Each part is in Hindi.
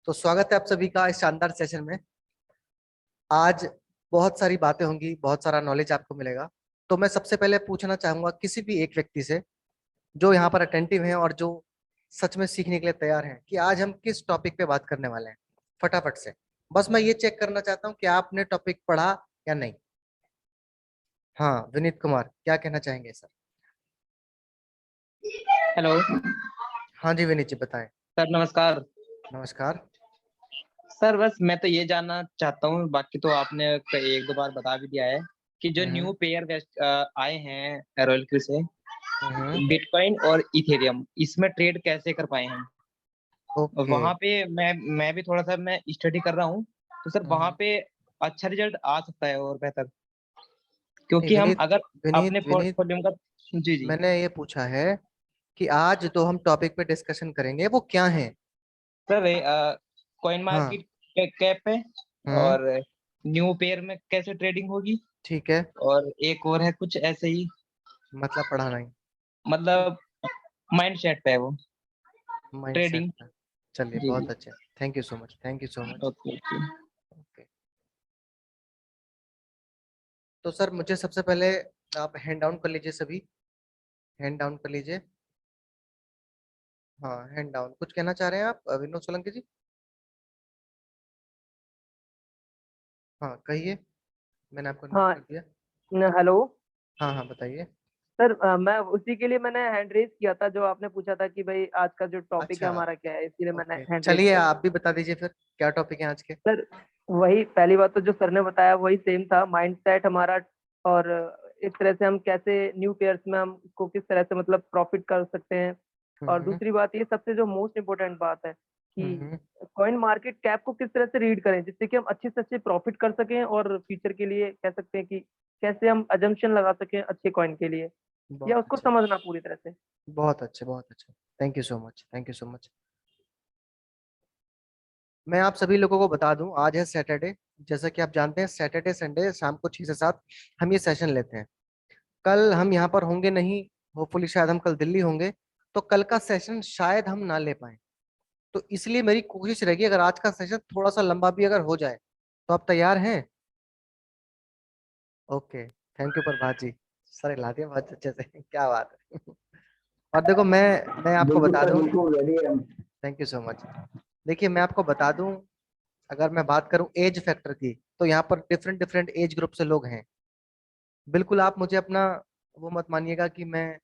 तो स्वागत है आप सभी का इस शानदार सेशन में। आज बहुत सारी बातें होंगी, बहुत सारा नॉलेज आपको मिलेगा। तो मैं सबसे पहले पूछना चाहूंगा किसी भी एक व्यक्ति से जो यहाँ पर अटेंटिव हैं और जो सच में सीखने के लिए तैयार हैं कि आज हम किस टॉपिक पे बात करने वाले हैं। फटाफट से बस मैं ये चेक करना चाहता हूँ कि आपने टॉपिक पढ़ा या नहीं। हाँ, विनीत कुमार क्या कहना चाहेंगे सर? हेलो हाँ जी विनीत जी बताएं। सर, नमस्कार। नमस्कार। सर बस मैं तो ये जानना चाहता हूँ, बाकी तो आपने एक दो बार बता भी दिया है कि जो हम्म न्यू पेयर आए हैं रॉयल क्यू से, हम्म। बिटकॉइन और इथेरियम, इसमें ट्रेड कैसे कर पाए हैं? ओके। वहां पे मैं भी थोड़ा सा मैं स्टडी कर रहा हूँ, तो सर वहां हम्म। पे अच्छा रिजल्ट आ सकता है और बेहतर, नहीं क्योंकि हम विनीत, अगर अपने विनीत विनीत पोर्टफोलियो का। जी जी। मैंने ये पूछा है कि आज जो हम टॉपिक पे डिस्कशन करेंगे वो क्या है। सर कॉइन हाँ। मार्केट कैप है, हम्म। और न्यू पेयर में कैसे ट्रेडिंग होगी, ठीक है। और एक और है कुछ ऐसे ही, मतलब पढ़ाना ही। मतलब माइंड सेट पे है वो, माइंड सेट ट्रेडिंग। पे। चलिए जी बहुत जी। अच्छे। Thank you so much, thank you so much. Okay okay. Okay. तो सर मुझे सबसे पहले आप हैंड डाउन कर लीजिए सभी। हैंड डाउन कर लीजिए। हाँ हैंड डाउन। कुछ कहना चाह रहे हैं आप विनोद सोलंकी जी? हाँ कहिए। मैंने आपको नोट हाँ। कर दिया। हेलो हाँ हाँ बताइए। सर, मैं उसी के लिए मैंने हैंड रेज किया था, जो आपने पूछा था कि भाई आज का जो टॉपिक है अच्छा। हमारा क्या है, इसीलिए मैंने ओके हैंड रेज चलिए किया था। आप भी बता दीजिए फिर क्या टॉपिक है आज के। सर, वही पहली बात तो जो सर ने बताया वही सेम था, माइंड सेट हमारा। और एक तरह से हम कैसे न्यू पेयर्स में हम इसको किस तरह से मतलब प्रॉफिट कर सकते हैं। और हम्म दूसरी बात ये सबसे जो मोस्ट इम्पोर्टेंट बात है कि हम्म। कॉइन मार्केट कैप को किस तरह से रीड करें जिससे कि हम अच्छे से अच्छे प्रॉफिट कर सकें, और फ्यूचर के लिए कह सकते हैं कि कैसे हम अजम्पशन लगा सकें अच्छे कॉइन के लिए, या बहुत उसको अच्छे, समझना पूरी तरह से। बहुत अच्छे, बहुत अच्छे। Thank you so much, thank you so much. मैं आप सभी लोगों को बता दूं आज है सैटरडे। जैसा कि आप जानते हैं सैटरडे संडे शाम को 6 से 7 हम ये सेशन लेते हैं। कल हम यहाँ पर होंगे नहीं। होपफुली शायद हम कल दिल्ली होंगे। तो कल का सेशन शायद हम ना ले पाए। तो इसलिए मेरी कोशिश रहेगी अगर आज का सेशन थोड़ा सा लंबा भी अगर हो जाए तो आप तैयार हैं? Okay thank you Prabhat ji. सर हिला दिया बहुत अच्छे से क्या बात है। और देखो मैं आपको बिल्कुल बता सर, दूं। बिल्कुल रेडी है। Thank you so much. देखिए मैं आपको बता दूं, अगर मैं बात करूं एज फैक्टर की तो यहाँ पर डिफरेंट डिफरेंट एज ग्रुप से लोग हैं। बिल्कुल आप मुझे अपना वो मत मानिएगा कि मैं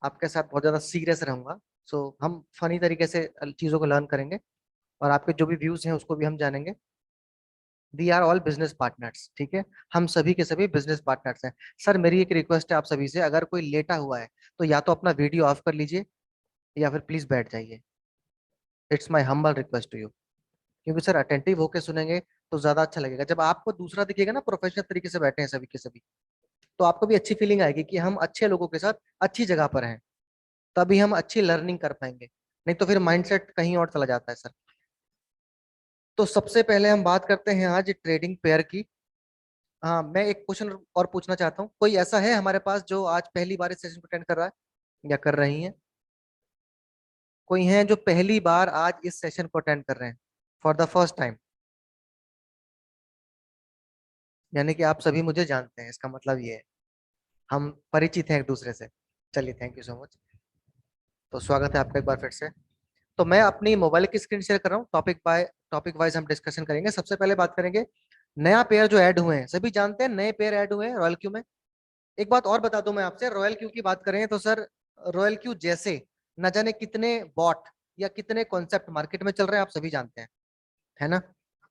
आपके साथ बहुत ज्यादा सीरियस रहूंगा। सो हम फनी तरीके से चीजों को लर्न करेंगे और आपके जो भी व्यूज हैं उसको भी हम जानेंगे। We are all business partners, ठीक है। हम सभी के सभी बिजनेस पार्टनर्स हैं। सर मेरी एक रिक्वेस्ट है आप सभी से, अगर कोई लेटा हुआ है तो या तो अपना वीडियो ऑफ कर लीजिए या फिर प्लीज बैठ जाइए। It's my humble request to you. क्योंकि सर अटेंटिव होकर सुनेंगे तो ज्यादा अच्छा लगेगा। जब आपको दूसरा दिखेगा ना प्रोफेशनल तरीके से बैठे हैं सभी के सभी, तो आपको भी अच्छी फीलिंग आएगी कि हम अच्छे लोगों के साथ अच्छी जगह पर हैं। तभी हम अच्छी लर्निंग कर पाएंगे। नहीं तो फिर माइंडसेट कहीं और चला जाता है सर। तो सबसे पहले हम बात करते हैं आज ट्रेडिंग पेयर की। हाँ मैं एक क्वेश्चन और पूछना चाहता हूँ, कोई ऐसा है हमारे पास जो आज पहली बार इस सेशन को अटेंड कर रहा है या कर रही है? कोई है जो पहली बार आज इस सेशन को अटेंड कर रहे हैं फॉर द फर्स्ट टाइम? यानी कि आप सभी मुझे जानते हैं, इसका मतलब ये है हम परिचित हैं एक दूसरे से। चलिए थैंक यू सो मच। तो स्वागत है आपका एक बार फिर से। तो मैं अपनी मोबाइल की स्क्रीन शेयर कर रहा हूँ। टॉपिक बाय टॉपिक वाइज हम डिस्कशन करेंगे। सबसे पहले बात करेंगे नया पेयर जो ऐड हुए हैं। सभी जानते हैं नए पेयर ऐड हुए हैं रॉयल क्यू में। एक बात और बता दूं मैं आपसे, रॉयल क्यू की बात करें तो सर रॉयल क्यू जैसे न जाने कितने बॉट या कितने कॉन्सेप्ट मार्केट में चल रहे हैं आप सभी जानते हैं, है ना।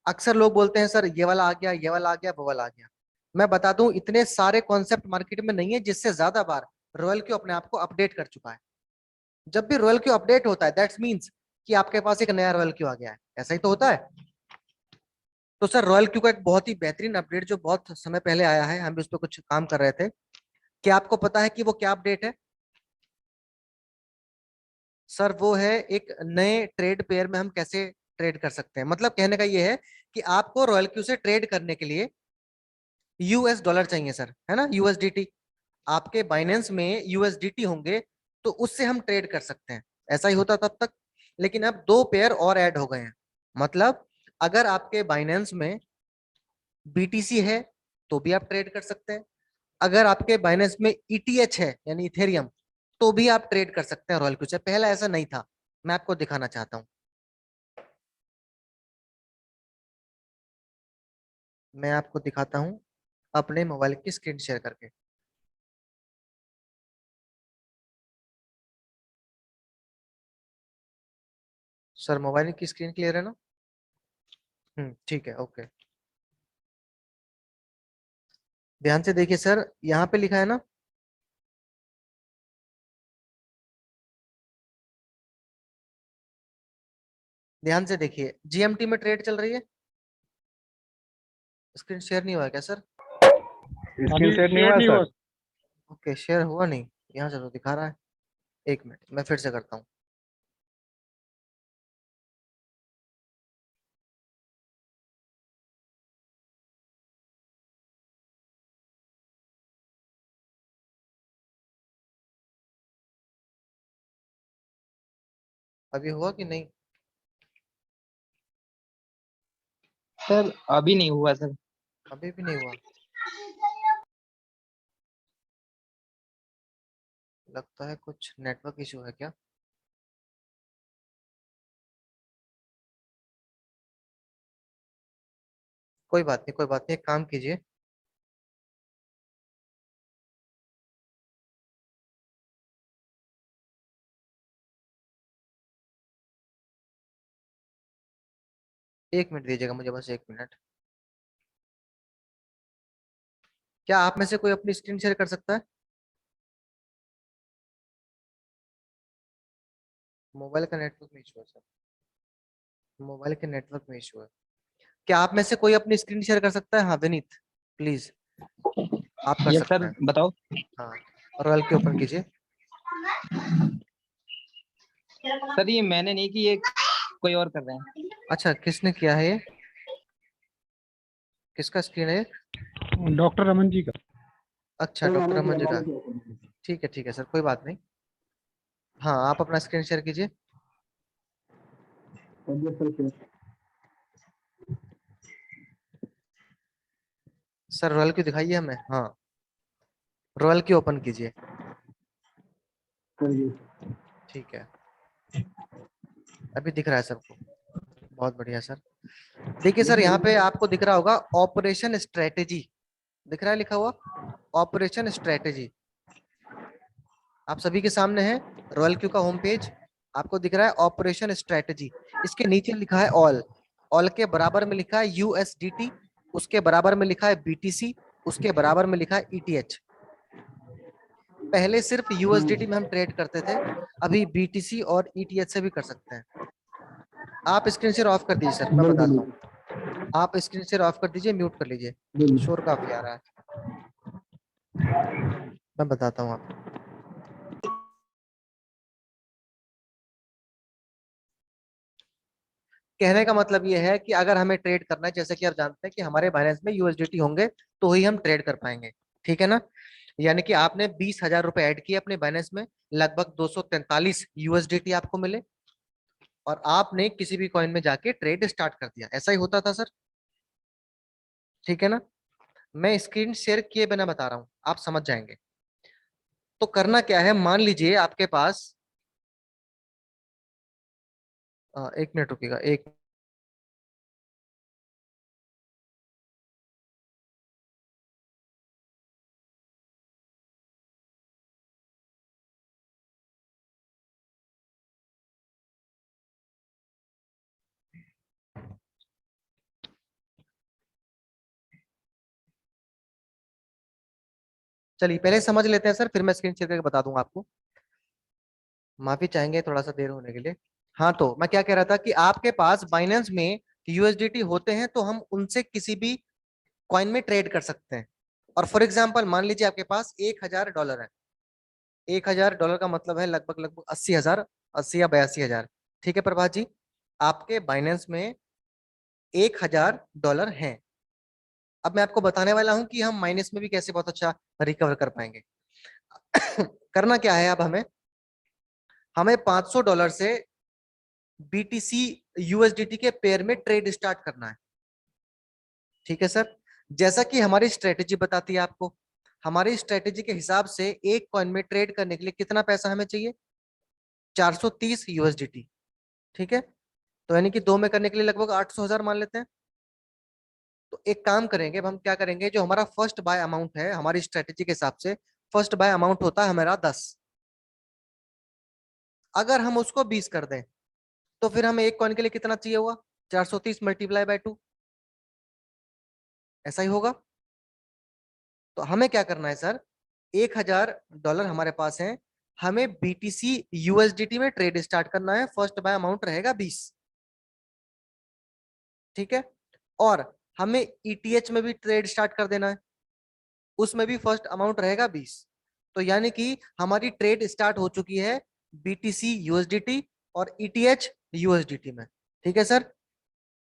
अक्सर लोग बोलते हैं सर ये वाला आ गया, ये वाला आ गया, वो वाला आ गया। मैं बता दूं इतने सारे कॉन्सेप्ट मार्केट में नहीं है जिससे ज्यादा बार रॉयल क्यू अपने आप को अपडेट कर चुका है। जब भी रॉयल क्यू अपडेट होता है दैट्स मीन्स कि आपके पास एक नया रॉयल क्यू आ गया है। ऐसा ही तो होता है। तो सर रॉयल क्यू का एक बहुत ही बेहतरीन अपडेट जो बहुत समय पहले आया है, हम भी उस पर कुछ काम कर रहे थे। क्या आपको पता है कि वो क्या अपडेट है? सर वो है एक नए ट्रेड पेयर में हम कैसे ट्रेड कर सकते हैं। मतलब कहने का ये है कि आपको रॉयल क्यू से ट्रेड करने के लिए यूएस डॉलर चाहिए सर, है ना, यूएसडीटी। आपके बाइनेंस में यूएसडीटी होंगे तो उससे हम ट्रेड कर सकते हैं। ऐसा ही होता तब तक। लेकिन अब 2 पेयर और ऐड हो गए हैं। मतलब अगर आपके बाइनेंस में बीटीसी है तो भी आप ट्रेड कर सकते हैं, अगर आपके बाइनेंस में ईटीएच है यानी इथेरियम तो भी आप ट्रेड कर सकते हैं रॉयल क्यू से। पहला ऐसा नहीं था, मैं आपको दिखाना चाहता हूं। मैं आपको दिखाता हूं अपने मोबाइल की स्क्रीन शेयर करके। सर मोबाइल की स्क्रीन क्लियर है ना? ठीक है, ओके। ध्यान से देखिए सर, यहाँ पे लिखा है ना, ध्यान से देखिए, जीएमटी में ट्रेड चल रही है। स्क्रीन शेयर नहीं हुआ है क्या सर? स्क्रीन शेयर नहीं हुआ सर। ओके, शेयर हुआ नहीं, यहाँ से तो दिखा रहा है। एक मिनट, मैं फिर से करता हूँ। अभी हुआ कि नहीं? सर अभी नहीं हुआ सर। अभी भी नहीं हुआ, लगता है कुछ नेटवर्क इशू है क्या? कोई बात नहीं, कोई बात नहीं, एक काम कीजिए, एक मिनट दीजिएगा मुझे, बस एक मिनट। क्या आप में से कोई अपनी स्क्रीन शेयर कर सकता है? मोबाइल का नेटवर्क में इशू है सर, मोबाइल के नेटवर्क में इशू है। क्या आप में से कोई अपनी स्क्रीन शेयर कर सकता है? हाँ विनीत, प्लीज, आप कर यस सकते सर, हैं। बताओ। हाँ, रॉयल के ओपन कीजिए। सर ये मैंने नहीं की, ये कोई और कर रहे हैं। अच्छा, किसने किया है ये? किसका स्क्रीन है ये? डॉक्टर रमन जी का। अच्छा, डॉक्टर अमन जी का। ठीक है सर, कोई बात नहीं। हाँ, आप अपना स्क्रीन शेयर कीजिए। सर रॉयल क्यू दिखाइए हमें। हाँ, रॉयल क्यू ओपन कीजिए। ठीक है, अभी दिख रहा है सबको, बहुत बढ़िया सर। देखिए सर, यहाँ पे आपको दिख रहा होगा ऑपरेशन स्ट्रेटेजी, दिख रहा है लिखा हुआ ऑपरेशन स्ट्रेटेजी, आप सभी के सामने है रॉयल क्यू का होम पेज। आपको दिख रहा है ऑपरेशन स्ट्रेटेजी, इसके नीचे लिखा है ऑल, ऑल के बराबर में लिखा है यूएसडीटी, उसके बराबर में लिखा है बीटीसी, उसके बराबर में लिखा है ईटीएच। पहले सिर्फ यूएसडीटी में हम ट्रेड करते थे, अभी बीटीसी और ईटीएच से भी कर सकते हैं। आप स्क्रीन शेयर ऑफ कर दीजिए सर, मैं बताता हूँ। आप स्क्रीन शेयर ऑफ कर दीजिए, म्यूट कर लीजिए, शोर काफी आ रहा है। मैं बताता हूँ आपको। कहने का मतलब ये है कि अगर हमें ट्रेड करना है, जैसे कि आप जानते हैं कि हमारे बाइनेंस में यूएसडीटी होंगे तो ही हम ट्रेड कर पाएंगे, ठीक है ना? यानी कि आपने 20,000 रुपए ऐड किए अपने बाइनेंस में, लगभग 243 यूएसडीटी आपको मिले, और आपने किसी भी कॉइन में जाके ट्रेड स्टार्ट कर दिया। ऐसा ही होता था सर, ठीक है ना? मैं स्क्रीन शेयर किए बिना बता रहा हूं, आप समझ जाएंगे। तो करना क्या है, मान लीजिए आपके पास, एक मिनट रुकिएगा, एक, चलिए पहले समझ लेते हैं सर, फिर मैं स्क्रीन शेयर करके बता दूंगा आपको। माफी चाहेंगे थोड़ा सा देर होने के लिए। हाँ, तो मैं क्या कह रहा था कि आपके पास बाइनेंस में यूएसडीटी होते हैं तो हम उनसे किसी भी कॉइन में ट्रेड कर सकते हैं। और फॉर एग्जाम्पल मान लीजिए आपके पास $1,000 है, $1,000 का मतलब है लगभग लगभग 80,000, 80 या 82,000। ठीक है प्रभात जी, आपके बाइनेंस में $1,000 है। अब मैं आपको बताने वाला हूं कि हम माइनस में भी कैसे बहुत अच्छा रिकवर कर पाएंगे। करना क्या है अब हमें, $500 से बीटीसी यूएसडीटी के पेयर में ट्रेड स्टार्ट करना है। ठीक है सर, जैसा कि हमारी स्ट्रेटेजी बताती है आपको, हमारी स्ट्रेटेजी के हिसाब से एक कॉइन में ट्रेड करने के लिए कितना पैसा हमें चाहिए, 430 यूएसडीटी। ठीक है, तो यानी कि दो में करने के लिए लगभग 800,000 मान लेते हैं। तो एक काम करेंगे, अब हम क्या करेंगे, जो हमारा फर्स्ट बाय अमाउंट है हमारी स्ट्रेटेजी के हिसाब से, फर्स्ट बाय अमाउंट होता है हमारा 10। अगर हम उसको 20 कर दें तो फिर हमें एक कॉइन के लिए कितना चाहिए हुआ, 430 मल्टीप्लाई बाय 2, ऐसा ही होगा। तो हमें क्या करना है सर, $1000 हमारे पास है, हमें बीटीसी यूएसडीटी में ट्रेड स्टार्ट करना है, फर्स्ट बाय अमाउंट रहेगा 20। ठीक है, और हमें ईटीएच में भी ट्रेड स्टार्ट कर देना है, उसमें भी फर्स्ट अमाउंट रहेगा 20। तो यानी कि हमारी ट्रेड स्टार्ट हो चुकी है बीटीसी यूएसडीटी और ईटीएच यूएसडीटी में। ठीक है सर,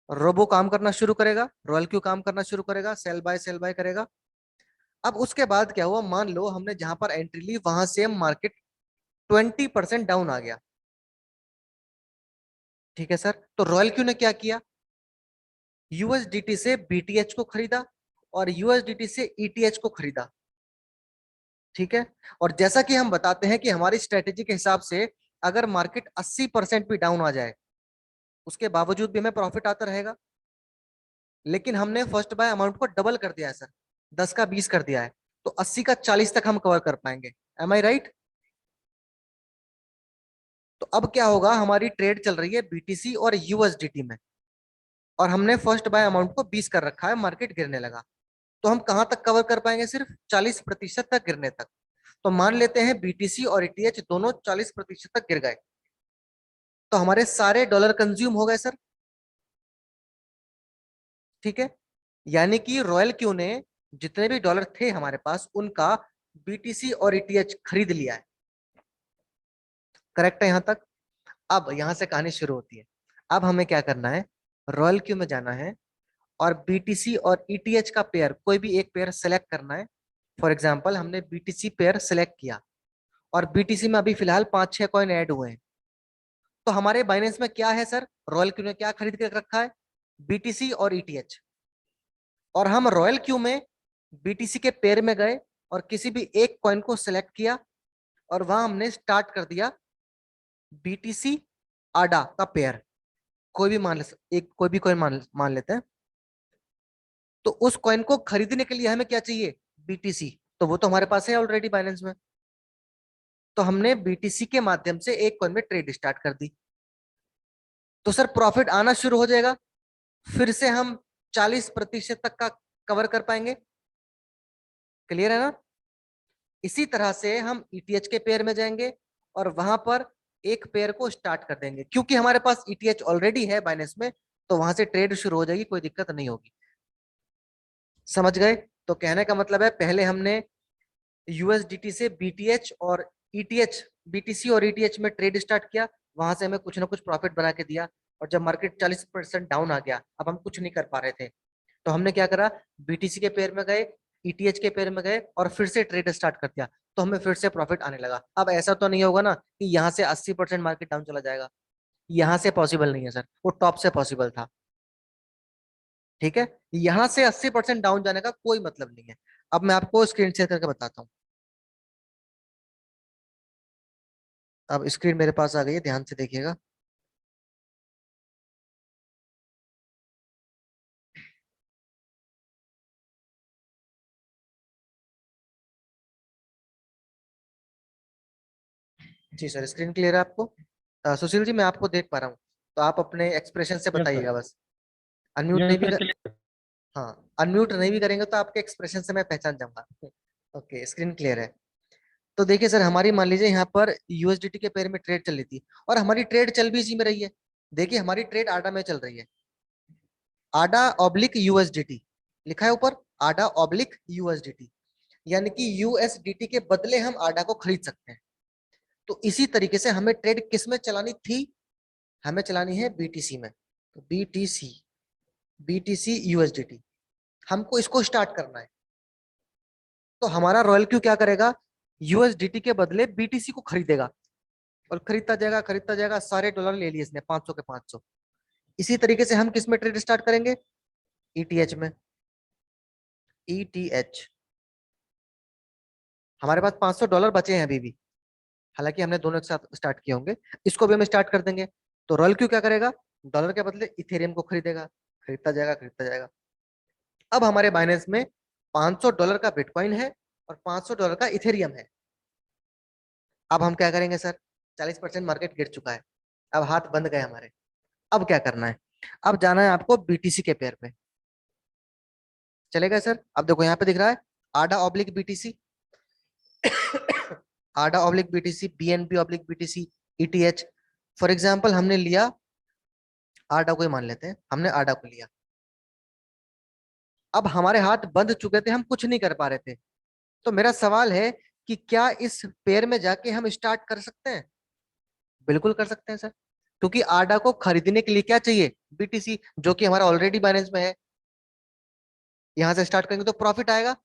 रोबो काम करना शुरू करेगा, रॉयल क्यू काम करना शुरू करेगा, सेल बाय करेगा। अब उसके बाद क्या हुआ, मान लो हमने जहां पर एंट्री ली वहां से मार्केट 20% डाउन आ गया। ठीक है सर, तो रॉयल क्यू ने क्या किया, यूएसडीटी से बीटीएच को खरीदा और यूएसडीटी से ईटीएच को खरीदा। ठीक है, और जैसा कि हम बताते हैं कि हमारी स्ट्रेटेजी के हिसाब से अगर मार्केट 80% भी डाउन आ जाए उसके बावजूद भी हमें प्रॉफिट आता रहेगा। लेकिन हमने फर्स्ट बाय अमाउंट को डबल कर दिया है सर, 10 का 20 कर दिया है, तो 80 का 40 तक हम कवर कर पाएंगे। एम आई राइट? तो अब क्या होगा, हमारी ट्रेड चल रही है बीटीसी और यूएसडीटी में, और हमने फर्स्ट बाय अमाउंट को 20 कर रखा है, मार्केट गिरने लगा, तो हम कहां तक कवर कर पाएंगे, सिर्फ 40% तक गिरने तक। तो मान लेते हैं बीटीसी और ईटीएच दोनों 40% तक गिर गए, तो हमारे सारे डॉलर कंज्यूम हो गए सर। ठीक है, यानी कि रॉयल क्यू ने जितने भी डॉलर थे हमारे पास उनका बीटीसी और ईटीएच खरीद लिया है। करेक्ट है यहां तक? अब यहां से कहानी शुरू होती है। अब हमें क्या करना है, रॉयल क्यू में जाना है और बीटीसी और ईटीएच का पेयर, कोई भी एक पेयर सेलेक्ट करना है। फॉर एग्जांपल हमने बीटीसी पेयर सेलेक्ट किया और बीटीसी में अभी फिलहाल 5-6 कॉइन ऐड हुए हैं। तो हमारे बाइनेंस में क्या है सर, रॉयल क्यू ने क्या खरीद के रखा है, बीटीसी और ईटीएच। और हम रॉयल क्यू में बीटीसी के पेयर में गए और किसी भी एक कॉइन को सिलेक्ट किया और वहां हमने स्टार्ट कर दिया बीटीसी आडा का पेयर, कोई भी कोई भी कॉइन मान लेते हैं। तो उस कॉइन को खरीदने के लिए हमें क्या चाहिए, बीटीसी, तो वो तो हमारे पास है ऑलरेडी बाइनेंस में। तो हमने बीटीसी के माध्यम से एक कॉइन में ट्रेड स्टार्ट कर दी, तो सर प्रॉफिट आना शुरू हो जाएगा, फिर से हम 40% तक का कवर कर पाएंगे। क्लियर है ना? इसी तरह से हम ईटीएच के पेयर में जाएंगे और वहां पर एक पेयर को स्टार्ट कर देंगे, क्योंकि हमारे पास ईटीएच ऑलरेडी है बाइनेंस में, तो वहां से ट्रेड शुरू हो जाएगी, कोई दिक्कत नहीं होगी। समझ गए? तो कहने का मतलब है, पहले हमने यूएसडीटी से बीटीएच और ईटीएच, बीटीसी और ईटीएच में ट्रेड स्टार्ट किया, वहां से हमें कुछ ना कुछ प्रॉफिट बना के दिया, और जब मार्केट 40% डाउन आ गया, अब हम कुछ नहीं कर पा रहे थे, तो हमने क्या करा, बीटीसी के पेयर में गए, ईटीएच के पेयर में गए और फिर से ट्रेड स्टार्ट कर दिया, तो हमें फिर से प्रॉफिट आने लगा। अब ऐसा तो नहीं होगा ना कि यहाँ से 80% मार्केट डाउन चला जाएगा, यहाँ से पॉसिबल नहीं है सर, वो टॉप से पॉसिबल था। ठीक है, यहाँ से 80% डाउन जाने का कोई मतलब नहीं है। अब मैं आपको स्क्रीन शेयर करके बताता हूँ। अब स्क्रीन मेरे पास आ गई है, ध्यान से देखिएगा। जी सर, स्क्रीन क्लियर है आपको? सुशील जी, मैं आपको देख पा रहा हूँ, तो आप अपने एक्सप्रेशन से यस सर, बताइएगा बस। अनम्यूट यस नहीं भी सर, कर... क्लियर। हाँ, अनम्यूट नहीं भी करेंगे तो आपके एक्सप्रेशन से मैं पहचान जाऊंगा। ओके, स्क्रीन क्लियर है। तो देखिए सर, हमारी मान लीजिए यहाँ पर यूएसडीटी के पेयर में ट्रेड चल रही थी, और हमारी ट्रेड चल भी इसी में रही है। देखिए हमारी ट्रेड आडा में चल रही है, आडा ऑब्लिक यूएसडीटी लिखा है ऊपर, आडा ऑब्लिक यूएसडीटी, यानी कि यूएसडीटी के बदले हम आडा को खरीद सकते हैं। तो इसी तरीके से हमें ट्रेड किस में चलानी थी, हमें चलानी है बीटीसी में। तो बीटीसी, बीटीसी यूएसडीटी, हमको इसको स्टार्ट करना है। तो हमारा रॉयल क्यू क्या करेगा, यूएसडीटी के बदले बीटीसी को खरीदेगा। और खरीदता जाएगा, सारे डॉलर ले लिए इसने 500 के 500। इसी तरीके से हम किस में ट्रेड स्टार्ट करेंगे? ईटीएच में। ईटीएच हमारे पास $500 बचे हैं अभी भी, हालांकि हमने दोनों एक साथ स्टार्ट किए होंगे। इसको भी हम स्टार्ट कर देंगे। तो रॉयल क्यू क्या करेगा? डॉलर के बदले इथेरियम को खरीदेगा, खरीदता जाएगा। अब हमारे बाइनेंस में $500 का बिटकॉइन है और $500 का इथेरियम है। अब हम क्या करेंगे सर? 40% मार्केट गिर चुका है, अब हाथ बंद गए हमारे। अब क्या करना है? अब जाना है आपको बीटीसी के पेयर पे। चलेगा सर? अब देखो यहाँ पे दिख रहा है ADA oblique BTC, ADA oblique BTC, BNB oblique BTC, ETH. For example हमने लिया आडा को ही मान लेते हैं, हमने आडा को लिया। अब हमारे हाथ बंद चुके थे, हम कुछ नहीं कर पा रहे थे। तो मेरा सवाल है कि क्या इस पेयर में जाके हम स्टार्ट कर सकते हैं? बिल्कुल कर सकते हैं सर, क्योंकि आडा को खरीदने के लिए क्या चाहिए? बीटीसी, जो कि हमारा ऑलरेडी बैलेंस में है। यहां से स्टार्ट करेंगे तो प्रॉफिट आएगा।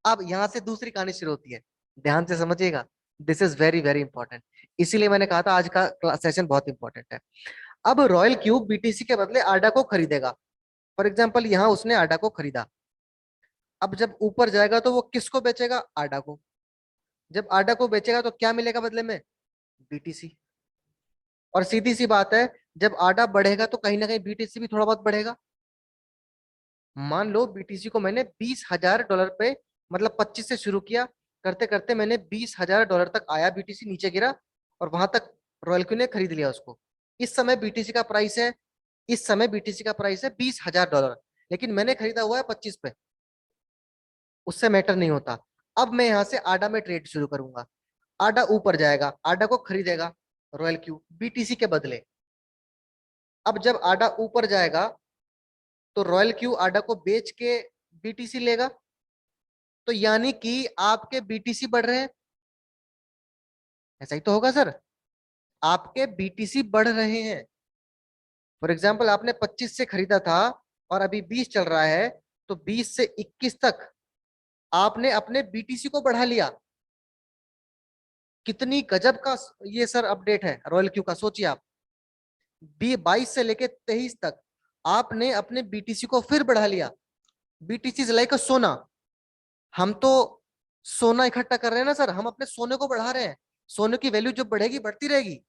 अब यहां से दूसरी कहानी शुरू होती है, ध्यान से समझिएगा, this is very very important. इसीलिए मैंने कहा था आज का सेशन बहुत इंपॉर्टेंट है। अब रॉयल क्यूब बीटीसी के बदले आडा को खरीदेगा। फॉर एग्जाम्पल यहाँ उसने आडा को खरीदा। अब जब ऊपर जाएगा तो वो किसको बेचेगा? आडा को। जब आडा को बेचेगा तो क्या मिलेगा बदले में? बीटीसी। और सीधी सी बात है, जब आडा बढ़ेगा तो कहीं ना कहीं बीटीसी भी थोड़ा बहुत बढ़ेगा। मान लो बीटीसी को मैंने $20,000 पे, मतलब 25 से शुरू किया, करते करते मैंने $20,000 तक आया, बीटीसी नीचे गिरा और वहां तक रॉयल क्यू ने खरीद लिया उसको। इस समय बीटीसी का प्राइस है, इस समय बीटीसी का प्राइस है $20,000, लेकिन मैंने खरीदा हुआ है 25 पे, उससे मैटर नहीं होता। अब मैं यहाँ से आडा में ट्रेड शुरू करूंगा। आडा ऊपर जाएगा, आडा को खरीदेगा रॉयल क्यू बीटीसी के बदले। अब जब आडा ऊपर जाएगा तो रॉयल क्यू आडा को बेच के बीटीसी लेगा। तो यानी कि आपके बीटीसी बढ़ रहे हैं, ऐसा ही तो होगा सर, आपके बीटीसी बढ़ रहे हैं। फॉर एग्जाम्पल आपने 25 से खरीदा था और अभी 20 चल रहा है, तो 20 से 21 तक आपने अपने बीटीसी को बढ़ा लिया। कितनी गजब का ये सर अपडेट है रॉयल क्यू का, सोचिए आप। 22 से लेके 23 तक आपने अपने बीटीसी को फिर बढ़ा लिया। बीटीसी इज लाइक अ सोना। हम तो सोना इकट्ठा कर रहे हैं ना सर, हम अपने सोने को बढ़ा रहे हैं। सोने की वैल्यू जब बढ़ेगी बढ़ती रहेगी,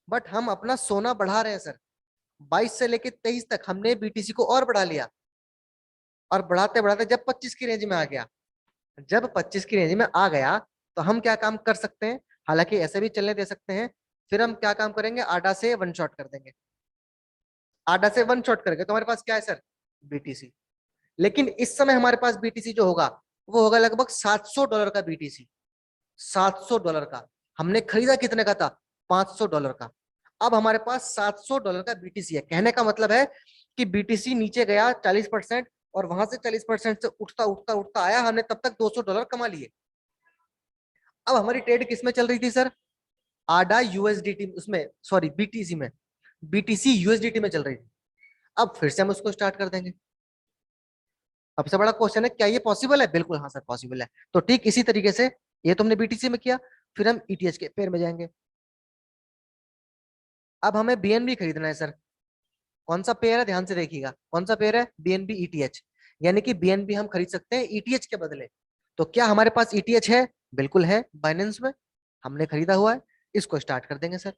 बट हम अपना सोना बढ़ा रहे हैं सर। 22 से लेके 23 तक हमने बीटीसी को और बढ़ा लिया, और बढ़ाते बढ़ाते जब 25 की रेंज में आ गया, जब 25 की रेंज में आ गया तो हम क्या काम कर सकते हैं? हालांकि ऐसे भी चलने दे सकते हैं। फिर हम क्या काम करेंगे? आडा से वन शॉट कर देंगे। आडा से वन शॉट करके तो हमारे पास क्या है सर? बीटीसी। लेकिन इस समय हमारे पास बीटीसी जो होगा वो होगा लगभग $700 का बीटीसी। $700 का। हमने खरीदा कितने का था? $500 का। अब हमारे पास $700 का बीटीसी है। कहने का मतलब है कि बीटीसी नीचे गया 40%, और वहां से 40% से उठता उठता उठता आया, हमने तब तक $200 कमा लिए। अब हमारी ट्रेड किस में चल रही थी सर? आडा यूएसडीटी, उसमें सॉरी बीटीसी में, बीटीसी यूएसडीटी में चल रही थी। अब फिर से हम उसको स्टार्ट कर देंगे। अब से बड़ा क्वेश्चन है, क्या ये पॉसिबल है? बिल्कुल हाँ सर पॉसिबल है। तो ठीक इसी तरीके से ये तुमने बीटीसी में किया, फिर हम ईटीएच के पेयर में जाएंगे। अब हमें बीएनबी खरीदना है सर। कौन सा पेयर है? ध्यान से देखिएगा, कौन सा पेयर है? BNB ETH. यानी कि बीएनबी हम खरीद सकते हैं ईटीएच के बदले। तो क्या हमारे पास ईटीएच है? बिल्कुल है, बाइनेंस में हमने खरीदा हुआ है। इसको स्टार्ट कर देंगे सर।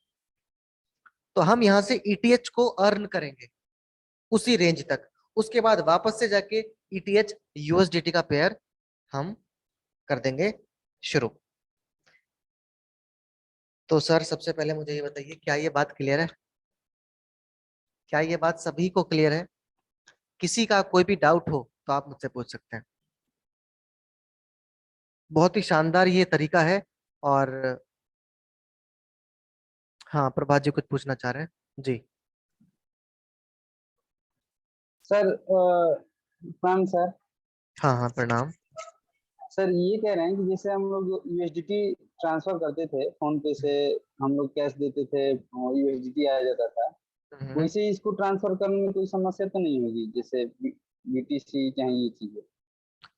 तो हम यहाँ से ईटीएच को अर्न करेंगे उसी रेंज तक, उसके बाद वापस से जाके ईटीएच यूएसडीटी का पेयर हम कर देंगे शुरू। तो सर सबसे पहले मुझे ये बताइए, क्या ये बात क्लियर है? क्या ये बात सभी को क्लियर है? किसी का कोई भी डाउट हो तो आप मुझसे पूछ सकते हैं। बहुत ही शानदार ये तरीका है। और हाँ, प्रभात जी कुछ पूछना चाह रहे हैं जी। सर प्रणाम सर। हाँ हाँ प्रणाम। सर ये कह रहे हैं कि जैसे हम लोग यूएसडीटी ट्रांसफर करते थे फोन पे से, हम लोग कैश देते थे, यूएसडीटी आ जाता था, वैसे ही इसको ट्रांसफर करने में कोई समस्या तो नहीं होगी? जैसे बीटीसी चाहे ये चीजें।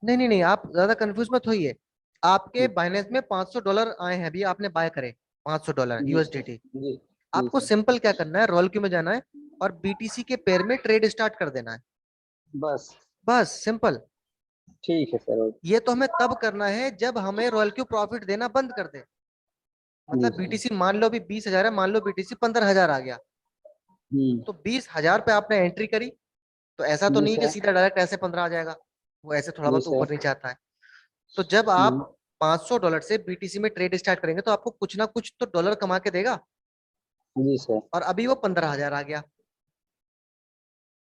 नहीं नहीं नहीं, आप ज्यादा कंफ्यूज मत होइए। आपके ठीक। बाइनेंस में $500 आए हैं, अभी आपने बाय करे $500 जी यूएसडीटी। जी जी आपको सर। सिंपल क्या करना है, रॉयल क्यू में जाना है और बीटीसी के पेयर में ट्रेड स्टार्ट कर देना है, बस बस सिंपल। ठीक है सर। ओके। ये तो हमें तब करना है जब हमें रॉयल क्यू प्रॉफिट देना बंद कर दे। जी मतलब सर। बीटीसी मान लो अभी 20,000 है, मान लो बीटीसी 15,000 आ गया, तो 20,000 पे आपने एंट्री करी, तो ऐसा तो जी नहीं है कि सर। सीधा डायरेक्ट ऐसे 15 आ जाएगा, वो ऐसे थोड़ा जी बहुत सर। ऊपर नीचे आता है। तो जब आप $500 से बीटीसी में ट्रेड स्टार्ट करेंगे तो आपको कुछ ना कुछ तो डॉलर कमा के देगा, जी सर। और अभी वो 15,000 आ गया।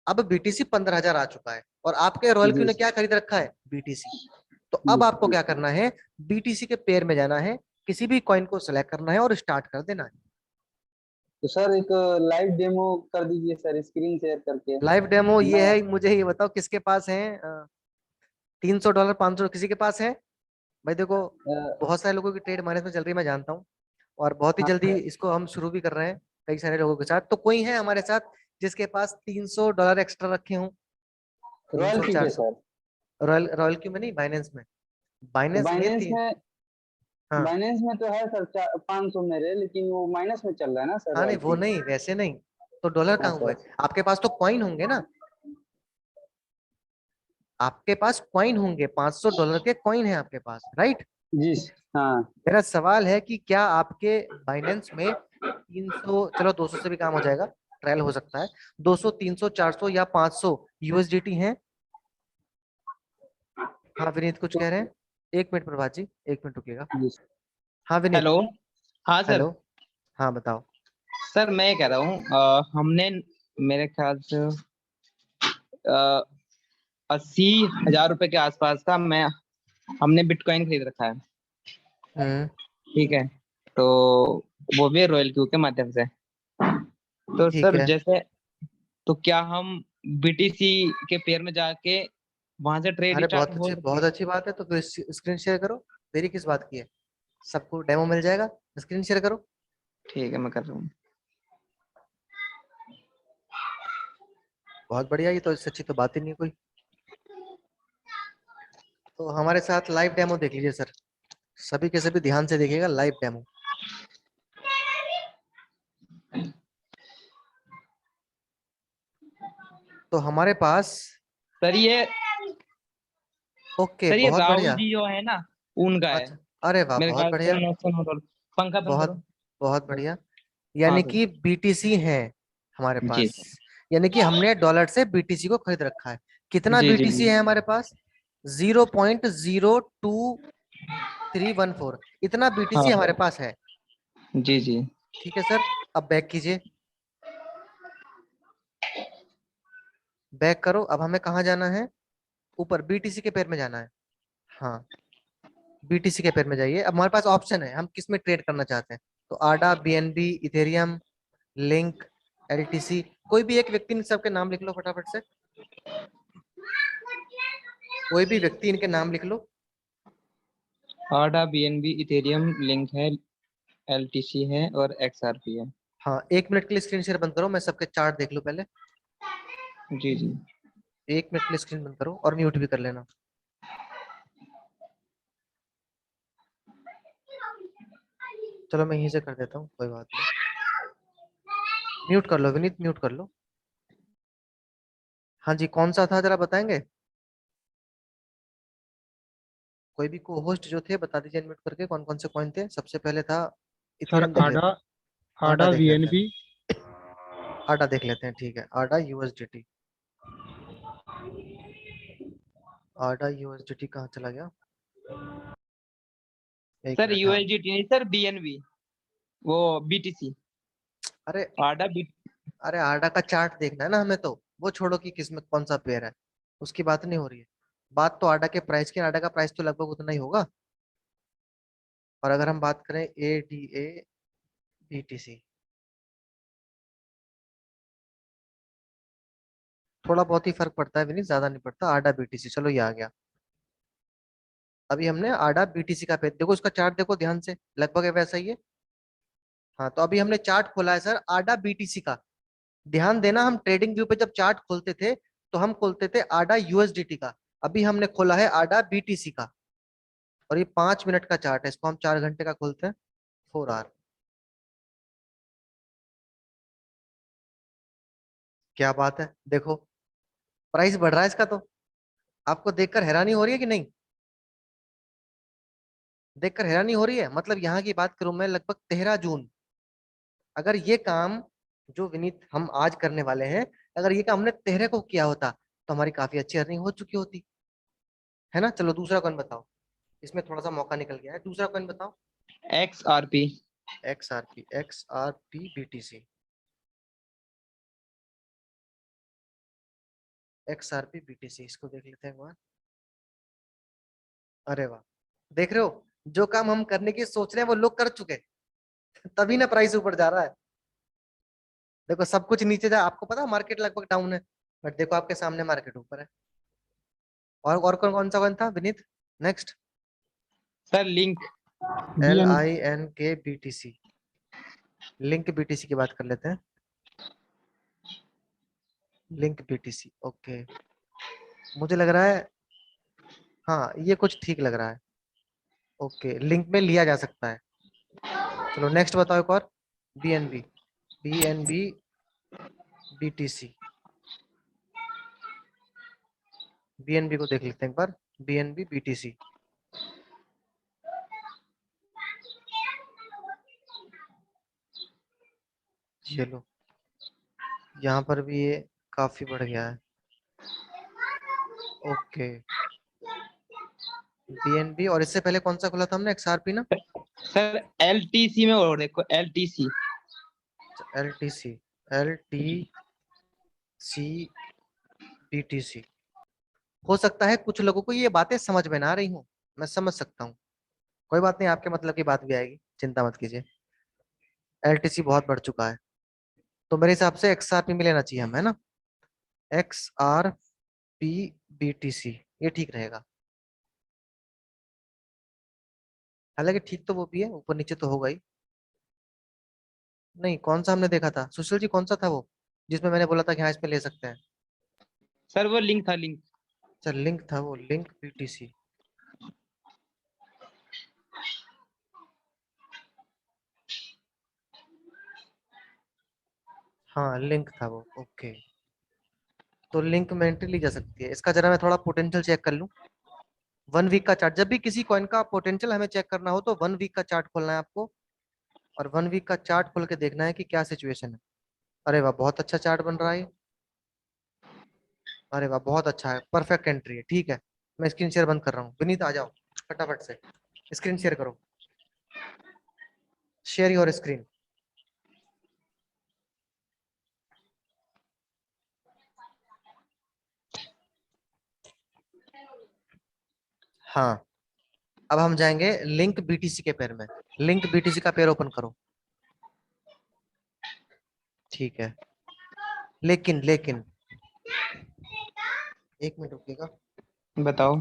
अब बीटीसी 15,000 आ चुका है और आपके रॉयल क्यू जी ने सर। क्या खरीद रखा है, बीटीसी। तो जी अब सर। आपको क्या करना है, बीटीसी के पेयर में जाना है, किसी भी कॉइन को सिलेक्ट करना है और स्टार्ट कर देना है। तो सर एक लाइव डेमो कर दीजिए सर, स्क्रीन शेयर करके। लाइव डेमो ये मैं है, मुझे ये बताओ किसके पास है $300 500 किसी के पास है? भाई देखो, अ, बहुत सारे लोगों की ट्रेड हमारे इसमें चल रही है, मैं जानता हूँ, और बहुत ही हाँ जल्दी सर। इसको हम शुरू भी कर रहे हैं कई सारे लोगों के साथ। तो कोई है हमारे साथ जिसके पास $300 एक्स्ट्रा रखे हों? तीन रॉयल सौ क्यू चार पे सौ सर। रॉयल रॉयल क्यू में नहीं, बाइनेंस में। तो बाइनेंस में बाइनेंस तीन। में, हाँ। बाइनेंस में तो है सर 500 मेरे, लेकिन वो माइनस में चल रहा है ना सर हाँ नहीं, रॉयल वो क्यू। नहीं, वैसे नहीं। तो डॉलर हाँ कहाँ हुए? सर। आपके पास तो कॉइन होंगे ना, आपके पास कॉइन होंगे, $500 के कॉइन है आपके पास, राइट? जी हाँ। मेरा सवाल है कि क्या आपके बाइनेंस में 300, चलो 200 से भी काम हो जाएगा, ट्रायल हो सकता है, 200 300 400 या 500 यूएसडीटी हैं? हाँ विनीत कुछ तो कह रहे हैं? एक मिनट प्रभात जी, एक मिनट रुकिएगा। जी हाँ विनीत। हेलो। हाँ सर। हेलो। हाँ बताओ। सर मैं ये कह रहा हूँ हमने मेरे ख्याल से 80,000 रुपए के आसपास का मैं हमने बिटकॉइन खरीद रखा है। हम्म। ठीक है। तो वो भी रॉयल क्यू के माध्यम से। तो ठीक सर है। जैसे, तो क्या हम बीटीसी के पेयर में जाके वहां से ट्रेड अरे स्टार्ट हो सकती बहुत है? अच्छी बात है, तो फिर स्क्रीन शेयर करो। देरी किस बात की है, सबको डेमो मिल जाएगा, स्क्रीन शेयर करो। ठीक है, मैं कर रहा हूँ। बहुत बढ़िया, ये तो इससे अच्छी तो बात ही नहीं है कोई। तो हमारे साथ लाइव डेमो देख लीजिए सर, सभी के सभी ध्यान से देखिएगा लाइव डेमो। तो हमारे पास, सर ये ओके सर ये बहुत राहुल बढ़िया। जी जो है ना, उनका है। अच्छा, अरे वाह मेरे बहुत ख्याल से बढ़िया, 900 डॉलर। पंखा बंद बहुत करो। बहुत बढ़िया। हाँ यानी सर। कि बीटीसी है हमारे जी पास, यानी कि हमने डॉलर से बीटीसी को खरीद रखा है। कितना जी जी बीटीसी जी। है हमारे पास? 0.02314, इतना बीटीसी हाँ हमारे पास है। जी जी। ठीक है सर, अब बैक कीजिए, बैक करो। अब हमें कहाँ जाना है, ऊपर बीटीसी के पेयर में जाना है। हाँ, बीटीसी के पेयर में जाइए। अब हमारे पास ऑप्शन है, हम किस में ट्रेड करना चाहते हैं। तो आडा, बीएनबी, इथेरियम, लिंक, एलटीसी, कोई भी एक व्यक्ति इन सबके नाम लिख लो फटाफट से, कोई भी व्यक्ति इनके नाम लिख लो। आडा, बीएनबी, इथेरियम, लिंक है, एलटीसी है और एक्सआरपी है। हाँ, 1 मिनट के लिए स्क्रीन शेयर बंद करो, मैं सबके चार्ट देख लूं पहले। जी जी। 1 मिनट के लिए स्क्रीन बंद करो और म्यूट भी कर लेना। चलो मैं यहीं से कर देता हूँ, कोई बात नहीं। म्यूट कर लो विनीत, म्यूट कर लो। हाँ जी, कौन सा था जरा बताएंगे? कोई भी को होस्ट जो थे बता दीजिए म्यूट करके, कौन कौन से कॉइन थे। सबसे पहले था सर इथेरियम, देख लेते आडा, हैं। आडा आडा देख लेते हैं, वीएनबी। आडा देख लेते हैं, ठीक है। आडा यूएसडीटी, आडा यूएसडीटी कहाँ चला गया? एक सर मिनट, हाँ। यूएसडीटी नहीं सर, बीएनबी, वो बीटीसी। अरे, आडा बी। अरे आडा का चार्ट देखना है ना हमें, तो वो छोड़ो कि किसमें कौन सा पेयर है, उसकी बात नहीं हो रही है। बात तो आडा के प्राइस की, आडा का प्राइस तो लगभग उतना ही होगा। और अगर हम बात करें एडीए बीटीसी, थोड़ा बहुत ही फर्क पड़ता है विनीत, ज्यादा नहीं पड़ता। आडा बीटीसी, चलो ये आ गया। अभी हमने आडा बीटीसी का पेज देखो, उसका चार्ट देखो ध्यान से, लगभग है वैसा ही है। हाँ, तो अभी हमने चार्ट खोला है सर आडा बीटीसी का। ध्यान देना, हम ट्रेडिंग व्यू पे जब चार्ट खोलते थे तो हम खोलते थे आडा यूएसडीटी का, अभी हमने खोला है आडा बीटीसी का। और ये 5 मिनट का चार्ट है, इसको हम 4 घंटे का खोलते हैं, 4 आवर। क्या बात है, देखो प्राइस बढ़ रहा है इसका। तो आपको देखकर हैरानी हो रही है कि नहीं? देखकर हैरानी हो रही है। मतलब यहाँ की बात करूं मैं, लगभग 13 जून, अगर ये काम जो विनीत हम आज करने वाले हैं, अगर ये काम हमने 13 को किया होता तो हमारी काफी अच्छी अर्निंग हो चुकी होती, है ना। चलो दूसरा कौन बताओ, इसमें थोड़ा सा मौका निकल गया है। दूसरा कौन बताओ। XRP। XRP BTC, XRP BTC, इसको देख लेते हैं एक बार। अरे वाह, देख रहे हो, जो काम हम करने की सोच रहे हैं वो लोग कर चुके, तभी ना प्राइस ऊपर जा रहा है। देखो सब कुछ नीचे जा, आपको पता मार्केट लगभग डाउन है, बट देखो आपके सामने मार्केट ऊपर है। और कौन कौन सा कौन था Vineet? Next. Sir link. LINK BTC, link BTC की बात कर लेते हैं। लिंक BTC, ओके, मुझे लग रहा है हाँ ये कुछ ठीक लग रहा है। ओके, लिंक में लिया जा सकता है। चलो नेक्स्ट बताओ एक और। BNB, BNB BTC, BNB को देख लेते हैं एक बार। BNB BTC, चलो यहाँ पर भी ये काफी बढ़ गया है। ओके, BNB, और इससे पहले कौन सा खोला था हमने? XRP ना। सर LTC में और देखो LTC। LTC, LTC BTC, हो सकता है कुछ लोगों को ये बातें समझ में ना आ रही हूँ, मैं समझ सकता हूँ। कोई बात नहीं, आपके मतलब की बात भी आएगी, चिंता मत कीजिए। LTC बहुत बढ़ चुका है, तो मेरे हिसाब से XRP में लेना चाहिए हमें, है ना। XRP BTC, ये ठीक रहेगा। हालांकि ठीक तो वो भी है, ऊपर नीचे तो होगा ही। नहीं, कौन सा हमने देखा था सुशील जी, कौन सा था वो जिसमें मैंने बोला था कि हाँ इसमें ले सकते हैं? सर वो लिंक था, लिंक। चल लिंक था वो, लिंक BTC। हाँ लिंक था वो, ओके। तो लिंक में एंट्री ली जा सकती है। इसका जरा मैं थोड़ा पोटेंशियल चेक कर लूं। 1 वीक का चार्ट, जब भी किसी कॉइन का पोटेंशियल हमें चेक करना हो तो 1 वीक का चार्ट खोलना है आपको, और 1 वीक का चार्ट खोल के देखना है कि क्या सिचुएशन है। अरे वाह, बहुत अच्छा चार्ट बन रहा है। अरे वाह, बहुत अच्छा है, परफेक्ट एंट्री है। ठीक है, मैं स्क्रीन शेयर बंद कर रहा हूँ। विनीत आ जाओ फटाफट से, स्क्रीन शेयर करो, शेयर योर स्क्रीन। हाँ, अब हम जाएंगे लिंक BTC के पेयर में। लिंक BTC का पेयर ओपन करो। ठीक है, लेकिन लेकिन एक मिनट रुकिएगा। बताओ।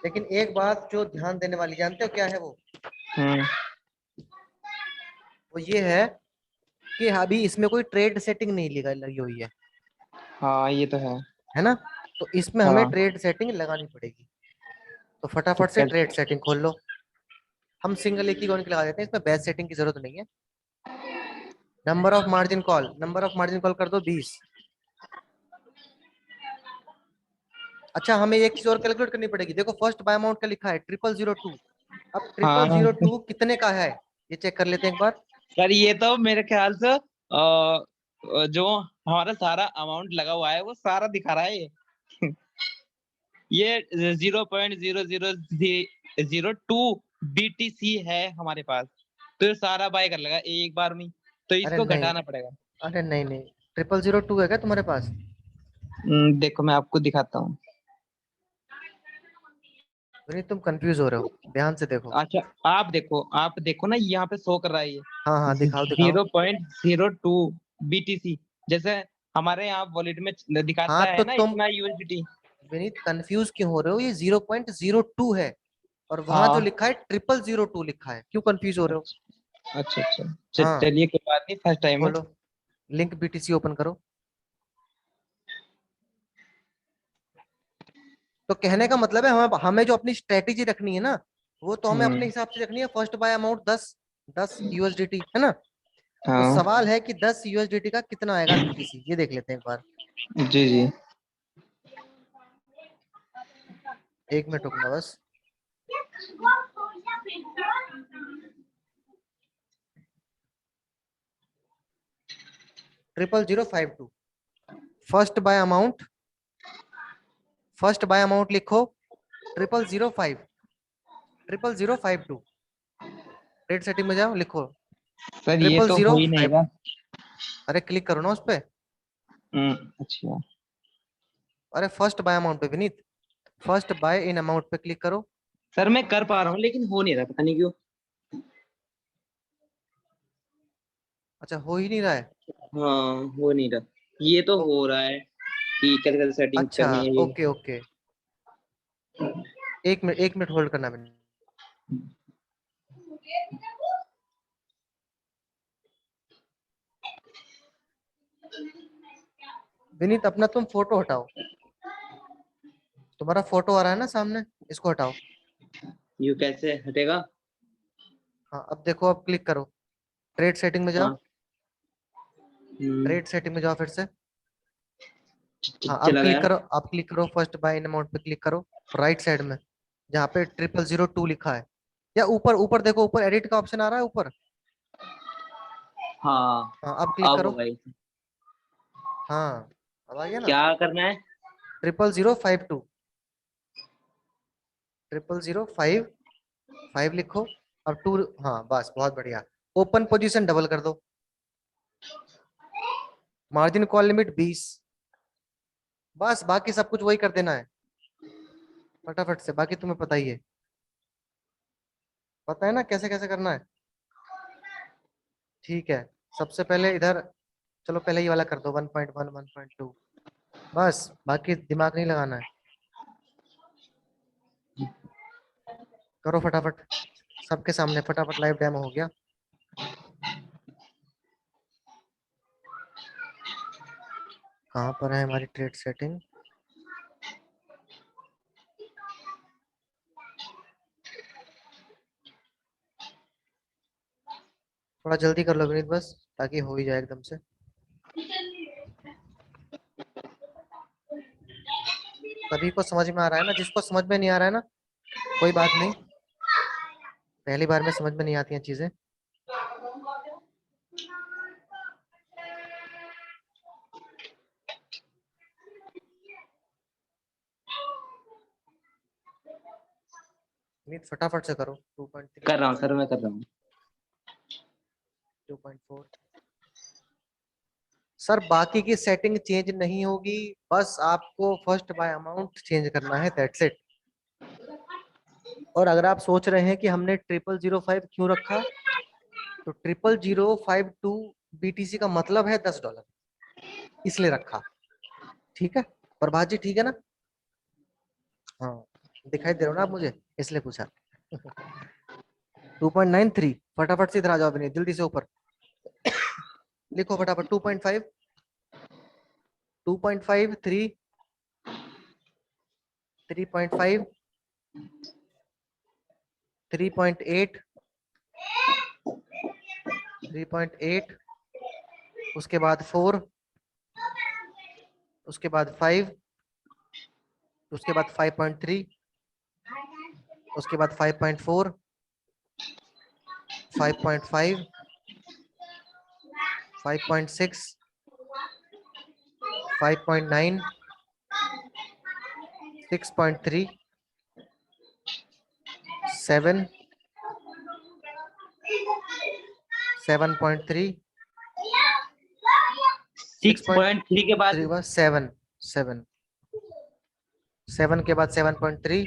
लेकिन एक बात जो ध्यान देने वाली, जानते हो क्या है वो? हम्म। वो ये है कि अभी इसमें कोई ट्रेड सेटिंग नहीं लगी हुई हाँ ये तो है ना। तो इसमें हमें हाँ। ट्रेड सेटिंग लगानी पड़ेगी। तो फटाफट से ट्रेड सेटिंग खोल लो। हम सिंगल एक ही कॉइन की लगा देते हैं, इसमें बैच सेटिंग की जरूरत नहीं है। Number of margin call, number of margin call कर दो 20। अच्छा, हमें एक चीज और कैलकुलेट करनी पड़ेगी। देखो फर्स्ट बाय अमाउंट का लिखा है 0002। अब हाँ 0002 कितने का है, ये चेक कर लेते हैं एक बार। सर ये तो मेरे ख्याल से जो हमारा सारा अमाउंट लगा हुआ है वो सारा दिखा रहा है ये 0.00002 BTC है हमारे पास। तो ये सारा बाय कर लेगा एक बार में, तो अरे इसको नहीं, घटाना पड़ेगा। अरे नहीं नहीं, 0002 है क्या तुम्हारे पास? देखो मैं आपको दिखाता हूँ। नहीं, तुम कंफ्यूज हो रहे हो, ध्यान से देखो। अच्छा आप देखो ना, यहाँ पे शो कर रहा है ये हाँ हाँ, दिखाओ दिखाओ। 0.02 BTC। जैसे हमारे यहाँ वॉलेट में हाँ दिखाता तो है ना तुम इतना USDT। विनीत कंफ्यूज क्यों हो रहे हो? ये 0.02 है, और वहां जो हाँ। लिखा है 0002 लिखा है, क्यों कंफ्यूज हो रहे हो? अच्छा अच्छा। हाँ, चलिए कोई बात नहीं, फर्स्ट टाइम है। खोलो लिंक BTC ओपन करो। तो कहने का मतलब है हमें जो अपनी स्ट्रेटेजी रखनी है ना, वो तो हमें अपने हम्म। हिसाब से रखनी है। फर्स्ट बाय अमाउंट 10 USDT, है ना। तो हाँ सवाल है कि 10 यूएसडीटी का कितना आएगा बीटीसी, ये देख लेते हैं एक बार। जी जी। 1 मिनट रुकना बस। Triple 052 first by amount, first by amount लिखो 0052 रेट सेटिंग में जाओ, लिखो सर ये ट्रिपल तो जीरो हो ही नहीं फाइव। रहा। अरे क्लिक करो ना उस पे। अच्छा। अरे फर्स्ट बाय अमाउंट पे Vineet, first by in amount पे क्लिक करो। सर मैं कर पा रहा हूँ लेकिन हो नहीं रहा, पता नहीं क्यों। अच्छा हो ही नहीं रहा है। हाँ हो नहीं रहा, ये तो ओ, हो रहा है कि कैसे कैसे सेटिंग अच्छा करनी है ये। ओके ओके, 1 मिनट होल्ड करना विनीत। विनीत अपना तुम फोटो हटाओ, तुम्हारा फोटो आ रहा है ना सामने, इसको हटाओ। यू कैसे हटेगा? हाँ अब देखो, अब क्लिक करो, ट्रेड सेटिंग में जाओ, हाँ ट्रेड सेटिंग में जाओ फिर से। हाँ अब चला क्लिक गया। करो, अब क्लिक करो फर्स्ट बाय इन अमाउंट पे क्लिक करो, राइट साइड में जहाँ पे 0002 लिखा है, या ऊपर ऊपर देखो, ऊपर एडिट का ऑप्शन आ रहा है ऊपर। हाँ हाँ अब क्लिक अब करो। होगा ये। हाँ अब आ गया ना। क्या करना है? 0052 0055 लिखो, अब टू। हाँ बस बहुत बढ़िया, ओपन पोजीशन डबल कर दो, मार्जिन कॉल लिमिट 20, बस बाकी सब कुछ वही कर देना है फटाफट से, बाकी तुम्हें पता ही है, पता है ना कैसे कैसे करना है। ठीक है, सबसे पहले इधर, चलो पहले ये वाला कर दो 1.1 1.2, बस बाकी दिमाग नहीं लगाना है, करो फटाफट सबके सामने, फटाफट लाइव डेमो हो गया। कहाँ पर है हमारी ट्रेड सेटिंग? थोड़ा जल्दी कर लो विनीत बस, ताकि हो ही जाए एकदम से। सभी को समझ में आ रहा है ना? जिसको समझ में नहीं आ रहा है ना, कोई बात नहीं, पहली बार में समझ में नहीं आती हैं चीजें। विनीत फटाफट से करो। 2.3 कर रहा हूँ सर, मैं कर रहा हूँ। 2.4 सर, बाकी की सेटिंग चेंज नहीं होगी, बस आपको फर्स्ट बाय अमाउंट चेंज करना है, दैट्स इट। और अगर आप सोच रहे हैं कि हमने 0005 क्यों रखा, तो 0052 बीटीसी का मतलब है $10, इसलिए रखा। ठीक है प्रभात जी, ठीक है ना? हाँ दिखाई दे रहा हो ना आप मुझे, इसलिए पूछा। 2.93 फटाफट से इधर आ जाओ विनीत, जल्दी से ऊपर लिखो फटाफट। 2.5 2.5 3 3.5 3.8 3.8, उसके बाद 4, उसके बाद 5, उसके बाद 5.3, उसके बाद 5.4 5.5 5.6 5.9 6.3 7 7.3 6.3 के बाद 6.3 7 7 7 के बाद 7.3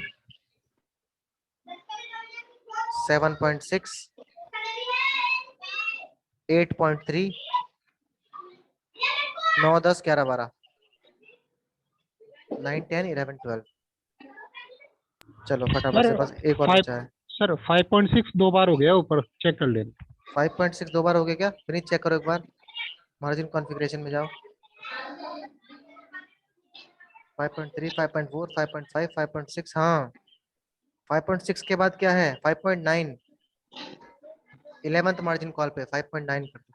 7.6 8.3 9 10 11 12 9 10 11 12। चलो फटाफट सर से, बस एक और बचा है। सर 5.6 दो बार हो गया ऊपर, चेक कर लेना। 5.6 दो बार हो गया क्या? फिर चेक करो एक बार, मार्जिन कॉन्फ़िगरेशन में जाओ। 5.3 5.4 5.5 5.6, हाँ 5.6 के बाद क्या है? 5.9 11th मार्जिन कॉल पे 5.9 कर दो।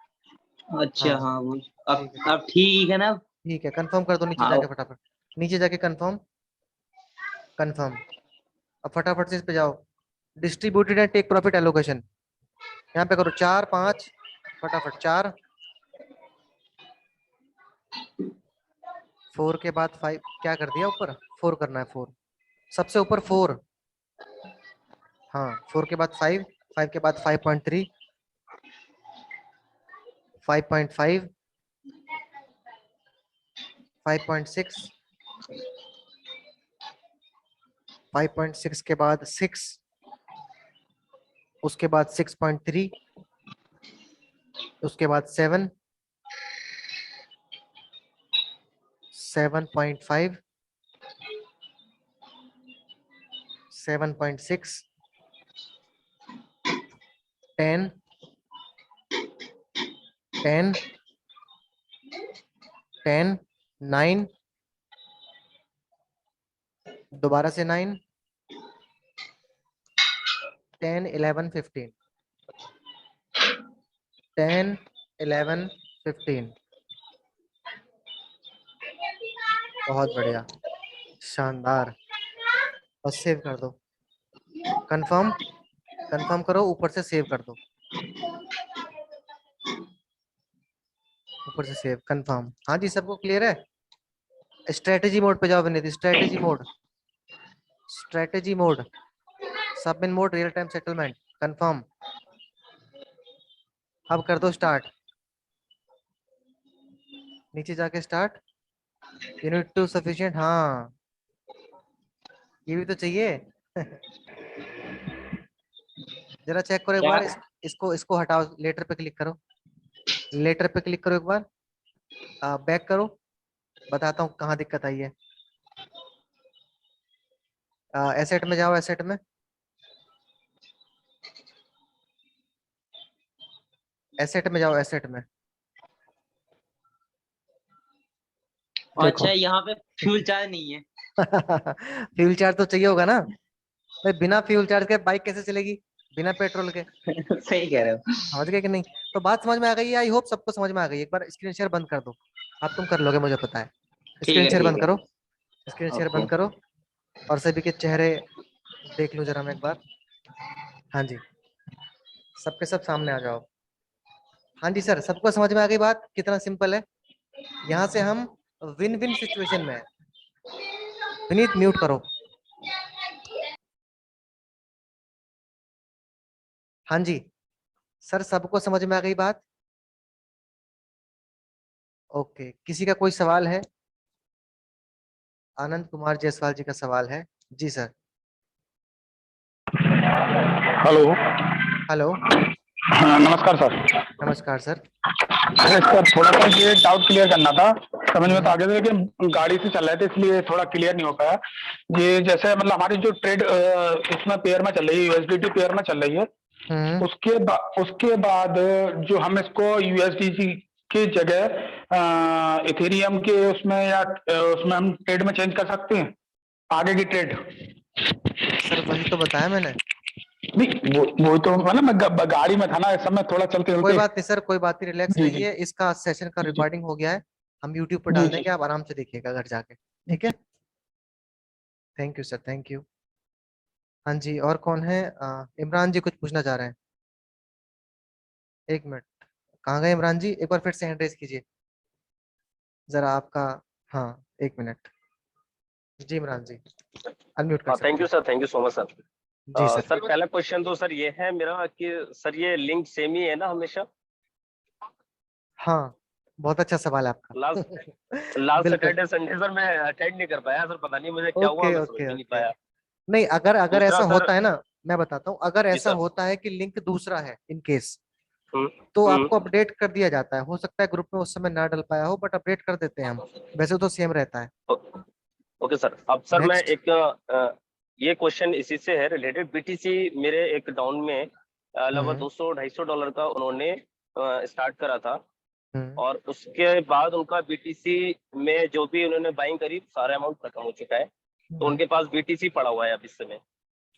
अच्छा हाँ हाँ वो ठीक है अब ठीक है ना। ठीक है, कंफर्म कर दो नीचे हाँ जाके फटाफट। नीचे जाके कंफर्म कंफर्म। अब फटाफट से इस पे जाओ, distributed and take profit allocation, यहाँ पे करो 4 5, फटाफट 4, 4 के बाद 5 क्या कर दिया ऊपर, 4 करना है 4, सबसे ऊपर 4। हाँ 4 के बाद 5, 5 के बाद 5.3, 5.5, 5.6, 5.6 के बाद 6, उसके बाद 6.3, उसके बाद 7, 7.5, 7.6, 10, 10, 10, 9, दोबारा से 9, 10, 11, 15, 10, 11, 15। बहुत बढ़िया, शानदार। और सेव कर दो, कंफर्म कंफर्म करो, ऊपर से सेव कर दो, ऊपर से सेव कंफर्म। हाँ जी सबको क्लियर है। स्ट्रेटेजी मोड पे जाओ Vineet, strategy mode, strategy mode, सबमिन mode, real time settlement, confirm. अब कर दो स्टार्ट, नीचे जाके स्टार्ट, यूनिट टू सफिशिएंट, हाँ ये भी तो चाहिए। जरा चेक करो एक क्या बार, इसको इसको हटाओ, लेटर पे क्लिक करो, लेटर पे क्लिक करो एक बार, बैक करो, बताता हूँ कहाँ दिक्कत आई है। एसेट में जाओ, एसेट में, एसेट में जाओ, एसेट में देखो। अच्छा यहाँ पे फ्यूल चार्ज नहीं है। फ्यूल चार्ज तो चाहिए होगा ना भाई, बिना फ्यूल चार्ज के बाइक कैसे चलेगी, बिना पेट्रोल के। सही कह रहे हो। समझ गए कि नहीं। तो बात समझ में आ गई है, आई होप सबको समझ में आ गई। एक बार स्क्रीन शेयर बंद कर दो, अब तुम कर लोगे मुझे पता है। स्क्रीन शेयर बंद ठीक है करो, स्क्रीन शेयर ओके। बंद करो, और सभी के चेहरे देख लूं जरा मैं एक बार। हाँ जी, सबके सब सामने आ जाओ। हाँ जी सर, सबको समझ में आ गई बात, कितना सिंपल है। यहाँ से हम विन विन सिचुएशन में है। विनीत म्यूट करो। हाँ जी सर, सबको समझ में आ गई बात। ओके, किसी का कोई सवाल है? आनंद कुमार जायसवाल जी का सवाल है। जी सर। हेलो। हेलो। हाँ नमस्कार सर। नमस्कार सर। अरे सर थोड़ा सा ये डाउट क्लियर करना था, समझ में तो आ हम्म गया था लेकिन गाड़ी से चल रहे थे इसलिए थोड़ा क्लियर नहीं हो पाया। ये जैसे मतलब हमारी जो ट्रेड इसमें पेयर में चल रही है, यूएसडीटी पेयर में चल रही है, हम्म उसके बाद जो हम इसको यूएसडीटी की जगह इथेरियम के उसमें या उसमें हम ट्रेड में चेंज कर सकते हैं आगे की ट्रेड। सर वही तो बताया मैंने। नहीं वो तो मतलब मैं गाड़ी में था ना इस समय, थोड़ा चलते कोई चलते। बात नहीं सर, कोई बात नहीं, रिलैक्स जी जी रहिए, इसका सेशन का जी जी रिकॉर्डिंग हो गया है, हम यूट्यूब पर जी डाल जी देंगे, आप आराम से देखिएगा घर जाके। ठीक है, thank you sir, thank you. हाँ जी, और कौन है? इमरान जी कुछ पूछना चाह रहे हैं। एक मिनट, कहाँ गए इमरान जी, एक बार फिर से हैंड रेज कीजिए जरा आपका। हाँ, एक मिनट। जी इमरान जी, अनम्यूट कर हाँ सकते थैंक यू हैं। Sir, thank you so much sir. जी सर। सर पहला क्वेश्चन तो सर ये है मेरा कि सर ये लिंक सेम ही है ना हमेशा? हाँ, बहुत अच्छा सवाल है आपका। लास्ट लास्ट बिल्कुल। सैटरडे संडे सर मैं अटेंड नहीं कर पाया सर, पता नहीं मुझे क्या हुआ, ओके मैं समझ ओके भी नहीं ओके। पाया। नहीं, अगर अगर दूसरा ऐसा सर। होता है ना, मैं बताता हूँ, अगर जी ऐसा सर। होता है कि लिंक दूसरा है इन केस, हम्म तो आपको हम्म अपडेट कर दिया जाता है। हो सकता है ग्रुप में उस समय ना डल पाया हो, बट अपडेट कर देते हैं हम, वैसे तो सेम रहता है। ओके सर, अब सर मैं नेक्स्ट। एक ये क्वेश्चन इसी से है रिलेटेड। बीटीसी मेरे एक डाउन में लगभग हम्म 200-250 डॉलर का उन्होंने स्टार्ट करा था, हम्म और उसके बाद उनका बीटीसी में जो भी उन्होंने बाइंग करी सारा अमाउंट खत्म हो चुका है, तो हम्म, उनके पास बीटीसी पड़ा हुआ है अब इस समय।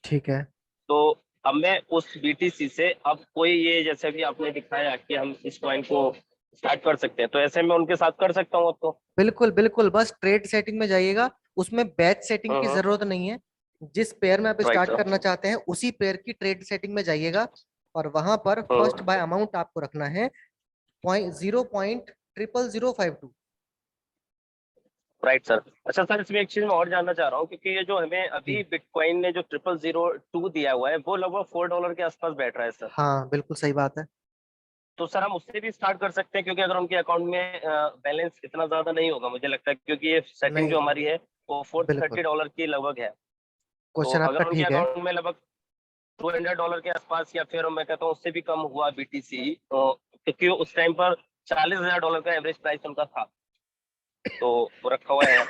ठीक है। तो अब मैं उस बीटीसी से अब कोई ये जैसे भी आपने दिखाया कि हम इस कॉइन को स्टार्ट कर सकते हैं, तो ऐसे में उनके साथ कर सकता हूँ अब तो। बिल्कुल बिल्कुल, बस ट्रेड सेटिंग में जाइएगा, उसमें बैच सेटिंग की जरूरत नहीं है। जिस पेयर में आप राइट स्टार्ट सर। करना चाहते हैं उसी पेयर की ट्रेड सेटिंग में जाइएगा, और वहां पर फर्स्ट बाय अमाउंट आपको रखना है 0.000052। Right sir. अच्छा सर, इसमें एक चीज मैं और जानना चाह रहा हूँ, क्योंकि ये जो हमें अभी जी बिटकॉइन ने जो 0002 दिया हुआ है वो लगभग $4 के आसपास बैठ रहा है सर। हाँ, बिल्कुल सही बात है। तो सर हम उससे भी स्टार्ट कर सकते हैं, क्योंकि अगर उनके अकाउंट में बैलेंस इतना ज्यादा नहीं होगा मुझे लगता है, क्योंकि ये सेटिंग नहीं जो नहीं, हमारी है वो बिल्कुल, $430 की लगभग है। तो क्वेश्चन आपका अगर उनके ठीक है। अकाउंट में लगभग $200 के आसपास, या फिर मैं कहता हूँ उससे भी कम हुआ बीटीसी, तो क्योंकि उस टाइम पर $40,000 का एवरेज प्राइस उनका था, तो वो रखा हुआ है,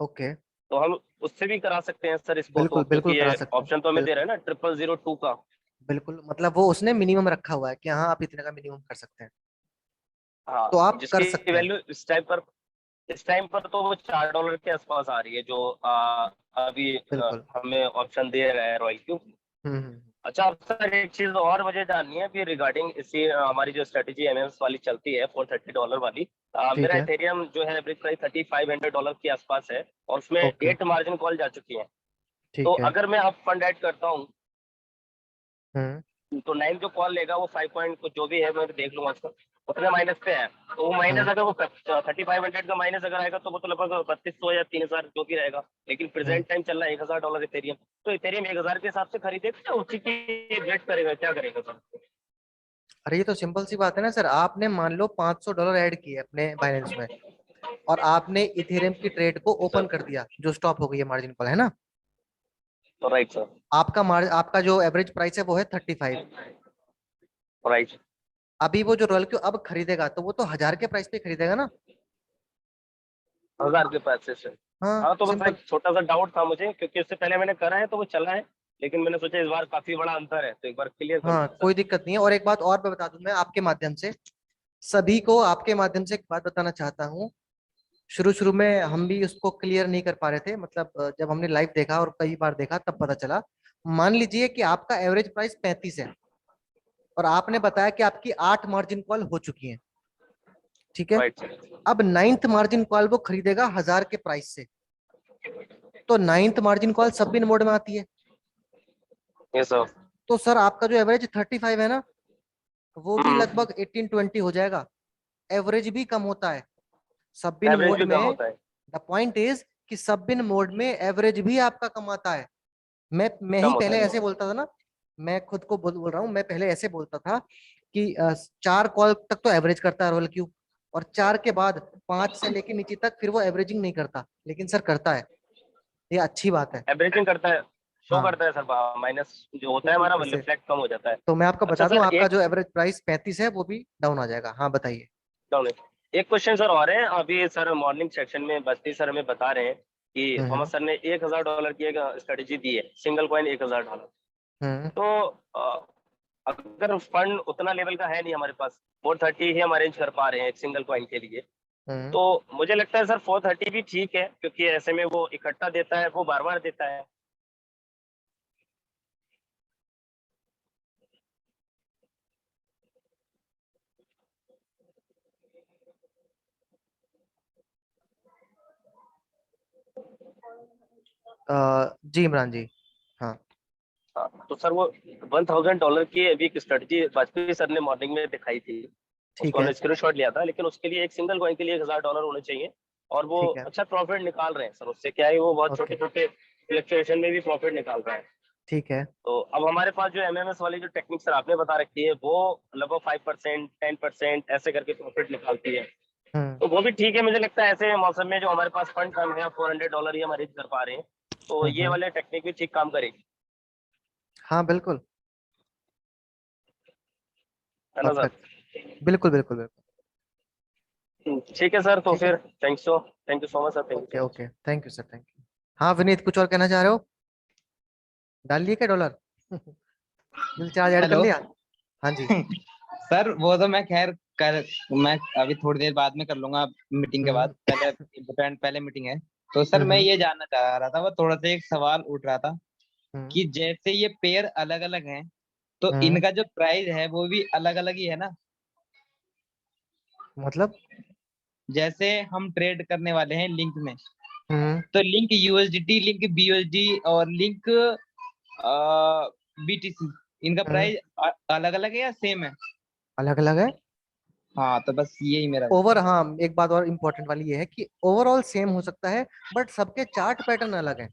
ओके, तो हम उससे भी करा सकते हैं सर इसको, तो बिल्कुल बिल्कुल क्योंकि करा ये सकते हैं, ऑप्शन तो हमें दे रहा बिल्कुल है ना 0002 का। बिल्कुल, मतलब वो उसने मिनिमम रखा हुआ है कि हाँ आप इतने का मिनिमम कर सकते हैं, हाँ, तो आप कर जिसकी सकते हैं। वैल्यू इस टाइम पर तो वो $4 के आसपास आ रही है, जो अभी बिल्कुल। हमें ऑप्शन दे रहा है रॉयल क्यूब। हम्म। अच्छा अब सर एक चीज और मुझे जाननी है, अभी रिगार्डिंग इसी हमारी जो स्ट्रेटेजी एमएमएस वाली चलती है $430 वाली। ठीक मेरा है। एथेरियम जो है एवरेज प्राइस $3,500 के आसपास है, और उसमें ओके, 8 मार्जिन कॉल जा चुकी है। तो ठीक है। अगर मैं अब फंड ऐड करता हूँ, हम्म तो 9 जो कॉल लेगा वो 5 पॉइंट कुछ जो भी है मैं देख लूंगा उसका, उतने माइनस पे है। तो वो माइनस हम्म अगर वो 3500 का माइनस अगर आएगा तो वो तो लगभग 3200 या 3000 जो भी रहेगा। लेकिन हम्म। प्रेजेंट टाइम चल रहा है $1000 इथेरियम, तो इथेरियम 1000 के हिसाब से खरीदेगा या उसी की वेट करेगा, क्या करेगा सर? अरे ये तो सिंपल सी बात है ना सर, आपने मान लो $500 ऐड किए अपने बाइनेंस में, और आपने इथेरियम की ट्रेड को ओपन सर कर दिया जो स्टॉप हो गई है मार्जिन कॉल, है ना। तो राइट सर। आपका जो एवरेज प्राइस है वो है 35। राइट। अभी वो जो रॉयल क्यू अब खरीदेगा तो वो तो 1000 के प्राइस पे खरीदेगा ना। 1000 के पैसे से। हाँ, हाँ, तो बस सिंपल। एक छोटा सा डाउट था मुझे, क्योंकि इससे पहले मैंने करा है तो वो चला है, लेकिन मैंने सोचा इस बार काफी बड़ा अंतर है तो एक बार क्लियर कर हाँ, दूं सर। कोई दिक्कत नहीं है। और एक बात और मैं बता दूं, मैं आपके माध्यम से सभी को, आपके माध्यम से एक बात बताना चाहता हूँ। शुरू शुरू में हम भी उसको क्लियर नहीं कर पा रहे थे, मतलब जब हमने लाइव देखा और कई बार देखा तब पता चला। मान लीजिए कि आपका एवरेज प्राइस 35 है, और आपने बताया कि आपकी 8 मार्जिन कॉल हो चुकी हैं, ठीक है। Right sir. अब 9th मार्जिन कॉल वो खरीदेगा 1000 के प्राइस से, तो 9th मार्जिन कॉल सब बिन मोड में आती है। ये सर। तो सर आपका जो एवरेज 35 है ना, वो भी हम्म। लगभग 18-20 हो जाएगा। एवरेज भी कम होता है सब बिन एवरेज मोड भी कम में। होता है। द पॉइंट इज कि सब बिन मोड में एवरेज भी आपका कम आता है। मैं कम ही होता पहले है। ऐसे बोलता था ना, मैं खुद को बोल रहा हूँ, मैं पहले ऐसे बोलता था कि 4 कॉल तक तो एवरेज करता है रोल क्यू, और 4 के बाद 5 से लेके नीचे तक फिर वो एवरेजिंग नहीं करता, लेकिन सर करता है, ये अच्छी बात है। एवरेजिंग करता है, शो हाँ, करता है सर, माइनस जो होता है बिल्कुल हमारा वैसे। रिफ्लेक्ट कम हो जाता है। तो मैं आपको अच्छा बता दूं, सर आपका एक जो एवरेज प्राइस 35 है वो भी डाउन आ जाएगा। हाँ बताइए। डाउन एक क्वेश्चन सर और है, अभी सर मॉर्निंग सेक्शन में बस्ती सर हमें बता रहे हैं कि हम्म थॉमस सर ने $1000 की एक स्ट्रेटेजी दी है, सिंगल कॉइन $1000। हम्म तो अगर फंड उतना लेवल का है नहीं हमारे पास, 430 ही हम अरेंज कर पा रहे हैं एक सिंगल कॉइन के लिए, हम्म। तो मुझे लगता है सर 430 भी ठीक है, क्योंकि ऐसे में वो इकट्ठा देता है, वो बार बार देता है। जी इमरान जी। हाँ, हाँ, तो सर वो $1000 की अभी एक स्ट्रेटजी वाजपेयी सर ने मॉर्निंग में दिखाई थी, ठीक उसको है। हमने स्क्रीनशॉट लिया था, लेकिन उसके लिए एक सिंगल कॉइन के लिए $1000 होने चाहिए, और वो ठीक है। अच्छा प्रॉफिट निकाल रहे हैं सर, उससे क्या है वो बहुत छोटे ओके। छोटे फ्लक्चुएशन में भी प्रॉफिट निकाल रहे हैं। ठीक है। तो अब हमारे पास जो एमएमएस वाली जो टेक्निक सर आपने बता रखी है, वो लगभग 5% 10% ऐसे करके प्रॉफिट निकालती है, हम्म तो वो भी ठीक है। मुझे लगता है ऐसे मौसम में जो हमारे पास फंड कम है, $400 ही हम अरेंज कर पा रहे हैं, तो ये हम्म। वाले टेक्निक भी ठीक काम करेगी, हाँ बिल्कुल। है ना सर? परफेक्ट। बिल्कुल बिल्कुल बिल्कुल। ठीक है सर, तो ठीक है। फिर thank you so much sir, thank you okay so much. Okay, thank you sir, thank you. हाँ विनीत, कुछ और कहना चाह रहे हो? डाल लिए क्या डॉलर? बिल चार्ज ऐड कर हेलो। लिया? हाँ जी। सर वो तो मैं खैर कर मैं अभी थोड़ी देर बाद में कर लूंगा, मीटिंग के बाद। हम्म पहले इम्पोर्टेंट पहले मीटिंग है। तो सर मैं हम्म ये जानना चाह रहा था, वो थोड़ा सा एक सवाल उठ रहा था हम्म कि जैसे ये पेयर अलग अलग हैं, तो हम्म। इनका जो प्राइस है वो भी अलग अलग ही है ना? मतलब जैसे हम ट्रेड करने वाले हैं लिंक में, हम्म, तो लिंक यूएसडीटी, लिंक बीयूएसडी और लिंक बीटीसी, इनका प्राइस अलग अलग है या सेम है? अलग अलग है। हाँ, तो बस यही मेरा। ओवर, हाँ एक बात और इम्पोर्टेंट वाली ये है कि ओवरऑल सेम हो सकता है, बट सबके चार्ट पैटर्न अलग है।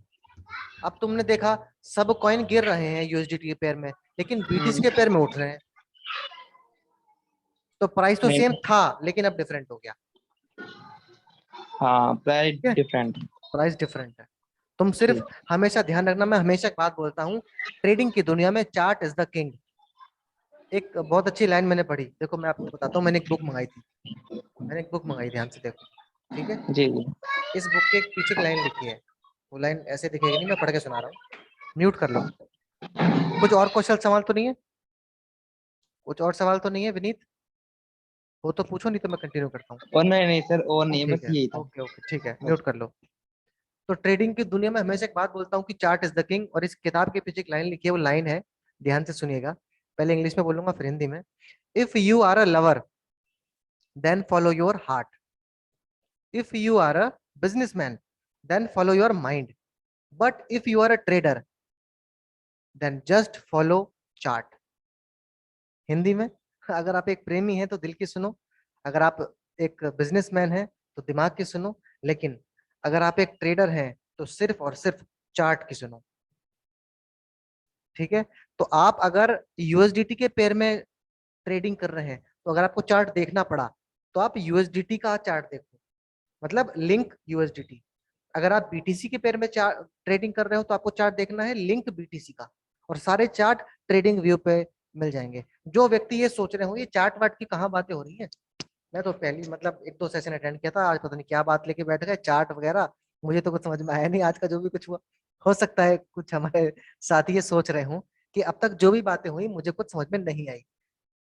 अब तुमने देखा सब कॉइन गिर रहे हैं यूएसडीटी के पेयर में, लेकिन बीटीसी के पेयर में उठ रहे हैं, तो प्राइस तो सेम था लेकिन अब डिफरेंट हो गया। हाँ, प्राइस ठीक है, डिफरेंट। प्राइस डिफरेंट है। तुम सिर्फ हमेशा ध्यान रखना, मैं हमेशा एक बात बोलता हूँ, ट्रेडिंग की दुनिया में चार्ट इज द किंग। एक बहुत अच्छी लाइन मैंने पढ़ी, देखो मैं आपको बताता हूँ, मैंने एक बुक मंगाई थी, ध्यान से देखो, ठीक है। जी जी। इस बुक के एक पीछे की लाइन लिखी है, वो लाइन ऐसे दिखेगी नहीं, मैं पढ़ के सुना रहा हूँ, म्यूट कर लो। कुछ और क्वेश्चन सवाल तो नहीं है? कुछ और सवाल तो नहीं है विनीत? वो तो पूछो, नहीं तो मैं कंटिन्यू करता हूँ। और नहीं नहीं सर, और नहीं है, ठीक बस है, यही था। ओके ओके, ठीक है, म्यूट कर लो। तो ट्रेडिंग की दुनिया में हमेशा एक बात बोलता हूँ कि चार्ट इज द किंग, और इस किताब के पीछे एक लाइन लिखी है, वो लाइन है, ध्यान से सुनिएगा, पहले इंग्लिश में बोलूंगा फिर हिंदी में। If you are a lover then follow your heart, if you are a businessman then follow your mind, but if you are a trader then just follow chart. Hindi में, अगर आप एक प्रेमी हैं तो दिल की सुनो, अगर आप एक बिजनेसमैन हैं तो दिमाग की सुनो, लेकिन अगर आप एक ट्रेडर हैं तो सिर्फ और सिर्फ चार्ट की सुनो। ठीक है, तो आप अगर यूएसडीटी के पेयर में ट्रेडिंग कर रहे हैं, तो अगर आपको चार्ट देखना पड़ा तो आप यूएसडीटी का चार्ट देखो, मतलब लिंक यूएसडीटी। अगर आप बीटीसी के पेयर में ट्रेडिंग कर रहे हो तो आपको चार्ट देखना है लिंक बीटीसी का, और सारे चार्ट ट्रेडिंग व्यू पे मिल जाएंगे। जो व्यक्ति ये सोच रहे हो ये चार्ट वार्ट की कहाँ बातें हो रही है, मैं तो पहली मतलब एक दो सेशन अटेंड किया था, आज पता नहीं क्या बात लेके बैठ गए चार्ट वगैरह, मुझे तो कुछ समझ में आया नहीं आज का जो भी कुछ हुआ। हो सकता है कुछ हमारे साथी ये सोच रहे हो कि अब तक जो भी बातें हुई मुझे कुछ समझ में नहीं आई।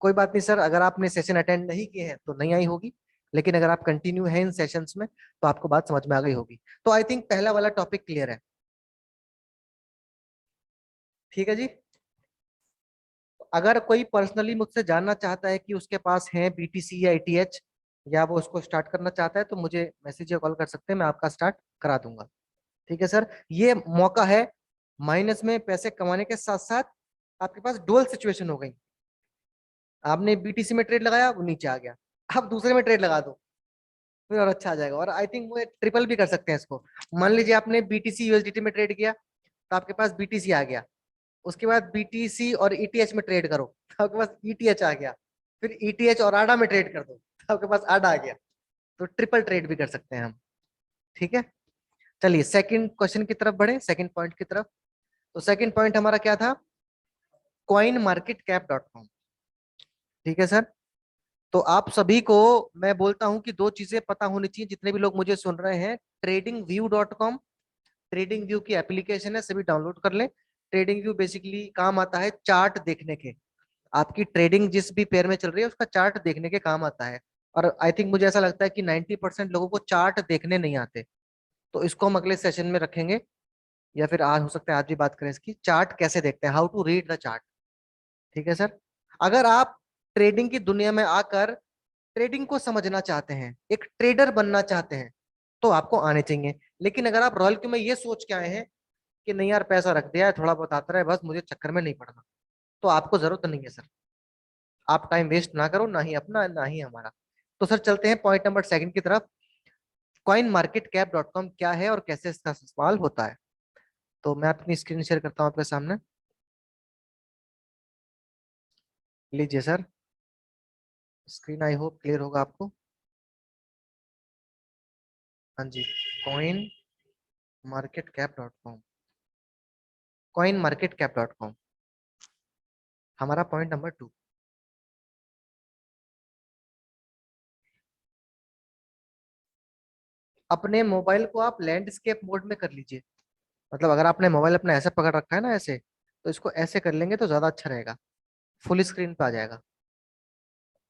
कोई बात नहीं सर, अगर आपने सेशन अटेंड नहीं किए हैं तो नहीं आई होगी, लेकिन अगर आप कंटिन्यू हैं इन सेशंस में तो आपको बात समझ में आ गई होगी। तो आई थिंक पहला वाला टॉपिक क्लियर है, ठीक है जी। अगर कोई पर्सनली मुझसे जानना चाहता है कि उसके पास है बीटीसी या एटीएच, या वो उसको स्टार्ट करना चाहता है, तो मुझे मैसेज या कॉल कर सकते हैं, मैं आपका स्टार्ट करा दूंगा। ठीक है सर, ये मौका है माइनस में पैसे कमाने के साथ साथ आपके पास डुअल सिचुएशन हो गई। आपने बीटीसी में ट्रेड लगाया, वो नीचे आ गया, आप दूसरे में ट्रेड लगा दो, फिर और अच्छा आ जाएगा। और आई थिंक वो ट्रिपल भी कर सकते हैं इसको। मान लीजिए आपने बीटीसी यूएसडीटी में ट्रेड किया, तो आपके पास बीटीसी आ गया, उसके बाद बीटीसी और ईटीएच में ट्रेड करो तो आपके पास ईटीएच आ गया, फिर ईटीएच और आडा में ट्रेड कर दो तो आपके पास आडा आ गया। तो ट्रिपल ट्रेड भी कर सकते हैं हम, ठीक है। चलिए सेकंड क्वेश्चन की तरफ बढ़े, सेकंड पॉइंट की तरफ। तो सेकंड पॉइंट हमारा क्या था? coinmarketcap.com। ठीक है सर, तो आप सभी को मैं बोलता हूं कि दो चीजें पता होनी चाहिए, जितने भी लोग मुझे सुन रहे हैं। tradingview.com, ट्रेडिंग व्यू की एप्लीकेशन है, सभी डाउनलोड कर लें। ट्रेडिंग व्यू बेसिकली काम आता है चार्ट देखने के, आपकी ट्रेडिंग जिस भी पेयर में चल रही है उसका चार्ट देखने के काम आता है। और आई थिंक मुझे ऐसा लगता है कि 90% लोगों को चार्ट देखने नहीं आते, तो इसको हम अगले सेशन में रखेंगे, या फिर आज हो सकता है आज भी बात करें इसकी, चार्ट कैसे देखते हैं, how to read the chart. ठीक है सर, अगर आप ट्रेडिंग की दुनिया में आकर ट्रेडिंग को समझना चाहते हैं, एक ट्रेडर बनना चाहते हैं, तो आपको आने चाहिए। लेकिन अगर आप रॉयल क्यू में ये सोच के आए हैं कि नहीं यार पैसा रख दिया है, थोड़ा बहुत आता रहा है, बस मुझे चक्कर में नहीं पड़ना, तो आपको जरूरत नहीं है सर। आप टाइम वेस्ट ना करो, ना ही अपना ना ही हमारा। तो सर चलते हैं पॉइंट नंबर सेकंड की तरफ। coinmarketcap.com क्या है और कैसे इसका इस्तेमाल होता है? तो मैं अपनी स्क्रीन शेयर करता हूँ आपके सामने, लीजिए sir screen, I hope clear होगा आपको। हाँ जी, coinmarketcap.com, coinmarketcap.com हमारा पॉइंट नंबर 2। अपने मोबाइल को आप लैंडस्केप मोड में कर लीजिए, मतलब अगर आपने मोबाइल अपना ऐसे पकड़ रखा है ना ऐसे, तो इसको ऐसे कर लेंगे तो ज्यादा अच्छा रहेगा, फुल स्क्रीन पे आ जाएगा।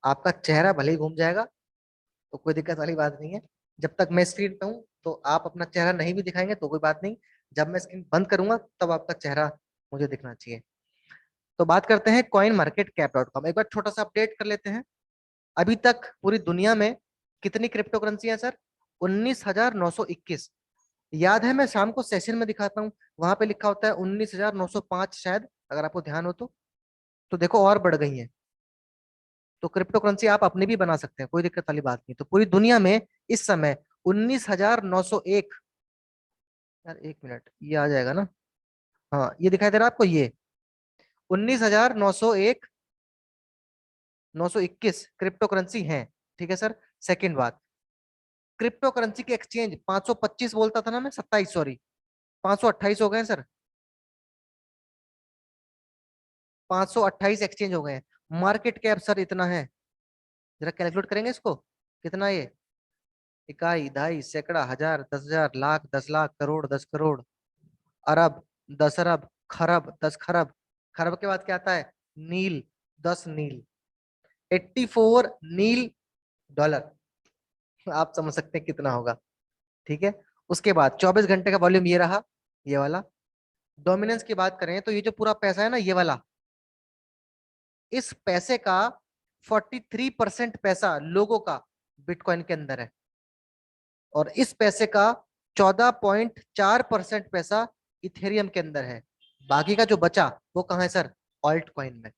आपका चेहरा भले ही घूम जाएगा, तो कोई दिक्कत वाली बात नहीं है। जब तक मैं स्क्रीन पे हूँ तो आप अपना चेहरा नहीं भी दिखाएंगे तो कोई बात नहीं, जब मैं स्क्रीन बंद करूंगा तब आपका चेहरा मुझे दिखना चाहिए। तो बात करते हैं coinmarketcap.com, एक बार छोटा सा अपडेट कर लेते हैं। अभी तक पूरी दुनिया में कितनी क्रिप्टो करेंसी है सर? 19,921। याद है, मैं शाम को सेशन में दिखाता हूँ, वहां पे लिखा होता है 19,905 शायद, अगर आपको ध्यान हो तो देखो और बढ़ गई है। तो क्रिप्टो करेंसी आप अपनी भी बना सकते हैं, कोई दिक्कत वाली बात नहीं। तो पूरी दुनिया में इस समय 19,901, यार एक मिनट, ये आ जाएगा ना? हाँ, ये दिखाई दे रहा है आपको, ये 19,901, 921 क्रिप्टो करेंसी है। ठीक है सर। सेकंड बात, क्रिप्टो करेंसी के एक्सचेंज 525 बोलता था ना मैं, 27 सॉरी, 528 हो गए हैं सर। 528 एक्सचेंज हो गए हैं। मार्केट कैप सर इतना है, जरा कैलकुलेट करेंगे इसको, कितना ये? इकाई, दहाई, सैकड़ा, हजार, 10,000, लाख, 10 लाख, करोड़, 10 करोड़, अरब, 10 अरब, खरब, 10 खरब। खरब के बाद क्या आता है? नील, 10 नील, 84 नील डॉलर। आप समझ सकते हैं कितना होगा। ठीक है। उसके बाद 24 घंटे का वॉल्यूम ये रहा, ये वाला। डोमिनेंस की बात करें तो ये जो पूरा पैसा है ना, ये वाला, इस पैसे का 43% पैसा लोगों का बिटकॉइन के अंदर है, और इस पैसे का 14.4% पैसा इथेरियम के अंदर है। बाकी का जो बचा वो कहाँ है सर? ऑल्ट कॉइन में।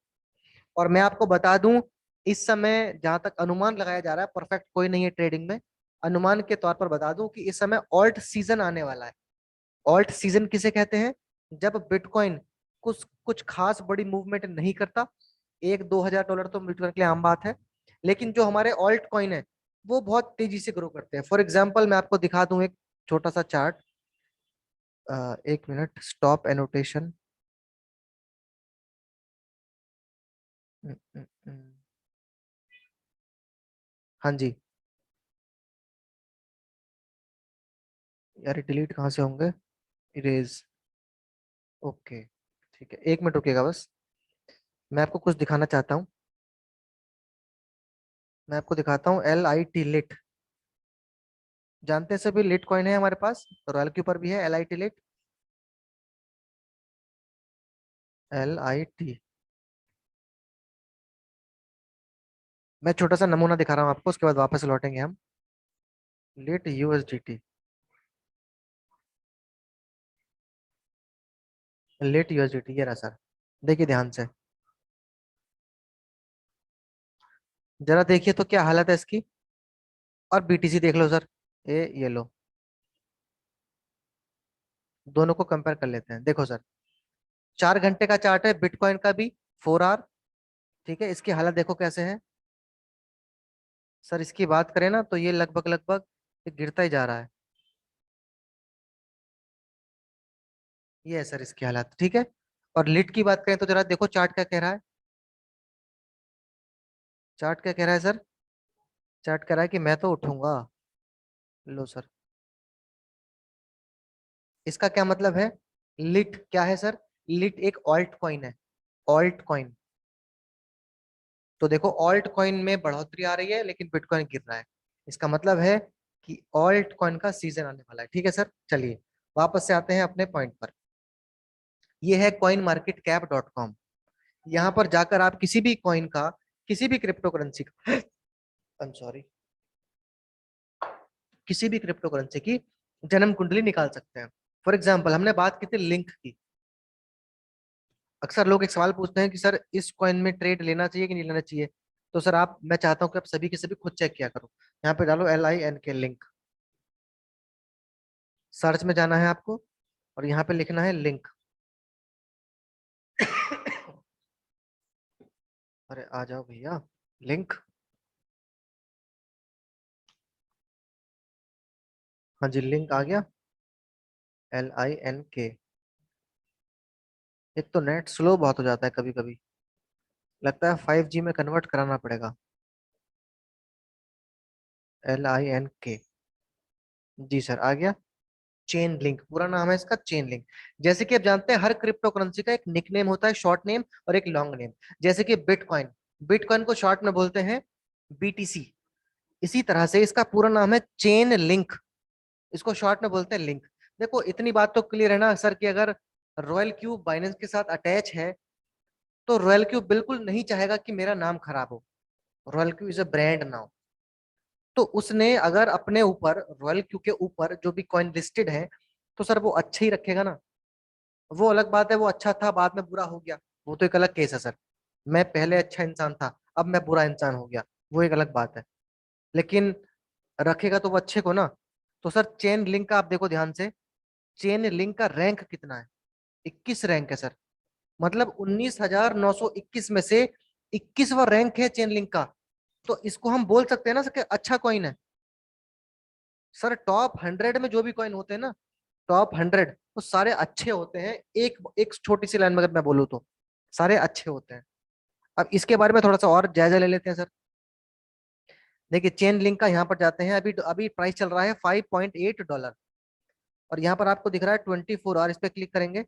और मैं आपको बता दूं, इस समय जहां तक अनुमान लगाया जा रहा है, परफेक्ट कोई नहीं है ट्रेडिंग में, अनुमान के तौर पर बता दूं कि इस समय ऑल्ट सीजन आने वाला है। ऑल्ट सीजन किसे कहते हैं? जब बिटकॉइन कुछ कुछ खास बड़ी मूवमेंट नहीं करता, 1-2 हजार डॉलर तो बिटकॉइन के लिए आम बात है, लेकिन जो हमारे ऑल्ट कॉइन है वो बहुत तेजी से ग्रो करते हैं। फॉर एग्जाम्पल मैं आपको दिखा दूं एक छोटा सा चार्ट, एक मिनट, स्टॉप एनोटेशन। हाँ जी, यार डिलीट कहाँ से होंगे? इरेज, ओके, ठीक है, एक मिनट रुकिएगा बस, मैं आपको कुछ दिखाना चाहता हूँ। मैं आपको दिखाता हूँ LIT लिट, जानते हैं सभी लिट कॉइन है हमारे पास, रॉयल के ऊपर भी है LIT लिट, LIT। मैं छोटा सा नमूना दिखा रहा हूँ आपको, उसके बाद वापस लौटेंगे हम। लिट USDT, लिट USDT, ये रहा सर, देखिए ध्यान से, जरा देखिए तो क्या हालत है इसकी। और BTC देख लो सर, ये लो, दोनों को कंपेयर कर लेते हैं। देखो सर, 4 घंटे का चार्ट है बिटकॉइन का भी, 4 आवर। ठीक है, इसकी हालत देखो कैसे है सर। इसकी बात करें ना तो ये लगभग लगभग ये गिरता ही जा रहा है, ये है सर इसकी हालत। ठीक है। और लिट की बात करें तो जरा देखो चार्ट क्या कह रहा है। चार्ट क्या कह रहा है सर? चार्ट कह रहा है कि मैं तो उठूंगा। लो सर, इसका क्या मतलब है? लिट क्या है सर? लिट एक ऑल्ट कॉइन है, ऑल्ट कॉइन। तो देखो ऑल्ट कॉइन में बढ़ोतरी आ रही है लेकिन बिटकॉइन गिर रहा है, इसका मतलब है कि ऑल्ट कॉइन का सीजन आने वाला है। ठीक है सर, चलिए वापस से आते हैं अपने पॉइंट पर। ये है coinmarketcap.com। यहाँ पर जाकर आप किसी भी कॉइन का, किसी भी क्रिप्टो करेंसी का, आई एम सॉरी, किसी भी क्रिप्टो करेंसी की जन्म कुंडली निकाल सकते हैं। फॉर एग्जाम्पल हमने बात की थी लिंक की। अक्सर लोग एक सवाल पूछते हैं कि सर इस कॉइन में ट्रेड लेना चाहिए कि नहीं लेना चाहिए। तो सर आप, मैं चाहता हूं कि आप सभी के सभी खुद चेक किया करो। यहाँ पे डालो LINK लिंक, सर्च में जाना है आपको और यहाँ पे लिखना है लिंक। अरे आ जाओ भैया, लिंक, हाँ जी लिंक आ गया, LINK। एक तो नेट स्लो बहुत हो जाता है कभी कभी, लगता है 5G में कन्वर्ट कराना पड़ेगा। LINK, जी सर आ गया। चेन लिंक पूरा नाम है इसका, चेन लिंक। जैसे कि आप जानते हैं हर क्रिप्टो करेंसी का एक निकनेम होता है, शॉर्ट नेम और एक लॉन्ग नेम। जैसे कि बिटकॉइन, बिटकॉइन को शॉर्ट में बोलते हैं BTC। इसी तरह से इसका पूरा नाम है चेन लिंक, इसको शॉर्ट में बोलते हैं लिंक। देखो इतनी बात तो क्लियर है ना सर कि अगर रॉयल क्यूब बाइनेंस के साथ अटैच है तो रॉयल क्यूब बिल्कुल नहीं चाहेगा कि मेरा नाम खराब हो। Royal Q is a brand now. तो उसने अगर अपने ऊपर रॉयल क्यू के ऊपर जो भी कॉइन लिस्टेड है, तो सर वो अच्छा ही रखेगा ना। वो अलग बात है, वो अच्छा था बाद में बुरा हो गया, वो तो एक अलग केस है सर। मैं पहले अच्छा इंसान था, अब मैं बुरा इंसान हो गया, वो एक अलग बात है। लेकिन रखेगा तो वो अच्छे को ना। तो सर चेन लिंक का आप देखो ध्यान से, चेन लिंक का रैंक कितना है? 21 रैंक है सर। मतलब 19,921 में से 21वां रैंक है चेन लिंक का। तो इसको हम बोल सकते हैं ना सर कि अच्छा कॉइन है। सर टॉप 100 में जो भी कॉइन होते हैं ना, टॉप 100 वो सारे अच्छे होते हैं। एक एक छोटी सी लाइन में अगर मैं बोलूँ तो सारे अच्छे होते हैं। अब इसके बारे में थोड़ा सा और जायजा ले लेते हैं सर। देखिए चेन लिंक का यहाँ पर जाते हैं, अभी अभी प्राइस चल रहा है $5.8। और यहाँ पर आपको दिख रहा है 24 आवर, इस पे क्लिक करेंगे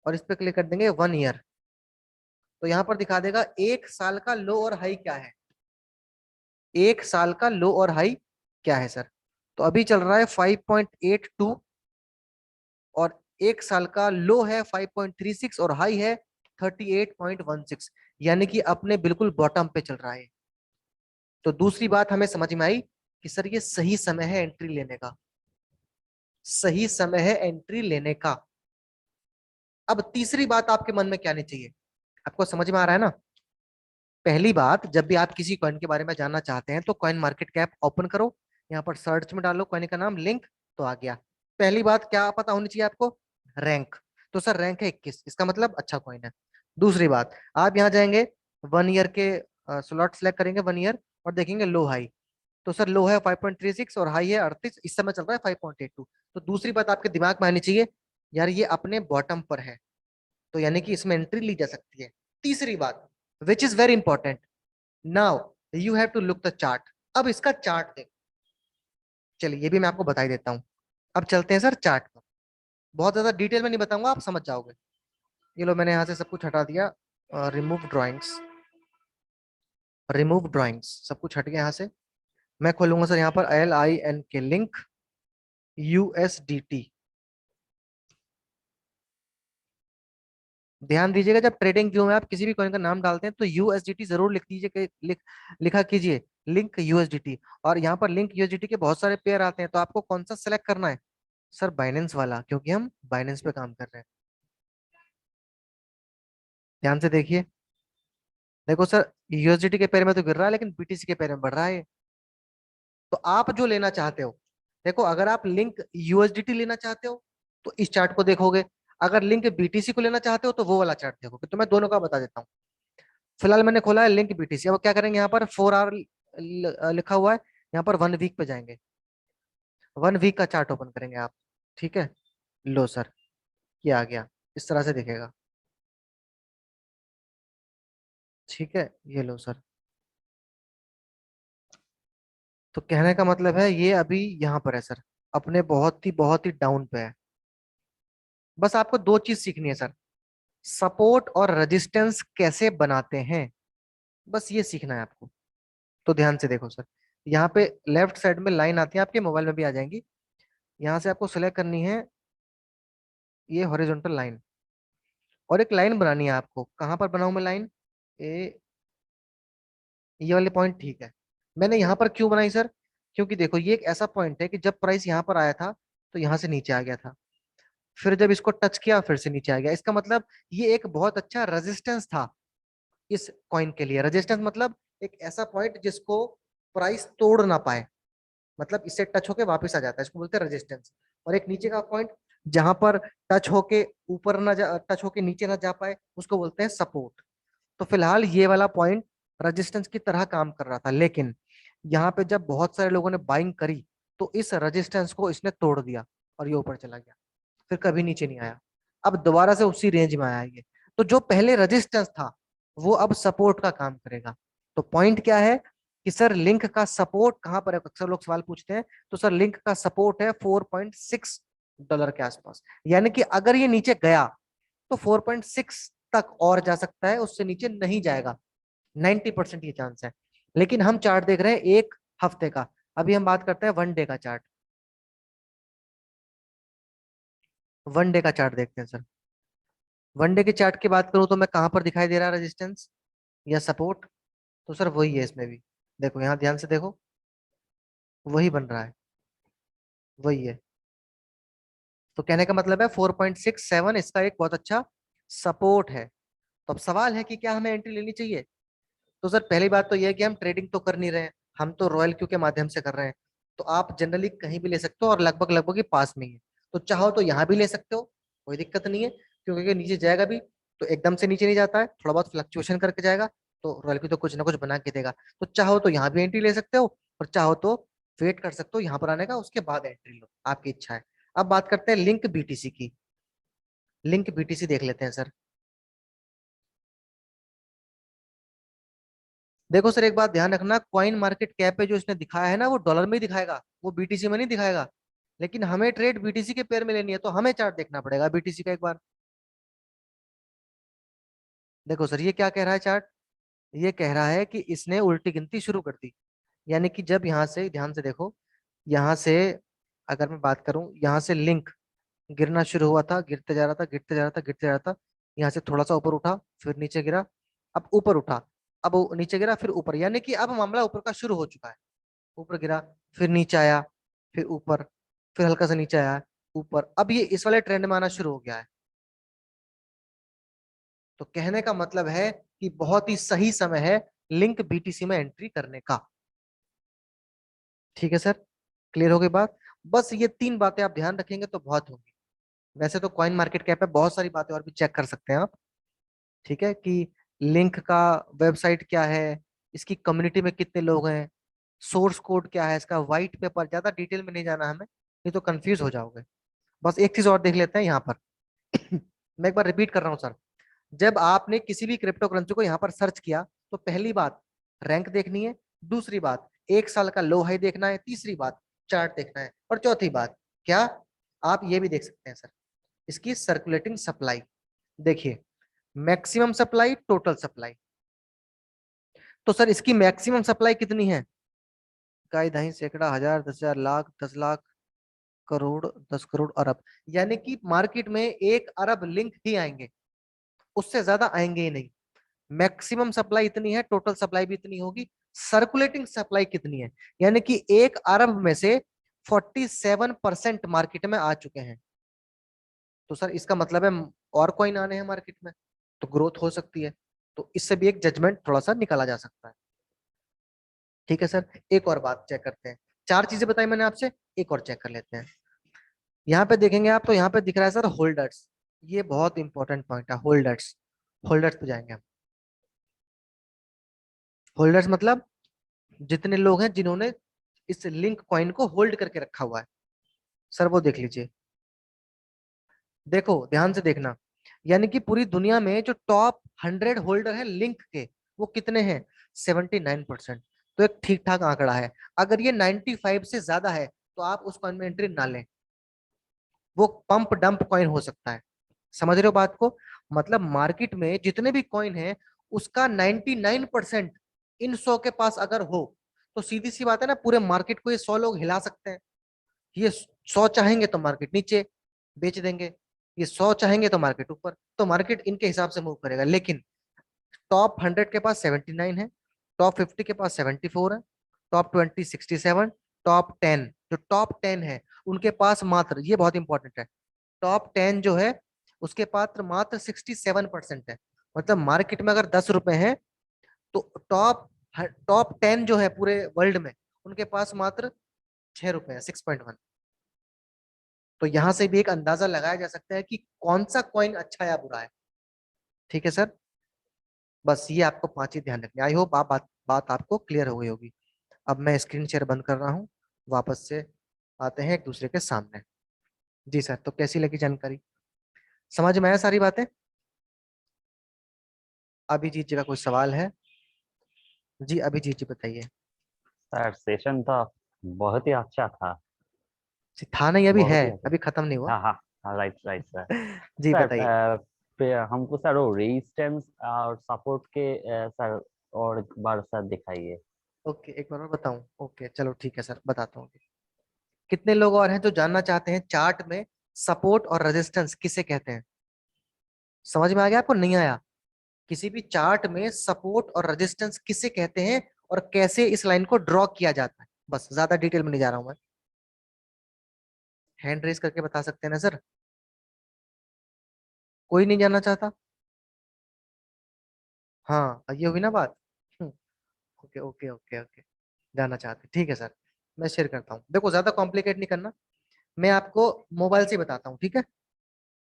और इस पे क्लिक कर देंगे 1 ईयर। तो यहाँ पर दिखा देगा 1 साल का लो और हाई क्या है। 1 साल का लो और हाई क्या है सर? तो अभी चल रहा है 5.82 और 1 साल का लो है 5.36 और हाई है 38.16, यानी कि अपने बिल्कुल बॉटम पे चल रहा है। तो दूसरी बात हमें समझ में आई कि सर ये सही समय है एंट्री लेने का, सही समय है एंट्री लेने का। अब तीसरी बात आपके मन में क्या आनी चाहिए? आपको समझ में आ रहा है ना? पहली बात, जब भी आप किसी कॉइन के बारे में जानना चाहते हैं तो कॉइन मार्केट कैप ओपन करो, यहाँ पर सर्च में डालो कॉइन का नाम, लिंक, तो आ गया। पहली बात क्या पता होनी चाहिए आपको? रैंक। तो सर रैंक है 21, इसका मतलब अच्छा कॉइन है। दूसरी बात, आप यहाँ जाएंगे 1 ईयर के स्लॉट सेलेक्ट करेंगे 1 ईयर और देखेंगे लो हाई। तो सर लो है 5.36 और हाई है 38, इस समय चल रहा है 5.82। तो दूसरी बात आपके दिमाग में आनी चाहिए, यार ये अपने बॉटम पर है, तो यानी कि इसमें एंट्री ली जा सकती है। तीसरी बात which is very important, now you have to look the chart. अब इसका चार्ट देखो। चलिए ये भी मैं आपको बता ही देता हूँ। अब चलते हैं सर चार्ट पर, बहुत ज्यादा डिटेल में नहीं बताऊंगा, आप समझ जाओगे। ये लो मैंने यहाँ से सब कुछ हटा दिया, रिमूव ड्राइंग्स, रिमूव ड्राइंग्स, सब कुछ हट गया यहाँ से। मैं खोलूंगा सर यहाँ पर LIN के लिंक USDT। ध्यान दीजिएगा जब ट्रेडिंग व्यू में आप किसी भी कॉइन का नाम डालते हैं तो USDT जरूर लिख दीजिए, लिखा कीजिए लिंक USDT। और यहाँ पर लिंक USDT के बहुत सारे पेयर आते हैं, तो आपको कौन सा सेलेक्ट करना है? सर बाइनेंस वाला, क्योंकि हम बाइनेंस पे काम कर रहे हैं। ध्यान से देखिए, देखो सर USDT के पेयर में तो गिर रहा है लेकिन BTC के पेयर में बढ़ रहा है। तो आप जो लेना चाहते हो, देखो अगर आप लिंक USDT लेना चाहते हो तो इस चार्ट को देखोगे, अगर लिंक BTC को लेना चाहते हो तो वो वाला चार्ट देखोगे। तो मैं दोनों का बता देता हूँ। फिलहाल मैंने खोला है लिंक BTC। अब क्या करेंगे, यहाँ पर 4 आवर लिखा हुआ है, यहाँ पर 1 वीक पे जाएंगे, 1 वीक का चार्ट ओपन करेंगे आप। ठीक है, लो सर ये आ गया, इस तरह से दिखेगा। ठीक है, ये लो सर। तो कहने का मतलब है ये अभी यहाँ पर है सर, अपने बहुत ही डाउन पे है। बस आपको दो चीज सीखनी है सर, सपोर्ट और रेजिस्टेंस कैसे बनाते हैं, बस ये सीखना है आपको। तो ध्यान से देखो सर, यहाँ पे लेफ्ट साइड में लाइन आती है, आपके मोबाइल में भी आ जाएंगी। यहाँ से आपको सेलेक्ट करनी है ये हॉरिजॉन्टल लाइन, और एक लाइन बनानी है आपको। कहाँ पर बनाऊं मैं लाइन? ए, ये वाले पॉइंट, ठीक है। मैंने यहाँ पर क्यों बनाई सर? क्योंकि देखो ये एक ऐसा पॉइंट है कि जब प्राइस यहाँ पर आया था तो यहाँ से नीचे आ गया था, फिर जब इसको टच किया फिर से नीचे आ गया। इसका मतलब ये एक बहुत अच्छा रेजिस्टेंस था इस कॉइन के लिए। रेजिस्टेंस मतलब एक ऐसा पॉइंट जिसको प्राइस तोड़ ना पाए, मतलब इससे टच होके वापस आ जाता है, इसको बोलते हैं रेजिस्टेंस। और एक नीचे का पॉइंट जहां पर टच होके ऊपर ना जा, टच होके नीचे ना जा पाए, उसको बोलते हैं सपोर्ट। तो फिलहाल ये वाला पॉइंट रेजिस्टेंस की तरह काम कर रहा था, लेकिन यहाँ पे जब बहुत सारे लोगों ने बाइंग करी तो इस रेजिस्टेंस को इसने तोड़ दिया और ये ऊपर चला गया, फिर कभी नीचे नहीं आया। अब दोबारा से उसी रेंज में आया ये। तो जो पहले रेजिस्टेंस था वो अब सपोर्ट का काम करेगा। तो पॉइंट क्या है कि सर लिंक का सपोर्ट कहां पर है, अक्सर लोग सवाल पूछते हैं। तो सर लिंक का सपोर्ट है $4.6 के आसपास, यानी कि अगर ये नीचे गया तो 4.6 तक और जा सकता है, उससे नीचे नहीं जाएगा, 90% ये चांस है। लेकिन हम चार्ट देख रहे हैं 1 हफ्ते का, अभी हम बात करते हैं 1 डे का चार्ट। 1 डे का चार्ट देखते हैं सर। 1 डे के चार्ट की बात करूं तो मैं कहां पर दिखाई दे रहा है रेजिस्टेंस या सपोर्ट? तो सर वही है इसमें भी, देखो यहाँ ध्यान से देखो, वही बन रहा है, वही है। तो कहने का मतलब है 4.67 इसका एक बहुत अच्छा सपोर्ट है। तो अब सवाल है कि क्या हमें एंट्री लेनी चाहिए। तो सर पहली बात तो यह है कि हम ट्रेडिंग तो कर नहीं रहे हैं, हम तो रॉयल क्यू के माध्यम से कर रहे हैं। तो आप जनरली कहीं भी ले सकते हो और लगभग लगभग ही पास में ही है। तो चाहो तो यहाँ भी ले सकते हो, कोई दिक्कत नहीं है, क्योंकि अगर नीचे जाएगा भी तो एकदम से नीचे नहीं जाता है, थोड़ा बहुत फ्लक्चुएशन करके जाएगा। तो रॉयल क्यू तो कुछ ना कुछ बना के देगा। तो चाहो तो यहाँ भी एंट्री ले सकते हो, और चाहो तो वेट कर सकते हो यहाँ पर आने का, उसके बाद एंट्री लो, आपकी इच्छा है। अब बात करते हैं लिंक बीटीसी की। लिंक बीटीसी देख लेते हैं सर। देखो सर एक बात ध्यान रखना, कॉइन मार्केट कैप पे जो इसने दिखाया है ना, वो डॉलर में ही दिखाएगा, वो बीटीसी में नहीं दिखाएगा। लेकिन हमें ट्रेड बीटीसी के पेयर में लेनी है, तो हमें चार्ट देखना पड़ेगा बीटीसी का एक बार। देखो सर ये क्या कह रहा है चार्ट, ये कह रहा है कि इसने उल्टी गिनती शुरू कर दी। यानी कि जब यहाँ से ध्यान से देखो, यहाँ से अगर मैं बात करूं, यहाँ से लिंक गिरना शुरू हुआ था, गिरते जा रहा था, गिरते जा रहा था, गिरते जा रहा था। यहाँ से थोड़ा सा ऊपर उठा, फिर नीचे गिरा, अब ऊपर उठा, अब वो नीचे गिरा, फिर ऊपर, यानी कि अब मामला ऊपर का शुरू हो चुका है। ऊपर गिरा, फिर नीचे आया, फिर ऊपर, फिर हल्का सा नीचे आया, ऊपर, अब ये इस वाले ट्रेंड में आना शुरू हो गया है। तो कहने का मतलब है कि बहुत ही सही समय है लिंक बीटीसी में एंट्री करने का। ठीक है सर, क्लियर हो गई बात। बस ये तीन बातें आप ध्यान रखेंगे तो बहुत होंगी। वैसे तो कॉइन मार्केट कैप पे बहुत सारी बातें और भी चेक कर सकते हैं आप। ठीक है, कि लिंक का वेबसाइट क्या है, इसकी कम्युनिटी में कितने लोग हैं, सोर्स कोड क्या है इसका, व्हाइट पेपर, ज्यादा डिटेल में नहीं जाना हमें, नहीं तो कंफ्यूज हो जाओगे। बस एक चीज और देख लेते हैं यहाँ पर। मैं एक बार रिपीट कर रहा हूँ सर, जब आपने किसी भी क्रिप्टो करेंसी को यहाँ पर सर्च किया, तो पहली बात रैंक देखनी है, दूसरी बात 1 साल का लो हाई देखना है, तीसरी बात चार्ट देखना है, और चौथी बात क्या, आप ये भी देख सकते हैं सर, इसकी सर्कुलेटिंग सप्लाई। देखिए मैक्सिमम सप्लाई, टोटल सप्लाई। तो सर इसकी मैक्सिमम सप्लाई कितनी है, इकाई, दही, सैकड़ा, हजार, 10,000, लाख, 10 लाख, करोड़, 10 करोड़, अरब। यानी कि मार्केट में 1 अरब लिंक ही आएंगे, उससे ज्यादा आएंगे ही नहीं। मैक्सिमम सप्लाई इतनी है, टोटल सप्लाई भी इतनी होगी। सर्कुलेटिंग सप्लाई कितनी है, यानी कि 1 अरब में से 47% मार्केट में आ चुके हैं। तो सर इसका मतलब है और कॉइन आने हैं मार्केट में, तो ग्रोथ हो सकती है। तो इससे भी एक जजमेंट थोड़ा सा निकाला जा सकता है। ठीक है सर, एक और बात चेक करते हैं। 4 चीजें बताई मैंने आपसे, एक और चेक कर लेते हैं। यहाँ पे देखेंगे आप तो यहाँ पे दिख रहा है सर होल्डर्स, ये बहुत इंपॉर्टेंट पॉइंट है, होल्डर्स। होल्डर्स पे जाएंगे हम। होल्डर्स मतलब जितने लोग हैं जिन्होंने इस लिंक कॉइन को होल्ड करके रखा हुआ है, सर वो देख लीजिए। देखो ध्यान से देखना, यानी कि पूरी दुनिया में जो टॉप 100 होल्डर है लिंक के, वो कितने हैं, 79%। तो एक ठीक ठाक आंकड़ा है। अगर ये 95 से ज्यादा है तो आप उस कॉइन में एंट्री ना लें, वो पंप डंप कॉइन हो सकता है। समझ रहे हो बात को, मतलब मार्केट में जितने भी कॉइन है उसका 99% इन 100 के पास अगर हो, तो सीधी सी बात है ना, पूरे मार्केट को ये 100 लोग हिला सकते हैं। ये 100 चाहेंगे तो मार्केट नीचे बेच देंगे, ये 100 चाहेंगे तो मार्केट ऊपर, तो मार्केट इनके हिसाब से मूव करेगा। लेकिन टॉप 100 के पास 79 है, टॉप 50 के पास 74 है, टॉप 20 67, टॉप 10, जो टॉप 10 है उनके पास मात्र, ये बहुत इंपॉर्टेंट है, टॉप 10 जो है उसके पास मात्र 67% है। मतलब मार्केट में अगर 10 रुपए है, तो टॉप 10 जो है पूरे वर्ल्ड में, उनके पास मात्र 6 रुपए है, 6.1। तो यहां से भी एक अंदाजा लगाया जा सकता है कि कौन सा कॉइन अच्छा या बुरा है। ठीक है सर, बस ये आपको 5 ही ध्यान रखनी। आई होप बात आपको क्लियर हो गई होगी। अब मैं स्क्रीन शेयर बंद कर रहा हूँ, वापस से आते हैं एक दूसरे के सामने। जी सर, तो कैसी लगी जानकारी, समझ में आया सारी बातें। अभिजीत जी का कोई सवाल है, जी अभिजीत जी बताइए। सर सेशन तो बहुत ही अच्छा था। जी, था नहीं, अभी है, बहुत ही अच्छा। अभी खत्म नहीं हुआ। हाँ हाँ हाँ, राइट राइट सर। जी सर बताइए। फिर हमको सर वो रेजिस्टेंस और सपोर्ट के सर और एक बार सर दिखाइए। ओके, एक बार और बताऊं, ओके चलो ठीक है सर, बताता हूँ। कितने लोग और हैं जो जानना चाहते हैं चार्ट में सपोर्ट और रेजिस्टेंस किसे कहते हैं, समझ में आ गया आपको, नहीं आया, किसी भी चार्ट में सपोर्ट और रेजिस्टेंस किसे कहते हैं और कैसे इस लाइन को ड्रॉ किया जाता है, बस ज्यादा डिटेल में नहीं जा रहा हूं मैं। हैंड रेस करके बता सकते हैं ना सर? कोई नहीं जानना चाहता? हाँ ये हुई ना बात। ओके ओके ओके ओके, जानना चाहते, ठीक है सर, मैं शेयर करता हूँ। देखो ज्यादा कॉम्प्लिकेट नहीं करना, मैं आपको मोबाइल से बताता हूँ, ठीक है?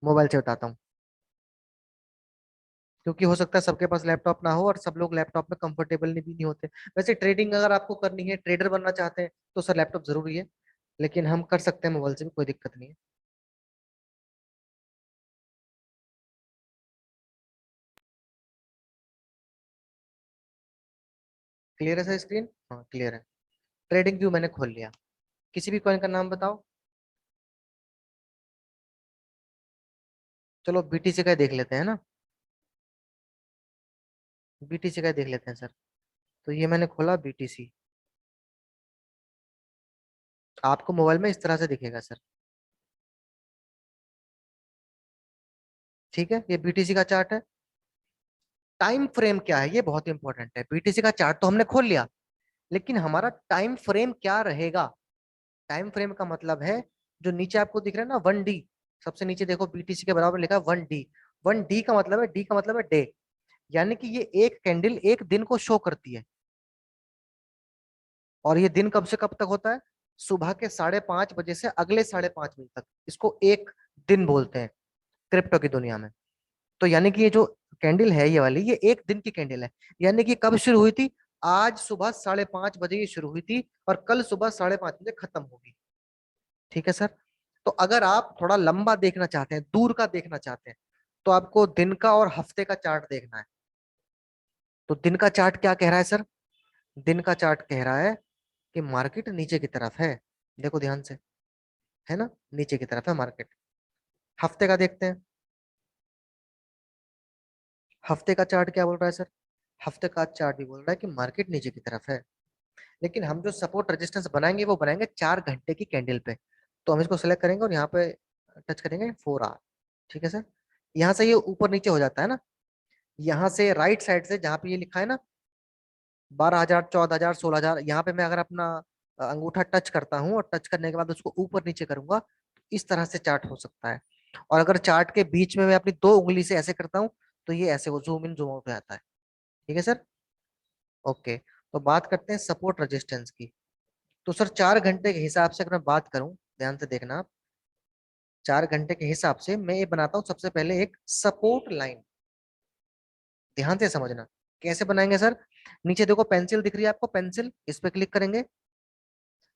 मोबाइल से बताता हूँ, क्योंकि हो सकता है सबके पास लैपटॉप ना हो और सब लोग लैपटॉप में कंफर्टेबल भी नहीं होते। वैसे ट्रेडिंग अगर आपको करनी है, ट्रेडर बनना चाहते हैं, तो सर लैपटॉप जरूरी है, लेकिन हम कर सकते हैं मोबाइल से भी, कोई दिक्कत नहीं है। क्लियर है सर स्क्रीन? हाँ क्लियर है। ट्रेडिंग व्यू मैंने खोल लिया। किसी भी कॉइन का नाम बताओ। चलो बीटीसी का ही देख लेते हैं ना, बीटीसी का ही देख लेते हैं सर। तो ये मैंने खोला बीटीसी, आपको मोबाइल में इस तरह से दिखेगा सर, ठीक है? ये बीटीसी का चार्ट है। टाइम फ्रेम क्या है ये बहुत इंपॉर्टेंट है। बीटीसी का चार्ट तो हमने खोल लिया, लेकिन हमारा टाइम फ्रेम क्या रहेगा? टाइम फ्रेम का मतलब है जो नीचे आपको दिख रहा है ना 1D, सबसे नीचे देखो बीटीसी के बराबर लिखा है 1D। 1D का मतलब है, डी का मतलब है डे, यानी कि ये एक कैंडल एक दिन को शो करती है। और ये दिन कब से कब तक होता है? सुबह के 5:30 बजे से अगले 5:30 बजे तक, इसको एक दिन बोलते हैं क्रिप्टो की दुनिया में। तो यानी कि ये जो कैंडल है ये वाली, ये एक दिन की कैंडल है। यानी कि कब शुरू हुई थी? आज सुबह 5:30 बजे ये शुरू हुई थी और कल सुबह 5:30 बजे खत्म होगी, ठीक है सर? तो अगर आप थोड़ा लंबा देखना चाहते हैं, दूर का देखना चाहते हैं, तो आपको दिन का और हफ्ते का चार्ट देखना है। तो दिन का चार्ट क्या कह रहा है सर? दिन का चार्ट कह रहा है कि मार्केट नीचे की तरफ है, देखो ध्यान से, है ना? नीचे की तरफ है मार्केट। हफ्ते का देखते हैं, हफ्ते का चार्ट क्या बोल रहा है सर? हफ्ते का चार्ट भी बोल रहा है कि मार्केट नीचे की तरफ है, लेकिन हम जो सपोर्ट रेजिस्टेंस बनाएंगे वो बनाएंगे 4 घंटे की कैंडल पे। तो हम इसको सेलेक्ट करेंगे और यहाँ पे टच करेंगे 4 आवर, ठीक है सर? यहाँ से ये ऊपर नीचे हो जाता है ना, यहाँ से राइट साइड से जहाँ पे ये लिखा है ना 12,000, 14,000, 16,000, यहाँ पे मैं अगर अपना अंगूठा टच करता हूँ और टच करने के बाद उसको ऊपर नीचे करूंगा, तो इस तरह से चार्ट हो सकता है। और अगर चार्ट के बीच में मैं अपनी 2 उंगली से ऐसे करता हूँ, तो ये ऐसे वो जूम इन जूम आउट हो जाता है, ठीक है सर? ओके, तो बात करते हैं सपोर्ट रेजिस्टेंस की। तो सर 4 घंटे के हिसाब से अगर मैं बात करूं, ध्यान से देखना आप, 4 घंटे के हिसाब से मैं ये बनाता हूं सबसे पहले एक सपोर्ट लाइन। ध्यान से समझना कैसे बनाएंगे सर। नीचे देखो पेंसिल दिख रही है आपको, पेंसिल, इस पे क्लिक करेंगे।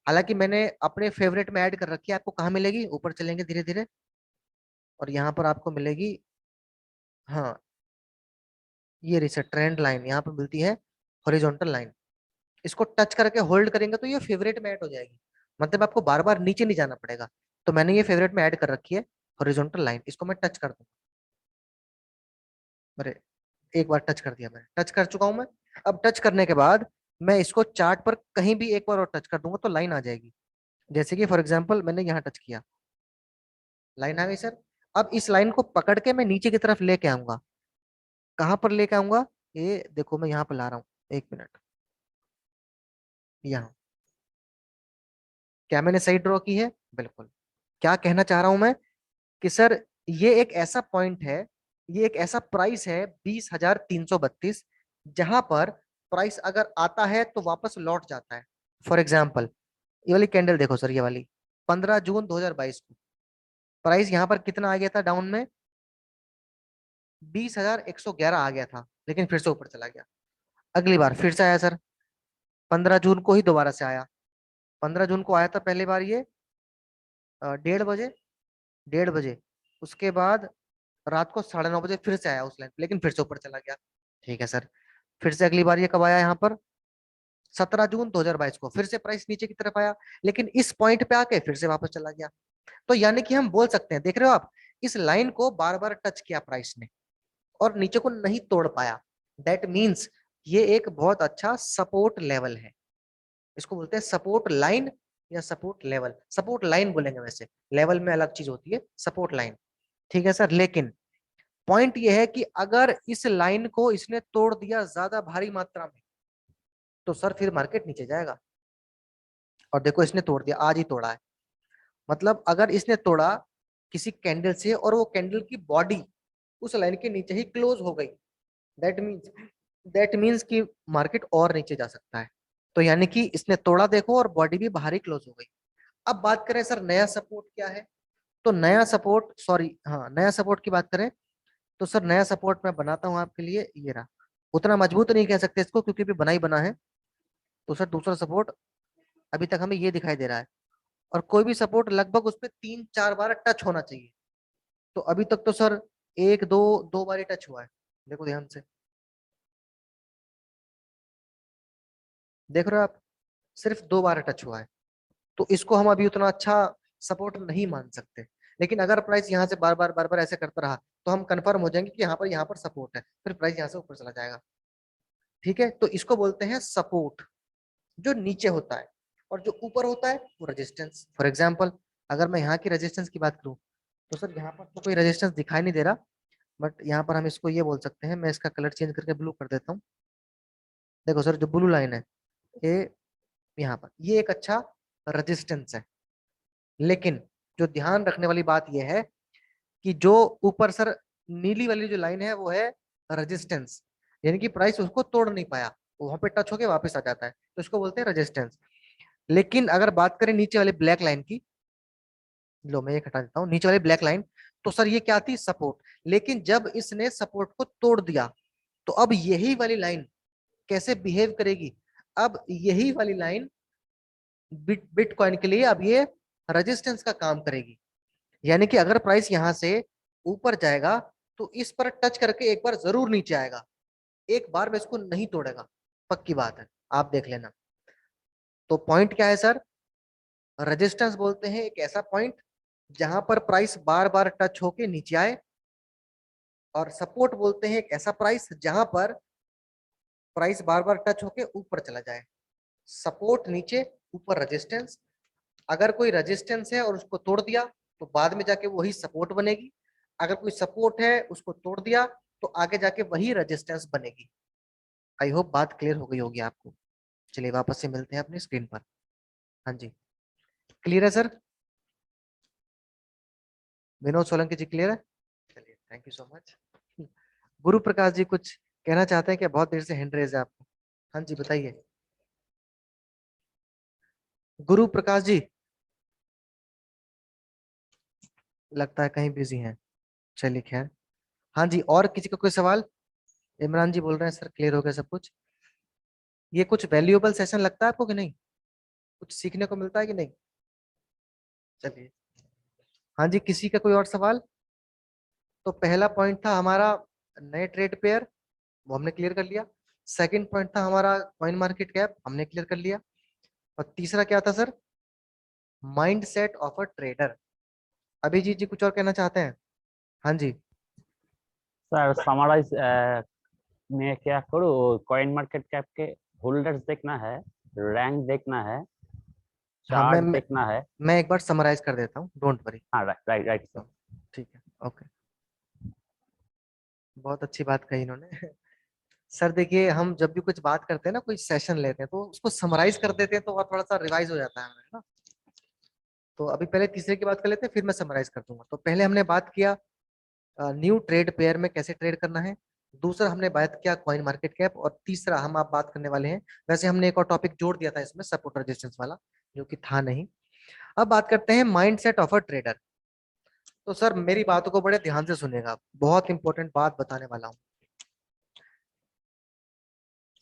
हालांकि मैंने अपने फेवरेट में ऐड कर रखी है, आपको कहाँ मिलेगी? ऊपर चलेंगे धीरे धीरे और यहाँ पर आपको मिलेगी, हाँ ये रिसेट ट्रेंड लाइन, यहाँ पे मिलती है हॉरिजॉन्टल लाइन। इसको टच करके होल्ड करेंगे तो ये फेवरेट में ऐड हो जाएगी, मतलब आपको बार बार नीचे नहीं जाना पड़ेगा। तो मैंने ये फेवरेट में ऐड कर रखी है हॉरिजॉन्टल लाइन, इसको मैं टच कर दूंगा। अरे एक बार टच कर दिया, मैंने टच कर चुका हूं मैं। अब टच करने के बाद मैं इसको चार्ट पर कहीं भी एक बार और टच कर दूंगा तो लाइन आ जाएगी। जैसे कि फॉर एग्जांपल मैंने यहाँ टच किया, लाइन आ गई सर। अब इस लाइन को पकड़ के मैं नीचे की तरफ लेके आऊंगा। कहाँ पर लेके आऊंगा? ये देखो मैं यहाँ पर ला रहा हूँ, 1 मिनट, यहाँ। क्या मैंने सही ड्रॉ की है? बिल्कुल। क्या कहना चाह रहा हूं मैं कि सर ये एक ऐसा पॉइंट है, ये एक ऐसा प्राइस है 20,332, जहां पर प्राइस अगर आता है तो वापस लौट जाता है। फॉर एग्जाम्पल ये वाली कैंडल देखो सर, ये वाली 15 जून 2022 को प्राइस यहाँ पर कितना आ गया था डाउन में? 20,111 आ गया था, लेकिन फिर से ऊपर चला गया। अगली बार फिर से आया सर, 15 जून को ही दोबारा से आया। 15 जून को आया था पहली बार ये 1:30 बजे, 1:30 बजे। उसके बाद रात को 9:30 बजे फिर से आया उस लाइन पे, लेकिन फिर से ऊपर चला गया, ठीक है सर? फिर से अगली बार ये कब आया? यहाँ पर 17 जून 2022 को फिर से प्राइस नीचे की तरफ आया, लेकिन इस पॉइंट पे आके फिर से वापस चला गया। तो यानी कि हम बोल सकते हैं, देख रहे हो आप, इस लाइन को बार बार टच किया प्राइस ने और नीचे को नहीं तोड़ पाया। दैट मीन्स ये एक बहुत अच्छा सपोर्ट लेवल है। इसको बोलते हैं सपोर्ट लाइन या सपोर्ट लेवल। सपोर्ट लाइन बोलेंगे, वैसे लेवल में अलग चीज होती है, सपोर्ट लाइन, ठीक है सर? लेकिन पॉइंट ये है कि अगर इस लाइन को इसने तोड़ दिया ज्यादा भारी मात्रा में तो सर फिर मार्केट नीचे जाएगा। और देखो इसने तोड़ दिया, आज ही तोड़ा है। मतलब अगर इसने तोड़ा किसी कैंडल से और वो कैंडल की बॉडी उस लाइन के नीचे ही क्लोज हो गई, दैट मीन्स कि मार्केट और नीचे जा सकता है। तो यानी कि इसने तोड़ा देखो और बॉडी भी बाहर ही क्लोज हो गई। अब बात करें सर नया सपोर्ट क्या है, तो नया सपोर्ट, सॉरी हाँ नया सपोर्ट की बात करें तो सर नया सपोर्ट मैं बनाता हूँ आपके लिए, ये रहा। उतना मजबूत नहीं कह सकते इसको क्योंकि भी बना ही बना है। तो सर दूसरा सपोर्ट अभी तक हमें ये दिखाई दे रहा है, और कोई भी सपोर्ट लगभग उस पर 3-4 बार टच होना चाहिए। तो अभी तक तो सर एक दो दो बार ही टच हुआ है, देखो ध्यान से, देख रहे हो आप, सिर्फ 2 बार टच हुआ है। तो इसको हम अभी उतना अच्छा सपोर्ट नहीं मान सकते। लेकिन अगर प्राइस यहाँ से बार बार ऐसे करता रहा तो हम कंफर्म हो जाएंगे कि यहाँ पर सपोर्ट है, फिर प्राइस यहाँ से ऊपर चला जाएगा। ठीक है, तो इसको बोलते हैं सपोर्ट, जो नीचे होता है, और जो ऊपर होता है वो रेजिस्टेंस। फॉर एग्जाम्पल अगर मैं यहाँ की रेजिस्टेंस की बात करूँ तो सर यहाँ पर तो कोई रेजिस्टेंस दिखाई नहीं दे रहा, बट यहाँ पर हम इसको ये बोल सकते हैं, मैं इसका कलर चेंज करके ब्लू कर देता हूँ। देखो सर जो ब्लू लाइन है ये यहाँ पर, ये एक अच्छा रेजिस्टेंस है। लेकिन जो ध्यान रखने वाली बात यह है कि जो ऊपर सर नीली वाली जो लाइन है वो है रेजिस्टेंस, यानी कि प्राइस उसको तोड़ नहीं पाया, वहां पे टच होके वापस आ जाता है, तो इसको बोलते हैं रेजिस्टेंस। लेकिन अगर बात करें नीचे वाले ब्लैक लाइन की, लो मैं ये हटा देता हूँ, नीचे वाली ब्लैक लाइन, तो सर ये क्या थी, सपोर्ट। लेकिन जब इसने सपोर्ट को तोड़ दिया तो अब यही वाली लाइन कैसे बिहेव करेगी, अब यही वाली लाइन बिटकॉइन के लिए अब ये रेजिस्टेंस का काम करेगी। यानी कि अगर प्राइस यहां से ऊपर जाएगा तो इस पर टच करके एक बार जरूर नीचे आएगा, एक बार में इसको नहीं तोड़ेगा, पक्की बात है, आप देख लेना। तो पॉइंट क्या है सर, रेजिस्टेंस बोलते हैं एक ऐसा पॉइंट जहां पर प्राइस बार बार टच होके नीचे आए, और सपोर्ट बोलते हैं एक ऐसा प्राइस जहां पर प्राइस बार बार टच होके ऊपर चला जाए। सपोर्ट नीचे, ऊपर रेजिस्टेंस। अगर कोई रेजिस्टेंस है और उसको तोड़ दिया तो बाद में जाके वही सपोर्ट बनेगी, अगर कोई सपोर्ट है उसको तोड़ दिया तो आगे जाके वही रेजिस्टेंस बनेगी। आई होप बात क्लियर हो गई होगी आपको। चलिए वापस से मिलते हैं अपनी स्क्रीन पर। हाँ जी, क्लियर है सर? विनोद सोलंकी जी क्लियर है? चलिए थैंक यू सो मच। गुरु प्रकाश जी कुछ कहना चाहते हैं क्या? बहुत देर से हैंड रेज है आपको। हाँ जी बताइए गुरु प्रकाश जी, लगता है कहीं बिजी हैं। चलिए खैर, हाँ जी और किसी का कोई सवाल? इमरान जी बोल रहे हैं सर क्लियर हो गया सब कुछ। ये कुछ वैल्यूएबल सेशन लगता है आपको कि नहीं, कुछ सीखने को मिलता है कि नहीं? चलिए हाँ जी, किसी का कोई और सवाल? तो पहला पॉइंट था हमारा नए ट्रेड पेयर, वो हमने क्लियर कर लिया। सेकंड पॉइंट था हमारा कॉइन मार्केट कैप, हमने क्लियर कर लिया। और तीसरा क्या था sir? Mindset of a trader. Abhijeet ji कुछ और कहना चाहते हैं? हाँ जी सर समराइज मैं क्या करूँ, कॉइन मार्केट कैप के होल्डर्स देखना है, रैंक देखना है, हाँ चार्ट देखना है। मैं एक बार समराइज कर देता हूँ, डोंट वरी। हाँ राइट राइट राइट सर। ठीक है ओके, बहुत अच्छी बात कही इन्होंने। सर देखिए हम जब भी कुछ बात करते हैं ना, कोई सेशन लेते हैं तो उसको समराइज कर देते हैं तो वह थोड़ा सा रिवाइज हो जाता है हमें ना। तो अभी पहले तीसरे की बात कर लेते हैं, फिर मैं समराइज कर दूंगा। तो पहले हमने बात किया न्यू ट्रेड पेयर में कैसे ट्रेड करना है, दूसरा हमने बात किया कॉइन मार्केट कैप, और तीसरा हम आप बात करने वाले हैं, वैसे हमने एक और टॉपिक जोड़ दिया था इसमें सपोर्ट रेजिस्टेंस वाला जो कि था नहीं। अब बात करते हैं माइंडसेट ऑफ अ ट्रेडर। तो सर मेरी बातों को बड़े ध्यान से सुनेगा, बहुत इंपॉर्टेंट बात बताने वाला हूं।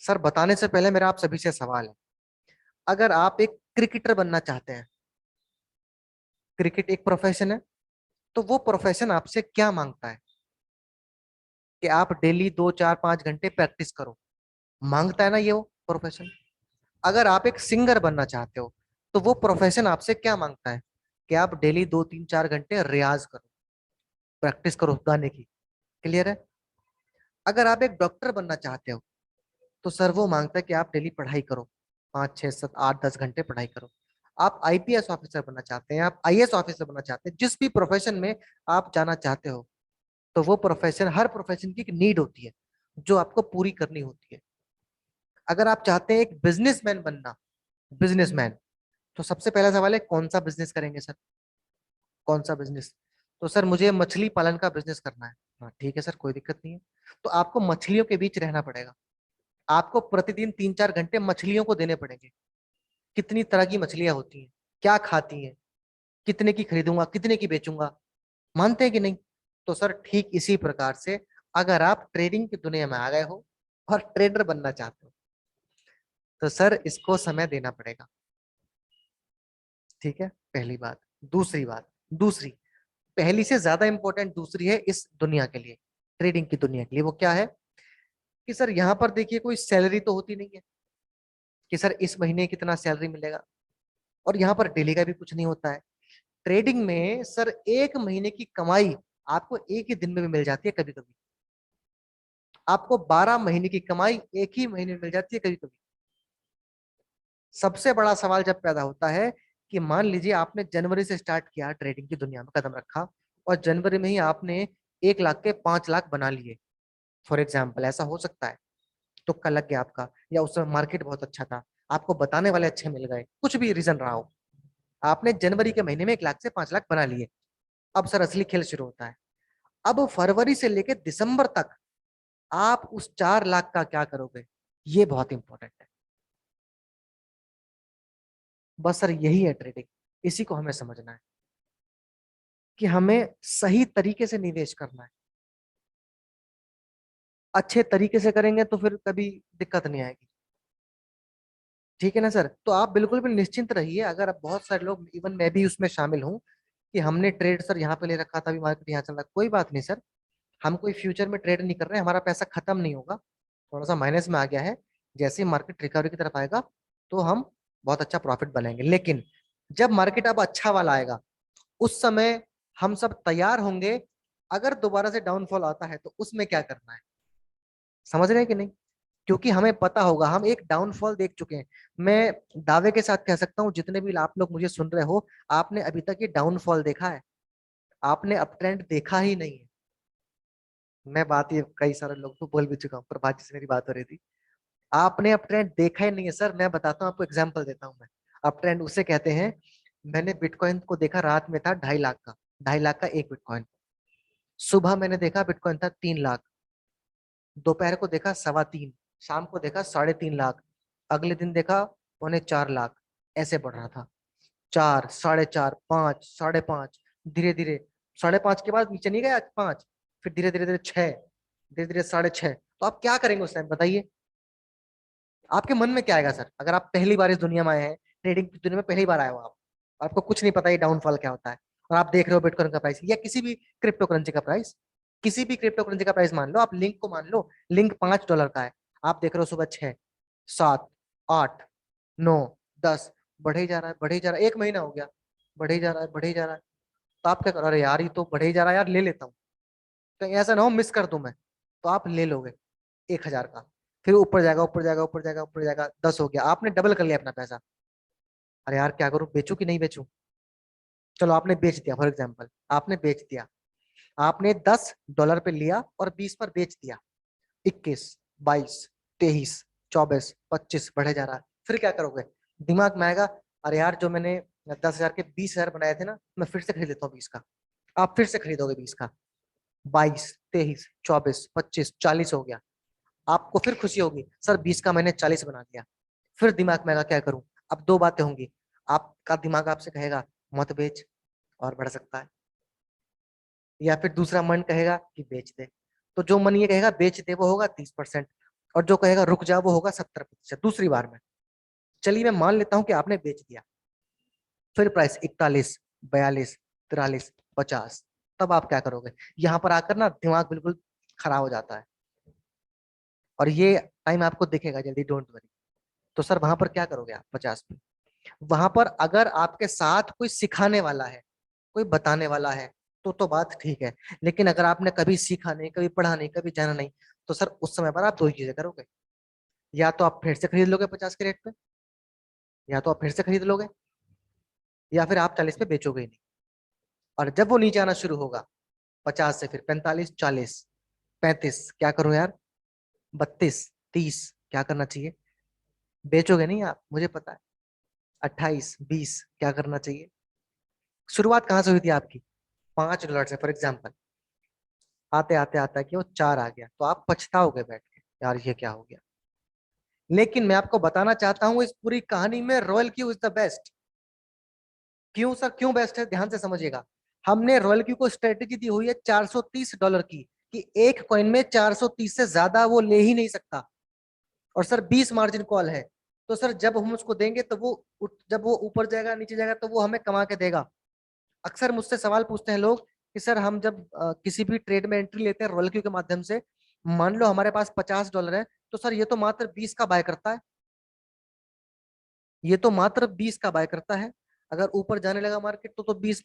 सर बताने से पहले मेरा आप सभी से सवाल है, अगर आप एक क्रिकेटर बनना चाहते हैं, क्रिकेट एक प्रोफेशन है, तो वो प्रोफेशन आपसे क्या मांगता है कि आप डेली 2-4-5 घंटे प्रैक्टिस करो, मांगता है ना ये वो प्रोफेशन। अगर आप एक सिंगर बनना चाहते हो तो वो प्रोफेशन आपसे क्या मांगता है कि आप डेली 2-3-4 घंटे रियाज करो, प्रैक्टिस करो गाने की। क्लियर है? अगर आप एक डॉक्टर बनना चाहते हो तो सर वो मांगता है कि आप डेली पढ़ाई करो, 5-6-7-8-10 घंटे पढ़ाई करो। आप आईपीएस ऑफिसर बनना चाहते हैं, आप आईएएस ऑफिसर बनना चाहते हैं, जिस भी प्रोफेशन में आप जाना चाहते हो, तो वो प्रोफेशन, हर प्रोफेशन की एक नीड होती है जो आपको पूरी करनी होती है। अगर आप चाहते हैं एक बिजनेसमैन बनना, बिजनेसमैन, तो सबसे पहला सवाल है कौन सा बिजनेस करेंगे सर, कौन सा बिजनेस? तो सर मुझे मछली पालन का बिजनेस करना है। हाँ ठीक है सर, कोई दिक्कत नहीं है। तो आपको मछलियों के बीच रहना पड़ेगा, आपको प्रतिदिन 3-4 घंटे मछलियों को देने पड़ेंगे। कितनी तरह की मछलियां होती हैं, क्या खाती हैं, कितने की खरीदूंगा, कितने की बेचूंगा, मानते हैं कि नहीं? तो सर ठीक इसी प्रकार से अगर आप ट्रेडिंग की दुनिया में आ गए हो और ट्रेडर बनना चाहते हो, तो सर इसको समय देना पड़ेगा। ठीक है, पहली बात। दूसरी बात, दूसरी, पहली से ज्यादा इंपॉर्टेंट दूसरी है इस दुनिया के लिए, ट्रेडिंग की दुनिया के लिए। वो क्या है कि सर यहाँ पर देखिए कोई सैलरी तो होती नहीं है कि सर इस महीने कितना सैलरी मिलेगा, और यहाँ पर डेली का भी कुछ नहीं होता है। ट्रेडिंग में सर एक महीने की कमाई आपको एक ही दिन में भी मिल जाती है, कभी कभी आपको 12 महीने की कमाई एक ही महीने में मिल जाती है कभी कभी। सबसे बड़ा सवाल जब पैदा होता है कि मान लीजिए आपने जनवरी से स्टार्ट किया ट्रेडिंग की दुनिया में कदम रखा, और जनवरी में ही आपने 1 लाख के 5 लाख बना लिए, फॉर एग्जाम्पल, ऐसा हो सकता है। तुक्का लग गया आपका, या उस समय मार्केट बहुत अच्छा था, आपको बताने वाले अच्छे मिल गए, कुछ भी रीजन रहा हो, आपने जनवरी के महीने में 1 लाख से 5 लाख बना लिए। अब सर असली खेल शुरू होता है। अब फरवरी से लेकर दिसंबर तक आप उस 4 लाख का क्या करोगे, ये बहुत इंपॉर्टेंट है। बस सर यही है ट्रेडिंग, इसी को हमें समझना है कि हमें सही तरीके से निवेश करना है। अच्छे तरीके से करेंगे तो फिर कभी दिक्कत नहीं आएगी। ठीक है ना सर? तो आप बिल्कुल भी निश्चिंत रहिए। अगर अब बहुत सारे लोग, इवन मैं भी उसमें शामिल हूँ, कि हमने ट्रेड सर यहाँ पे ले रखा था, अभी मार्केट यहाँ चल रहा है, कोई बात नहीं सर, हम कोई फ्यूचर में ट्रेड नहीं कर रहे हैं, हमारा पैसा खत्म नहीं होगा, थोड़ा सा माइनस में आ गया है। जैसे ही मार्केट रिकवरी की तरफ आएगा तो हम बहुत अच्छा प्रॉफिट बनेंगे। लेकिन जब मार्केट अब अच्छा वाला आएगा, उस समय हम सब तैयार होंगे। अगर दोबारा से डाउनफॉल आता है तो उसमें क्या करना है, समझ रहे हैं कि नहीं? क्योंकि हमें पता होगा, हम एक डाउनफॉल देख चुके हैं। मैं दावे के साथ कह सकता हूं, जितने भी आप लोग मुझे सुन रहे हो, आपने अभी तक ये डाउनफॉल देखा है, आपने अप ट्रेंड देखा ही नहीं है। मैं बात ये कई सारे लोगों को बोल भी चुका हूँ, प्रभात जी से मेरी बात हो रही थी, आपने अप ट्रेंड देखा ही नहीं है। सर मैं बताता हूँ आपको, एग्जाम्पल देता हूँ मैं। अप ट्रेंड उसे कहते हैं, मैंने बिटकॉइन को देखा, रात में था 2.5 लाख का, 2.5 लाख का एक बिटकॉइन। सुबह मैंने देखा बिटकॉइन था 3 लाख, दोपहर को देखा 3.25, शाम को देखा 3.5 लाख, अगले दिन देखा 3.25 लाख। ऐसे बढ़ रहा था, 4, 4.5, 5, 5.5, धीरे धीरे 5.5 के बाद नीचे नहीं गया 5, फिर धीरे धीरे धीरे 6, धीरे धीरे 6.5। तो आप क्या करेंगे उस टाइम, बताइए? आपके मन में क्या आएगा सर, अगर आप पहली बार इस दुनिया में आए हैं, ट्रेडिंग की दुनिया में पहली बार आए हो आप, आपको कुछ नहीं पता ये डाउनफॉल क्या होता है, और आप देख रहे हो बिटकॉइन का प्राइस या किसी भी क्रिप्टो करेंसी का प्राइस, किसी भी क्रिप्टो करेंसी का प्राइस मान लो, आप लिंक को मान लो, लिंक $5 का है, आप देख रहे हो सुबह 6, 7, 8, 9, 10, बढ़े ही जा रहा है, बढ़े ही जा रहा है, 1 महीना हो गया, बढ़े ही जा रहा है, बढ़े ही जा रहा है। तो आप क्या करो, अरे यार ये तो बढ़े ही जा रहा है यार, ले लेता हूँ, कहीं ऐसा ना हो मिस कर दूं मैं, तो आप ले लोगे 1,000 का, फिर ऊपर जाएगा, ऊपर जाएगा, ऊपर जाएगा, ऊपर जाएगा, 10 हो गया, आपने डबल कर लिया अपना पैसा। अरे यार क्या करूं, बेचूं कि नहीं बेचूं? चलो आपने बेच दिया, फॉर एग्जाम्पल आपने बेच दिया, आपने $10 पे लिया और 20 पर बेच दिया, 21, 22, 23, 24, 25 बढ़े जा रहा है, फिर क्या करोगे? दिमाग में आएगा, अरे यार जो मैंने 10,000 के 20,000 बनाए थे ना, मैं फिर से खरीद लेता हूँ 20 का। आप फिर से खरीदोगे 20 का, 22, 23, 24, 25, 40 हो गया, आपको फिर खुशी होगी, सर 20 का मैंने 40 बना दिया। फिर दिमाग में आएगा क्या करूं? अब दो बातें होंगी, आपका दिमाग आपसे कहेगा मत बेच, और बढ़ सकता है, या फिर दूसरा मन कहेगा कि बेच दे। तो जो मन ये कहेगा बेच दे वो होगा 30%, और जो कहेगा रुक जा वो होगा 70% दूसरी बार में। चलिए मैं मान लेता हूं कि आपने बेच दिया, फिर प्राइस 41, 42, 43, 50, तब आप क्या करोगे? यहाँ पर आकर ना दिमाग बिल्कुल खराब हो जाता है, और ये टाइम आपको दिखेगा जल्दी, डोंट वरी। तो सर वहां पर क्या करोगे आप 50 पे? वहां पर अगर आपके साथ कोई सिखाने वाला है, कोई बताने वाला है, तो बात ठीक है। लेकिन अगर आपने कभी सीखा नहीं, कभी पढ़ा नहीं, कभी जाना नहीं, तो सर उस समय पर आप दो ही चीजें करोगे, या तो आप फिर से खरीद लोगे 50 के रेट पे, या तो आप फिर से खरीद लोगे, या फिर आप 40 पे बेचोगे ही नहीं। और जब वो नीचे आना शुरू होगा, 50 से फिर 45, 40, 35, क्या करूं यार, 32, 30, क्या करना चाहिए? बेचोगे नहीं आप, मुझे पता है। 28, 20, क्या करना चाहिए? शुरुआत कहाँ से हुई थी आपकी? $5 से फॉर एग्जाम्पल। आते आते आता कि वो 4 आ गया, तो आप पछताओगे बैठ के, यार ये क्या हो गया। लेकिन मैं आपको बताना चाहता हूं इस पूरी कहानी में royal Q is the best. क्यों सर, क्यों बेस्ट है, ध्यान से समझिएगा। हमने रॉयल क्यू को स्ट्रेटेजी दी हुई है $430 की, कि एक कॉइन में 430 से ज्यादा वो ले ही नहीं सकता। और सर 20 मार्जिन कॉल है, तो सर जब हम उसको देंगे तो वो जब वो ऊपर जाएगा नीचे जाएगा तो वो हमें कमा के देगा। अक्सर मुझसे सवाल पूछते हैं लोग कि सर हम जब किसी भी ट्रेड में एंट्री लेते हैं रॉयल क्यू के माध्यम से, मान लो हमारे पास $50 है, तो सर ये तो मात्र 20 का बाय करता है, ये तो मात्र 20 का बाय करता है। अगर ऊपर जाने लगा मार्केट तो 20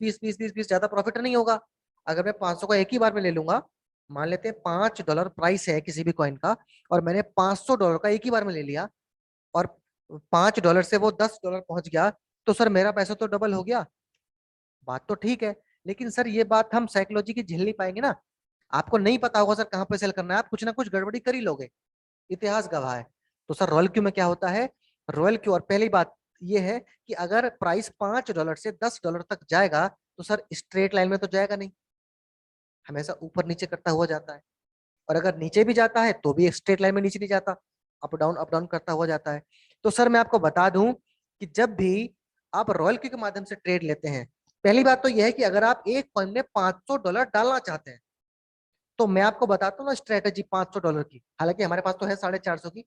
ज्यादा प्रॉफिट नहीं होगा। अगर मैं 500 का एक ही बार में ले लूंगा, मान लेते हैं $5 प्राइस है किसी भी कॉइन का, और मैंने $500 का एक ही बार में ले लिया, और $5 से वो $10 पहुंच गया, तो सर मेरा पैसा तो डबल हो गया। बात तो ठीक है, लेकिन सर ये बात हम साइकोलॉजी की झेल नहीं पाएंगे ना। आपको नहीं पता होगा सर कहाँ पे सेल करना है, आप कुछ ना कुछ गड़बड़ी कर ही लोगे, इतिहास गवाह है। तो सर रॉयल क्यू में क्या होता है, रॉयल क्यू, और पहली बात ये है कि अगर प्राइस $5 से $10 तक जाएगा तो सर स्ट्रेट लाइन में तो जाएगा नहीं, हमेशा ऊपर नीचे करता हुआ जाता है। और अगर नीचे भी जाता है तो भी एक स्ट्रेट लाइन में नीचे नहीं जाता, अप डाउन करता हुआ जाता है। तो सर मैं आपको बता दूं कि जब भी आप रॉयल क्यू के माध्यम से ट्रेड लेते हैं, पहली बात तो यह है कि अगर आप एक कॉइन में $500 डालना चाहते हैं, तो मैं आपको बताता हूँ ना स्ट्रेटेजी $500 की, हालांकि हमारे पास तो है 450 की,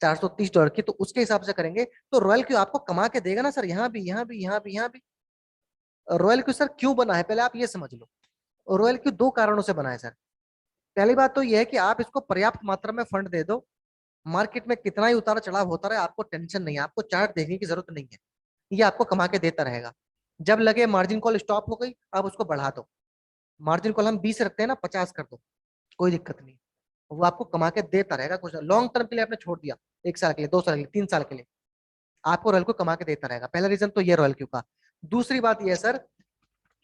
$430 की, तो उसके हिसाब से करेंगे तो रॉयल क्यू आपको कमा के देगा ना सर, यहाँ भी यहाँ भी यहाँ भी यहाँ भी। रॉयल क्यू सर क्यों बना है, पहले आप ये समझ लो। रॉयल क्यू दो कारणों से बना है सर। पहली बात तो यह है कि आप इसको पर्याप्त मात्रा में फंड दे दो, मार्केट में कितना ही उतार चढ़ाव होता रहे आपको टेंशन नहीं है, आपको चार्ट देखने की जरूरत नहीं है, ये आपको कमा के देता रहेगा। जब लगे मार्जिन कॉल स्टॉप हो गई, आप उसको बढ़ा दो, मार्जिन कॉल हम 20 रखते हैं ना, 50 कर दो, कोई दिक्कत नहीं, वो आपको कमा के देता रहेगा। कुछ लॉन्ग टर्म के लिए आपने छोड़ दिया, 1 साल के लिए, 2 साल के लिए, 3 साल के लिए, आपको रॉयल क्यू कमा के देता रहेगा। पहला रीजन तो ये रॉयल क्यू का। दूसरी बात यह है सर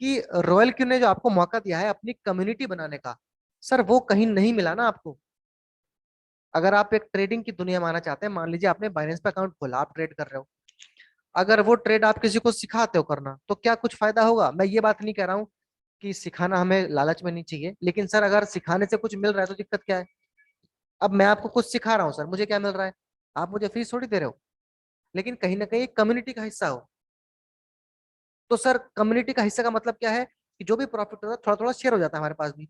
कि रॉयल क्यू ने जो आपको मौका दिया है अपनी कम्युनिटी बनाने का, सर वो कहीं नहीं मिला ना आपको। अगर आप एक ट्रेडिंग की दुनिया में आना चाहते हैं, मान लीजिए आपने बाइनेंस पे अकाउंट खोला, आप ट्रेड कर रहे हो, अगर वो ट्रेड आप किसी को सिखाते हो करना, तो क्या कुछ फायदा होगा? मैं ये बात नहीं कह रहा हूँ कि सिखाना हमें लालच में नहीं चाहिए, लेकिन सर अगर सिखाने से कुछ मिल रहा है तो दिक्कत क्या है? अब मैं आपको कुछ सिखा रहा हूँ सर, मुझे क्या मिल रहा है? आप मुझे फीस थोड़ी दे रहे हो, लेकिन कहीं ना कहीं कम्युनिटी का हिस्सा हो। तो सर कम्युनिटी का हिस्सा का मतलब क्या है कि जो भी प्रॉफिट होता है थोड़ा थोड़ा शेयर हो जाता है हमारे पास भी,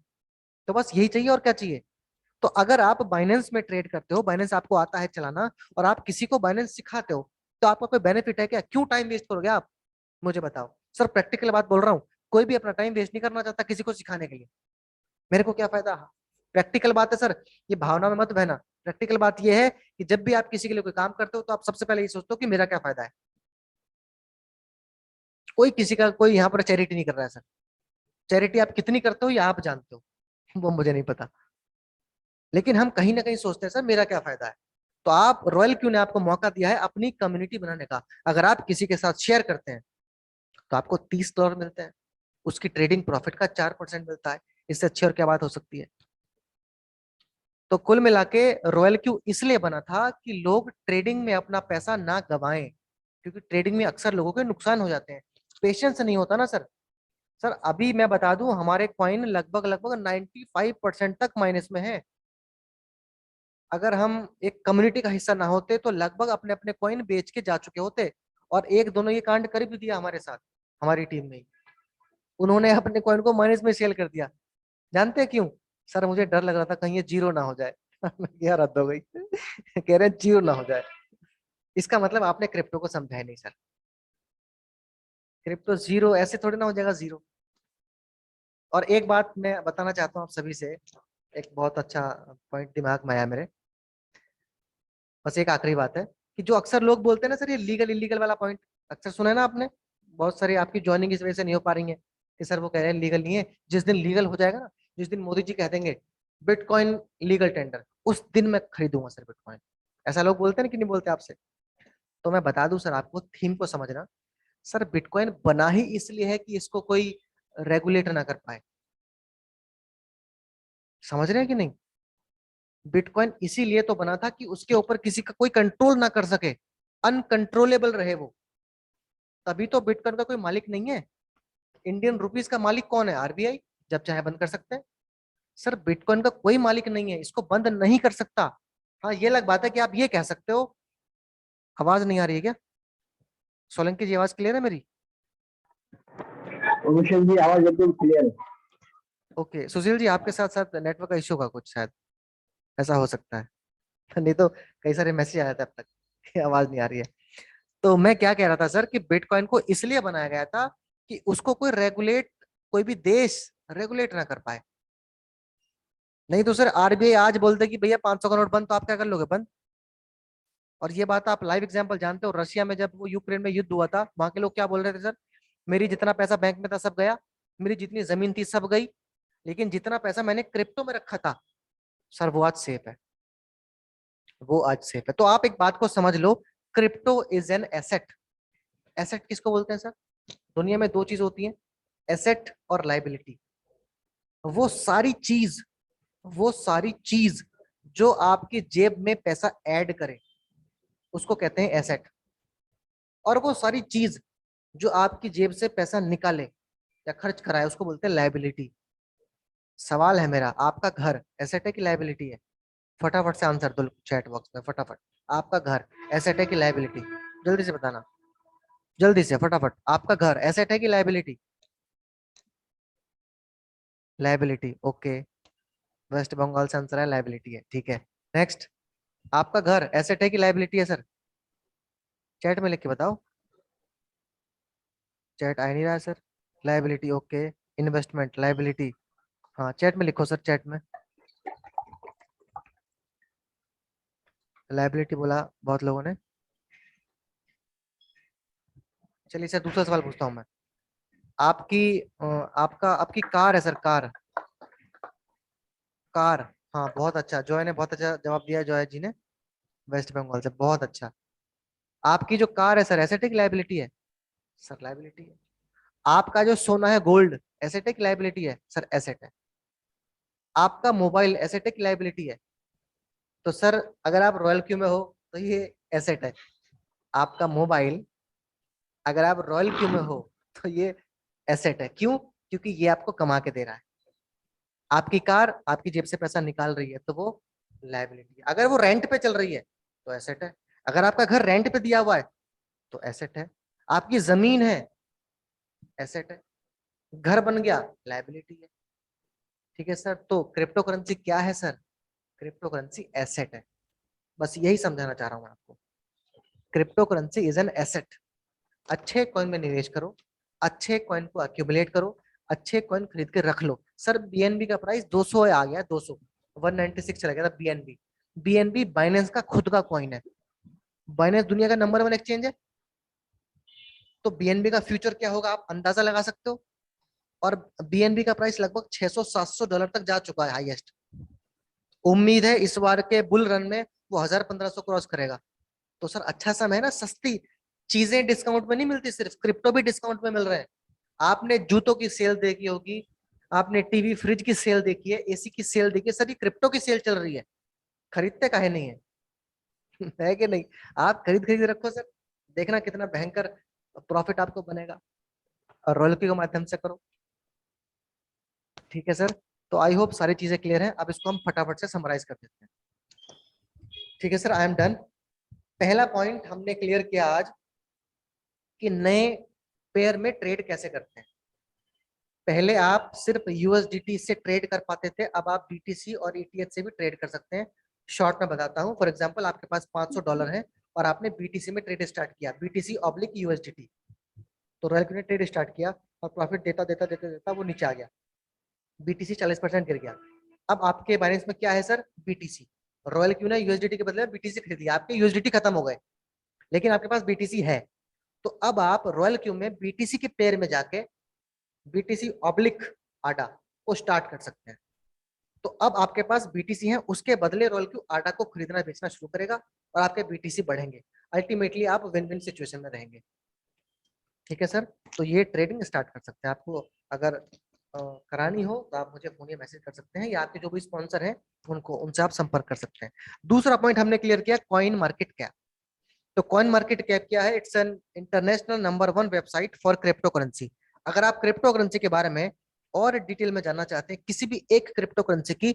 तो बस यही चाहिए, और क्या चाहिए? तो अगर आप बाइनेंस में ट्रेड करते हो, बाइनेंस आपको आता है चलाना, और आप किसी को बाइनेंस सिखाते हो, तो आपका कोई बेनिफिट है क्या? क्यों टाइम वेस्ट करोगे आप, मुझे बताओ सर, प्रैक्टिकल बात बोल रहा हूँ। कोई भी अपना टाइम वेस्ट नहीं करना चाहता किसी को सिखाने के लिए, मेरे को क्या फायदा? प्रैक्टिकल बात है सर, ये भावना में मत बहना। प्रैक्टिकल बात ये है कि जब भी आप किसी के लिए कोई काम करते हो तो आप सबसे पहले ये सोचते हो कि मेरा क्या फायदा है। कोई किसी का कोई यहाँ पर चैरिटी नहीं कर रहा है सर। चैरिटी आप कितनी करते हो या आप जानते हो, वो मुझे नहीं पता, लेकिन हम कहीं ना कहीं सोचते हैं सर मेरा क्या फायदा है। तो आप रॉयल क्यू ने आपको मौका दिया है अपनी कम्युनिटी बनाने का। अगर आप किसी के साथ शेयर करते हैं तो आपको $30 मिलते हैं, उसकी ट्रेडिंग प्रॉफिट का 4% मिलता है, इससे अच्छी और क्या बात हो सकती है? तो कुल मिला के रॉयल क्यू इसलिए बना था कि लोग ट्रेडिंग में अपना पैसा ना गवाएं, क्योंकि ट्रेडिंग में अक्सर लोगों के नुकसान हो जाते हैं, पेशेंस नहीं होता ना सर। सर अभी मैं बता दूं हमारे कॉइन लगभग लगभग 95% तक माइनस में है। अगर हम एक कम्युनिटी का हिस्सा ना होते तो लगभग अपने अपने कॉइन बेच के जा चुके होते, और एक दोनों ये कांड कर भी दिया हमारे साथ, हमारी टीम में ही। उन्होंने अपने कॉइन को माइनस में सेल कर दिया। जानते हैं क्यों? सर मुझे डर लग रहा था कहीं ये जीरो ना हो जाए। यार हद हो गई। कह रहे हैं जीरो ना हो जाए, इसका मतलब आपने क्रिप्टो को समझा ही नहीं सर। क्रिप्टो जीरो ऐसे थोड़ी ना हो जाएगा जीरो। और एक बात मैं बताना चाहता हूँ आप सभी से, एक बहुत अच्छा पॉइंट दिमाग में आया मेरे, बस एक आखिरी बात है कि जो अक्सर लोग बोलते हैं ना सर, ये लीगल इलीगल वाला पॉइंट, अक्सर सुना है ना आपने। बहुत सारी आपकी ज्वाइनिंग इस वजह से नहीं हो पा रही है कि सर वो कह रहे हैं लीगल नहीं है। जिस दिन लीगल हो जाएगा ना, जिस दिन मोदी जी कह देंगे बिटकॉइन लीगल टेंडर, उस दिन मैं खरीदूंगा सर बिटकॉइन। ऐसा लोग बोलते हैं ना कि नहीं बोलते आपसे? तो मैं बता दूं सर आपको, थीम को समझना। सर बिटकॉइन बना ही इसलिए है कि इसको कोई रेगुलेट ना कर पाए। समझ रहे हैं कि नहीं? बिटकॉइन इसीलिए तो बना था कि उसके ऊपर किसी का कोई कंट्रोल ना कर सके, अनकंट्रोलेबल रहे वो। तभी तो बिटकॉइन का कोई मालिक नहीं है। इंडियन रुपीस का मालिक कौन है? आरबीआई, जब चाहे बंद कर सकते हैं। सर बिटकॉइन का कोई मालिक नहीं है, इसको बंद नहीं कर सकता। हाँ ये अलग बात है कि आप ये कह सकते हो। आवाज नहीं आ रही है क्या? सोलंकी जी आवाज क्लियर है मेरी? अभिषेक जी आवाज एकदम क्लियर है। ओके सुशील जी, आपके साथ साथ नेटवर्क का इश्यू का कुछ शायद ऐसा हो सकता है। नहीं तो कई सारे मैसेज आया था अब तक कि आवाज नहीं आ रही है। तो मैं क्या कह रहा था सर कि बिटकॉइन को इसलिए बनाया गया था कि उसको कोई रेगुलेट, कोई भी देश रेगुलेट ना कर पाए। नहीं तो सर आरबीआई आज बोलते कि भैया 500 का नोट बंद, तो आप क्या कर लोगे? बंद। और ये बात आप लाइव एग्जांपल जानते हो, रशिया में जब वो यूक्रेन में युद्ध हुआ था, वहां के लोग क्या बोल रहे थे? सर मेरी जितना पैसा बैंक में था सब गया, मेरी जितनी जमीन थी सब गई, लेकिन जितना पैसा मैंने क्रिप्टो में रखा था सर वो आज सेफ है, वो आज सेफ है। तो आप एक बात को समझ लो, crypto is an asset. Asset किसको बोलते हैं सर? दुनिया में दो चीज होती है, एसेट और लाइबिलिटी। वो सारी चीज, वो सारी चीज जो आपकी जेब में पैसा ऐड करे उसको कहते हैं एसेट, और वो सारी चीज जो आपकी जेब से पैसा निकाले या खर्च कराए उसको बोलते हैं लाइबिलिटी। सवाल है मेरा, आपका घर एसेट है कि लाइबिलिटी है? फटाफट से आंसर दो चैट बॉक्स में, फटाफट। आपका घर एसेट है कि लाइबिलिटी? जल्दी से बताना, जल्दी से फटाफट। आपका घर एसेट है कि liability? Liability, okay. West Bengal से आंसर है लाइबिलिटी है, ठीक है। नेक्स्ट, आपका घर एसेट है कि लाइबिलिटी है सर? चैट में लिख के बताओ। चैट आ नहीं रहा है sir. Liability, okay. Investment liability, हाँ चैट में लिखो सर, चैट में। लाइबिलिटी बोला बहुत लोगों ने। चलिए सर दूसरा सवाल पूछता हूँ मैं। आपकी आपकी कार है सर, कार, कार। हाँ बहुत अच्छा, जॉय ने बहुत अच्छा जवाब दिया, जॉय जी ने वेस्ट बंगाल से, बहुत अच्छा। आपकी जो कार है सर एसेट है कि लाइबिलिटी है? सर लाइबिलिटी है। आपका जो सोना है गोल्ड एसेट है कि लाइबिलिटी है? सर एसेट है। आपका मोबाइल एसेट है कि लाइबिलिटी है? तो सर अगर आप रॉयल क्यू में हो तो ये एसेट है। आपका मोबाइल अगर आप रॉयल क्यू में हो तो ये एसेट है। क्यों? क्योंकि ये आपको कमा के दे रहा है। आपकी कार आपकी जेब से पैसा निकाल रही है तो वो लाइबिलिटी है। अगर वो रेंट पे चल रही है तो एसेट है। अगर आपका घर रेंट पे दिया हुआ है तो एसेट है। आपकी जमीन है, एसेट है। घर बन गया, लाइबिलिटी है। ठीक है सर, तो क्रिप्टो करेंसी क्या है सर? क्रिप्टो करेंसी एसेट है। बस यही समझाना चाह रहा हूं मैं आपको। Crypto currency is an asset. अच्छे कॉइन में निवेश करो, अच्छे कॉइन को एक्यूमुलेट करो, अच्छे कॉइन खरीद के रख लो। सर बीएनबी का प्राइस 200 आ गया, 200, 196 चला गया था बीएनबी। बीएनबी बाइनेंस का खुद का कॉइन है। बाइनेंस दुनिया का नंबर 1 एक्सचेंज है, तो बीएनबी का फ्यूचर क्या होगा आप अंदाजा लगा सकते हो। और बीएनबी का प्राइस लगभग 600-700 डॉलर तक जा चुका है हाईएस्ट। उम्मीद है इस बार के बुल रन में वो 1000-1500 क्रॉस करेगा। तो सर अच्छा समय है ना, सस्ती चीजें डिस्काउंट में नहीं मिलती, सिर्फ क्रिप्टो भी डिस्काउंट में मिल रहे हैं। आपने जूतों की सेल देखी होगी, आपने टीवी फ्रिज की सेल देखी है, एसी की सेल देखी है, सर ये क्रिप्टो की सेल चल रही है। खरीदते काहे नहीं है? है कि नहीं? आप खरीद खरीद रखो सर, देखना कितना भयंकर प्रॉफिट आपको बनेगा। और रॉयल्टी के माध्यम से करो। ठीक है सर, तो आई होप सारी चीजें क्लियर हैं। अब इसको हम फटाफट से समराइज कर देते हैं। ठीक है सर, आई एम डन। पहला पॉइंट हमने क्लियर किया आज कि नए पेयर में ट्रेड कैसे करते हैं। पहले आप सिर्फ यूएसडीटी से ट्रेड कर पाते थे, अब आप बीटीसी और ईटीएच से भी ट्रेड कर सकते हैं। शॉर्ट में बताता हूं, फॉर एग्जांपल आपके पास $500 है और आपने बीटीसी में ट्रेड स्टार्ट किया, बीटीसी ऑब्लिक यूएसडीटी। तो रॉयल ने ट्रेड स्टार्ट किया और प्रॉफिट देता देता देता देता वो नीचे आ गया, बीटीसी 40% गिर गया। अब आपके बैलेंस में क्या है सर? बीटीसी। रॉयल क्यू ने यूएसडीटी के बदले में बीटीसी खरीद लिया, आपके यूएसडीटी खत्म हो गए लेकिन आपके पास बीटीसी है। तो अब आप रॉयल क्यू में बीटीसी के पेयर में जाके बीटीसी ऑब्लिक आडा को स्टार्ट कर सकते हैं। तो अब आपके पास बीटीसी है, उसके बदले रॉयल क्यू आडा को खरीदना बेचना शुरू करेगा और आपके बीटीसी बढ़ेंगे। अल्टीमेटली आप विन विन सिचुएशन में रहेंगे। ठीक है सर, तो ये ट्रेडिंग स्टार्ट कर सकते हैं। आपको अगर करानी हो तो आप मुझे फोन या मैसेज कर सकते हैं, या आपके जो भी स्पॉन्सर हैं उनको, उनसे आप संपर्क कर सकते हैं। दूसरा पॉइंट हमने क्लियर किया, कॉइन मार्केट कैप। तो कॉइन मार्केट कैप क्या है? It's an international number 1 website for crypto currency. अगर आप क्रिप्टो करेंसी के बारे में और डिटेल में जानना चाहते हैं, किसी भी एक क्रिप्टो करेंसी की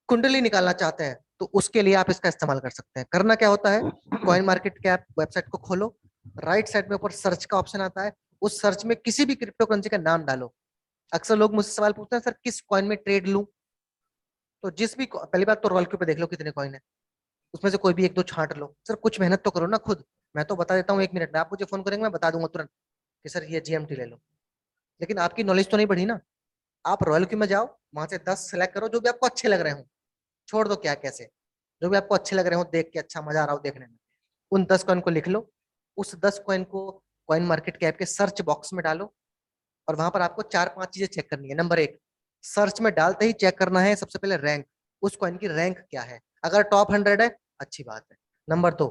कुंडली निकालना चाहते हैं, तो उसके लिए आप इसका इस्तेमाल कर सकते हैं। करना क्या होता है, कॉइन मार्केट कैप वेबसाइट को खोलो, राइट साइड में ऊपर सर्च का ऑप्शन आता है, उस सर्च में किसी भी क्रिप्टो करेंसी का नाम डालो। अक्सर लोग मुझसे सवाल पूछते हैं, सर किस कॉइन में ट्रेड लूं? तो जिस भी, पहली बात तो रॉयल क्यू पे देख लो कितने कॉइन है, उसमें से कोई भी एक दो छांट लो। सर कुछ मेहनत तो करो ना खुद, मैं तो बता देता हूँ 1 मिनट में, आप मुझे फोन करेंगे मैं बता दूंगा तुरंत कि सर ये GMT ले लो, लेकिन आपकी नॉलेज तो नहीं बढ़ी ना। आप रॉयल क्यू में जाओ, वहां से 10 सेलेक्ट करो जो भी आपको अच्छे लग रहे हो, छोड़ दो क्या कैसे, जो भी आपको अच्छे लग रहे हो, देख के अच्छा मजा आ रहा हो देखने में, उन 10 कॉइन को लिख लो। उस 10 कॉइन को कॉइन मार्केट कैप के सर्च बॉक्स में डालो, और वहां पर आपको 4-5 चीजें चेक करनी है। नंबर 1, सर्च में डालते ही चेक करना है सबसे पहले रैंक, उस कॉइन की रैंक क्या है। अगर टॉप 100 है अच्छी बात है। नंबर 2,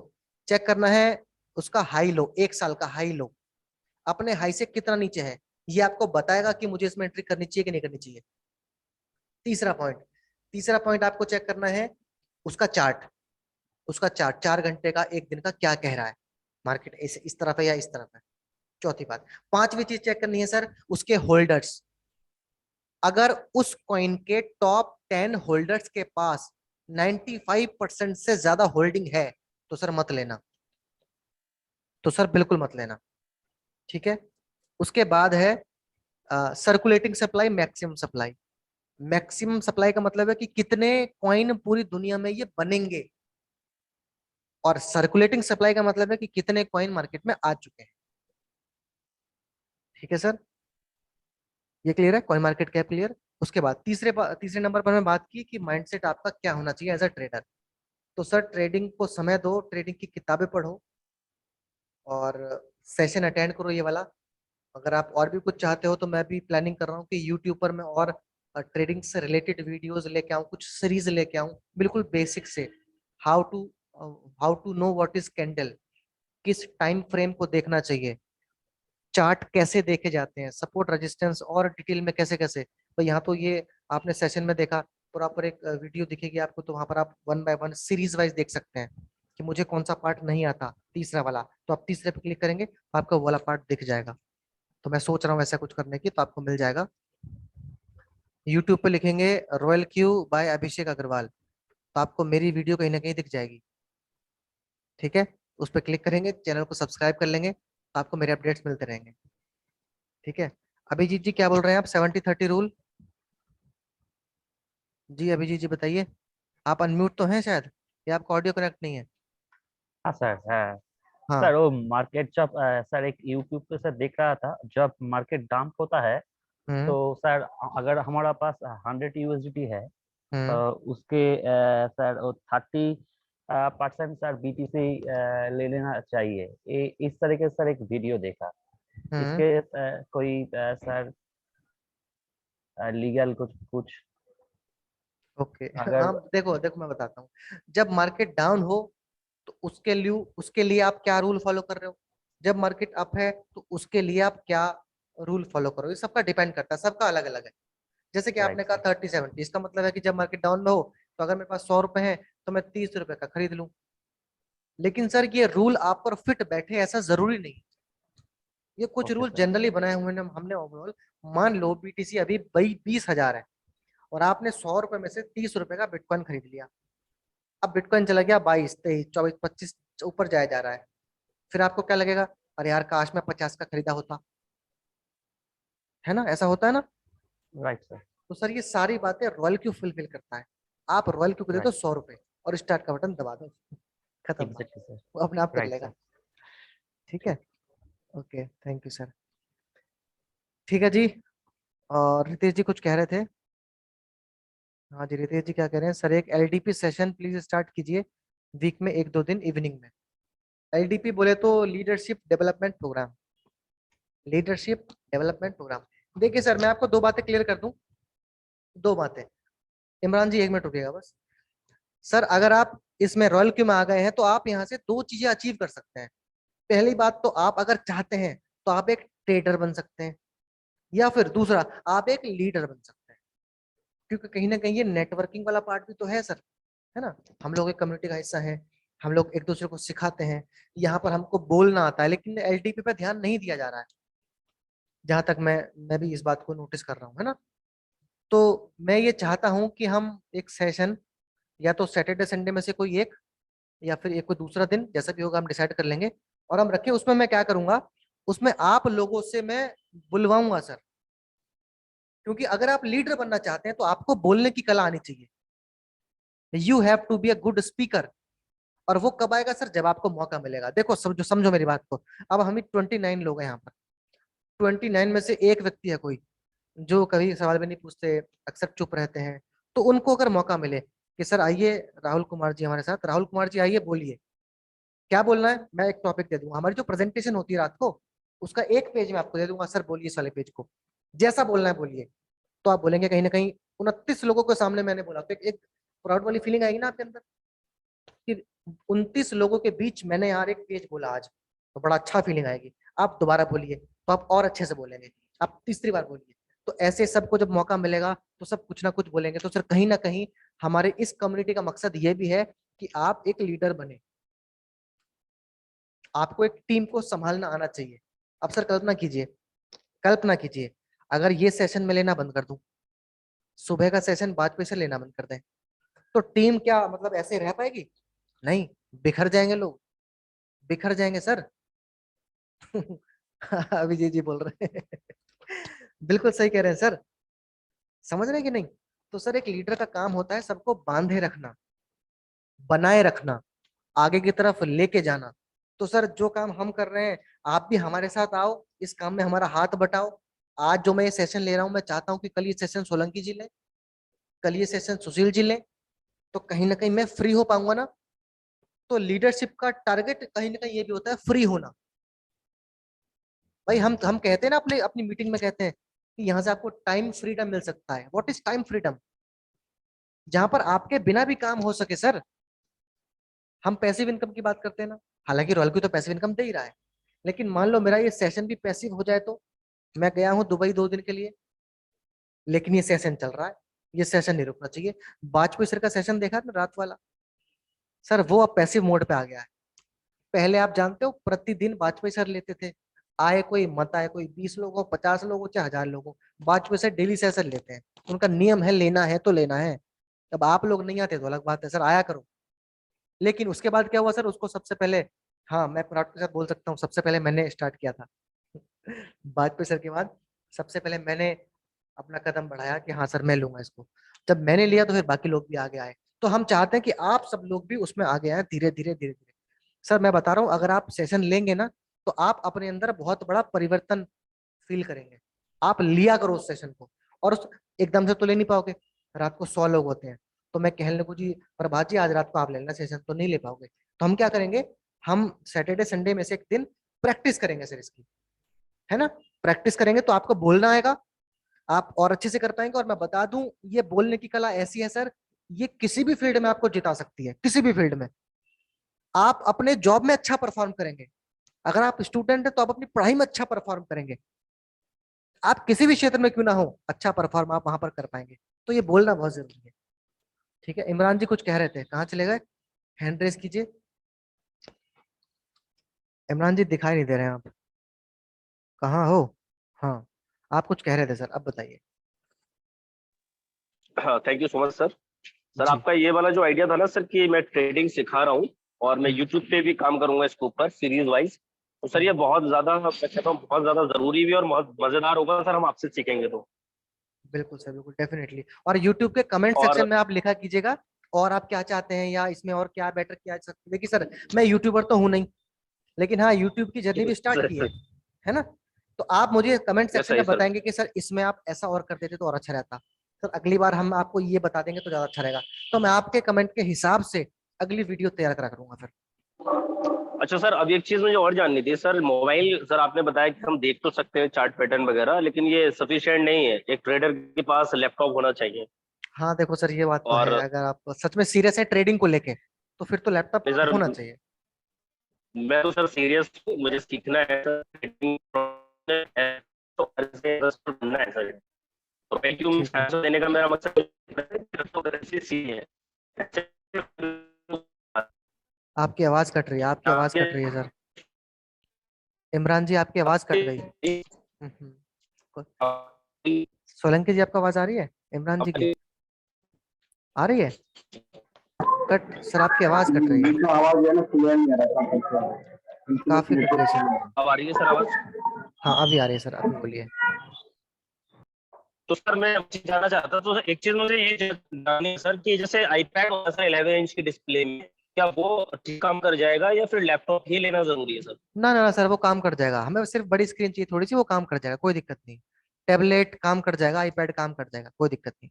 चेक करना है उसका हाई लो, 1 साल का हाई लो, अपने हाई से कितना नीचे है, ये आपको बताएगा कि मुझे इसमें एंट्री करनी चाहिए कि नहीं करनी चाहिए। तीसरा पॉइंट आपको चेक करना है उसका चार्ट, उसका चार्ट 4 घंटे का, 1 दिन का क्या कह रहा है, मार्केट इस तरफ है या इस तरफ है। चौथी बात, 5वीं चीज चेक करनी है सर, उसके होल्डर्स। अगर उस कॉइन के टॉप 10 होल्डर्स के पास 95% से ज्यादा होल्डिंग है तो सर मत लेना, तो सर बिल्कुल मत लेना, ठीक है। उसके बाद है circulating supply, maximum supply. Maximum supply का मतलब है कि कितने कॉइन पूरी दुनिया में ये बनेंगे, और सर्कुलेटिंग सप्लाई का मतलब है कि कितने कॉइन मार्केट में आ चुके हैं, ठीक है सर। ये क्लियर है, कॉइन मार्केट कैप क्लियर। उसके बाद तीसरे नंबर पर मैं बात की कि माइंडसेट आपका क्या होना चाहिए एज अ ट्रेडर। तो सर ट्रेडिंग को समय दो, ट्रेडिंग की किताबें पढ़ो और सेशन अटेंड करो ये वाला। अगर आप और भी कुछ चाहते हो तो मैं भी प्लानिंग कर रहा हूँ कि यूट्यूब पर मैं और ट्रेडिंग से रिलेटेड वीडियोस लेके आऊँ, कुछ सीरीज लेके आऊँ बिल्कुल बेसिक से। How to know what is candle, किस टाइम फ्रेम को देखना चाहिए, चार्ट कैसे देखे जाते हैं, सपोर्ट रेजिस्टेंस, और डिटेल में कैसे कैसे। तो यहाँ तो ये आपने सेशन में देखा, प्रॉपर एक वीडियो दिखेगी आपको, तो वहां पर आप 1 बाय 1 सीरीज वाइज देख सकते हैं कि मुझे कौन सा पार्ट नहीं आता, तीसरा वाला, तो आप तीसरे पे क्लिक करेंगे तो आपको वो वाला पार्ट दिख जाएगा। तो मैं सोच रहा हूँ ऐसा कुछ करने की, तो आपको मिल जाएगा। यूट्यूब पे लिखेंगे रॉयल क्यू बाय अभिषेक अग्रवाल, तो आपको मेरी वीडियो कहीं ना कहीं दिख जाएगी, ठीक है। उस पर क्लिक करेंगे, चैनल को सब्सक्राइब कर लेंगे, तो आपको मेरे अपडेट्स मिलते रहेंगे, ठीक है। अभिजीत जी क्या बोल रहे हैं आप? 70-30 रूल। जी अभिजीत जी बताइए, आप अनम्यूट तो हैं शायद, या आपका ऑडियो कनेक्ट नहीं है? हाँ सर है। हाँ। सर वो मार्केट जब सर एक यूट्यूब पे सर देख रहा था, जब मार्केट डंप होता है हम्म तो सर अगर हमारा पास 100 USDT है तो हम्म उसके सर 30% सर BTC ले लेना चाहिए। इस तरीके से सर एक वीडियो देखा, हम्म इसके कोई सर लीगल कुछ कुछ ओके अगर हाँ देखो देखो मैं बताता हूँ, जब मार्केट डाउन हो तो उसके लिए आप क्या रूल फॉलो कर रहे हो, जब मार्केट अप है तो उसके लिए आप क्या रूल फॉलो करो, ये सबका डिपेंड करता है, सबका अलग अलग है। जैसे कि राइट आपने कहा सर 30-70, इसका मतलब है कि जब मार्केट डाउन में हो तो अगर मेरे पास 100 रुपए है तो मैं 30 रुपए का खरीद लूं। लेकिन सर ये रूल आप पर फिट बैठे ऐसा जरूरी नहीं, ये कुछ ओके रूल सर जनरली बनाए हुए हैं हमने ओवरऑल। मान लो BTC अभी 20,000 है और आपने 100 रुपए में से 30 रुपए का बिटकॉइन खरीद लिया, अब बिटकॉइन चला गया 22, 23, 24, 25 ऊपर जाया जा रहा है, फिर आपको क्या लगेगा, अरे यार काश मैं 50 का खरीदा होता, है ना, ऐसा होता है ना। राइट सर तो सर ये सारी बातें रॉयल क्यू फुलफिल करता है। आप रॉयल क्यू को दे दो राइट 100 रुपए और स्टार्ट का बटन दबा दो, खत्म बात, एग्जैक्टली सर वो अपने आप कर राइट लेगा, सर ठीक है। ठीक ओके थैंक यू सर। ठीक है जी, और रितेश जी कुछ कह रहे थे? हाँ जी रितेश जी क्या कह रहे हैं, सर एक LDP सेशन प्लीज स्टार्ट कीजिए, वीक में 1-2 दिन इवनिंग में। LDP बोले तो leadership development programme, leadership development programme. देखिए सर मैं आपको 2 बातें क्लियर कर दूं, 2 बातें। इमरान जी 1 मिनट रुकिएगा बस। सर अगर आप इसमें रॉयल क्यू में आ गए हैं तो आप यहाँ से 2 चीजें अचीव कर सकते हैं। पहली बात तो आप अगर चाहते हैं तो आप एक ट्रेडर बन सकते हैं, या फिर दूसरा आप एक लीडर बन सकते हैं, क्योंकि कहीं ना कहीं ये नेटवर्किंग वाला पार्ट भी तो है सर, है ना। हम लोग एक कम्युनिटी का हिस्सा है, हम लोग एक दूसरे को सिखाते हैं, यहाँ पर हमको बोलना आता है, लेकिन एलटीपी पे ध्यान नहीं दिया जा रहा है, जहां तक मैं भी इस बात को नोटिस कर रहा हूँ, है ना। तो मैं ये चाहता हूँ कि हम एक सेशन या तो सैटरडे संडे में से कोई एक, या फिर एक कोई दूसरा दिन, जैसा भी होगा हम डिसाइड कर लेंगे, और हम रखें। उसमें मैं क्या करूंगा, उसमें आप लोगों से मैं बुलवाऊंगा सर, क्योंकि अगर आप लीडर बनना चाहते हैं तो आपको बोलने की कला आनी चाहिए। You have to be a good speaker. और वो कब आएगा सर, जब आपको मौका मिलेगा। देखो समझो मेरी बात को, अब हम 29 लोग हैं यहाँ पर, 29 में से एक व्यक्ति है कोई जो कभी सवाल भी नहीं पूछते, अक्सर चुप रहते हैं, तो उनको अगर मौका मिले कि सर आइए राहुल कुमार जी हमारे साथ, राहुल कुमार जी आइए बोलिए, क्या बोलना है, मैं एक टॉपिक दे दूंगा, हमारी जो प्रेजेंटेशन होती है रात को, उसका एक पेज मैं आपको दे दूंगा, सर बोलिए इस वाले पेज को, जैसा बोलना है बोलिए। तो आप बोलेंगे कहीं ना कहीं 29 लोगों के सामने मैंने बोला, तो एक प्राउड वाली फीलिंग आएगी ना आपके अंदर कि 29 लोगों के बीच मैंने यार एक पेज बोला आज, तो बड़ा अच्छा फीलिंग आएगी। आप दोबारा बोलिए तो आप और अच्छे से बोलेंगे, आप तीसरी बार बोलिए। तो ऐसे सबको जब मौका मिलेगा तो सब कुछ ना कुछ बोलेंगे। तो सर कहीं ना कहीं हमारे इस कम्युनिटी का मकसद ये भी है कि आप एक लीडर बने, आपको एक टीम को संभालना आना चाहिए। अब सर कल्पना कीजिए अगर ये सेशन में लेना बंद कर दूं, सुबह का सेशन वाजपेयी से लेना बंद कर दें, तो टीम क्या मतलब ऐसे रह पाएगी? नहीं, बिखर जाएंगे लोग, बिखर जाएंगे सर। अभिजीत जी बोल रहे हैं। बिल्कुल सही कह रहे हैं सर, समझ रहे हैं कि नहीं। तो सर एक लीडर का काम होता है सबको बांधे रखना, बनाए रखना, आगे की तरफ लेके जाना। तो सर जो काम हम कर रहे हैं, आप भी हमारे साथ आओ, इस काम में हमारा हाथ बटाओ। आज जो मैं ये सेशन ले रहा हूं, मैं चाहता हूं कि कल ये सेशन सोलंकी जी लें, कल ये सेशन सुशील जी लें, तो कहीं ना कहीं मैं फ्री हो पाऊंगा ना। तो लीडरशिप का टारगेट कहीं ना कहीं ये भी होता है, फ्री होना। भाई हम कहते हैं ना अपने अपनी मीटिंग में कहते हैं कि यहाँ से आपको टाइम फ्रीडम मिल सकता है। What is time freedom? जहां पर आपके बिना भी काम हो सके सर। हम पैसिव इनकम की बात करते हैं ना, हालांकि रॉयल की तो पैसिव इनकम दे ही रहा है, लेकिन मान लो मेरा ये सेशन भी पैसिव हो जाए, तो मैं गया हूँ दुबई 2 दिन के लिए, लेकिन ये सेशन चल रहा है, ये सेशन नहीं रुकना चाहिए। वाजपेयी सर का सेशन देखा ना रात वाला, सर वो अब पैसिव मोड पे आ गया है। पहले आप जानते हो प्रतिदिन वाजपेयी सर लेते थे, आए कोई मत आए, कोई 20 लोग हो, 50 लोग हो, चाहे 1000 लोग हो, वाजपेयी सर डेली सेशन लेते हैं। उनका नियम है, लेना है तो लेना है। अब आप लोग नहीं आते तो अलग बात है, सर आया करो। लेकिन उसके बाद क्या हुआ सर, उसको सबसे पहले, हाँ मैं प्राउड के साथ बोल सकता हूँ, सबसे पहले मैंने स्टार्ट किया था। वाजपेयी सर के बाद सबसे पहले मैंने अपना कदम बढ़ाया कि हाँ सर मैं लूंगा इसको। जब मैंने लिया तो फिर बाकी लोग भी आगे आए। तो हम चाहते हैं कि आप सब लोग भी उसमें आगे आए, धीरे धीरे धीरे धीरे। सर मैं बता रहा हूँ, अगर आप सेशन लेंगे ना, तो आप अपने अंदर बहुत बड़ा परिवर्तन फील करेंगे। आप लिया करो उस सेशन को, और उस एकदम से तो ले नहीं पाओगे, रात को 100 लोग होते हैं। तो मैं कहने लगूँ जी प्रभात जी आज रात को आप ले लेना सेशन, तो नहीं ले पाओगे। तो हम क्या करेंगे, हम सैटरडे संडे में से एक दिन प्रैक्टिस करेंगे सर इसकी, है ना। प्रैक्टिस करेंगे तो आपको बोलना आएगा, आप और अच्छे से कर पाएंगे। और मैं बता दूं, ये बोलने की कला ऐसी है सर, ये किसी भी फील्ड में आपको जिता सकती है, किसी भी फील्ड में। आप अपने जॉब में अच्छा परफॉर्म करेंगे, अगर आप स्टूडेंट हैं तो आप अपनी पढ़ाई में अच्छा परफॉर्म करेंगे, आप किसी भी क्षेत्र में क्यों ना हो, अच्छा परफॉर्म आप वहां पर कर पाएंगे। तो ये बोलना बहुत जरूरी है। ठीक है, इमरान जी कुछ कह रहे थे, कहाँ चले गए? हैंड रेस कीजिए। इमरान जी दिखाई नहीं दे रहे हैं आप, कहाँ हो? हाँ आप कुछ कह रहे थे सर, अब बताइए। हाँ, thank you so much sir. Sir जी आपका ये वाला जो आइडिया था ना सर कि मैं ट्रेडिंग सिखा रहा हूँ और मैं यूट्यूब पे भी काम करूंगा इसके ऊपर सीरीज वाइज, तो सर ये बहुत ज्यादा, मैं कहता हूँ बहुत ज्यादा जरूरी भी और बहुत मजेदार होगा सर, हम आपसे सीखेंगे तो। बिल्कुल सर, बिल्कुल डेफिनेटली। और यूट्यूब के कमेंट और सेक्शन में आप लिखा कीजिएगा और आप क्या चाहते हैं, या इसमें और क्या बेटर किया जा सकता है। देखिए सर मैं यूट्यूबर तो हूं नहीं, लेकिन हाँ यूट्यूब की जर्नी भी स्टार्ट की है ना। तो आप मुझे कमेंट सेक्शन सही में सर। बताएंगे कि सर इसमें आप ऐसा और कर देते तो और अच्छा रहता। सर अगली बार हम आपको ये बता देंगे तो ज्यादा अच्छा रहेगा। तो मैं आपके कमेंट के हिसाब से अगली वीडियो तैयार करा करूंगा फिर। अच्छा सर, अब एक चीज मुझे और जाननी थी सर, मोबाइल सर आपने बताया कि हम देख तो सकते हैं चार्ट पैटर्न वगैरह, लेकिन ये सफिशिएंट नहीं है, एक ट्रेडर के पास लैपटॉप होना चाहिए। हाँ देखो सर ये बात तो है, और अगर आप सच में सीरियस है ट्रेडिंग को लेके, तो फिर तो लैपटॉप सर होना चाहिए। मैं तो सर सीरियस हूँ, मुझे सीखना है सर, तो ऐसे इन्वेस्टर बनना है सर। तो वैक्यूम ठीक है। फाइनेंस देने का मेरा मकसद क्रिप्टो करेंसी सी है। आपकी आवाज कट रही है, आपकी आवाज कट रही है सर। इमरान जी आपकी आवाज कट गई। सोलंकी जी आपको आवाज आ रही है इमरान जी की? आ रही है? कट सर, आपकी आवाज कट रही है, आवाज जो है ना क्लियर नहीं आ रहा था। काफी कट रही है सर। अब आ रही है सर आवाज? हाँ अभी आ रही है सर, अभी बोलिए। तो सर मैं अब चीज जानना चाहता तो एक चीज मुझे ये जाननी है सर कि जैसे आईपैड और सर 11 इंच की डिस्प्ले में क्या वो ठीक काम कर जाएगा या फिर लैपटॉप ही लेना जरूरी है सर? ना ना ना सर, वो काम कर जाएगा, हमें सिर्फ बड़ी स्क्रीन चाहिए थोड़ी सी, वो काम कर जाएगा, कोई दिक्कत नहीं। टैबलेट काम कर जाएगा, आईपैड काम कर जाएगा, कोई दिक्कत नहीं।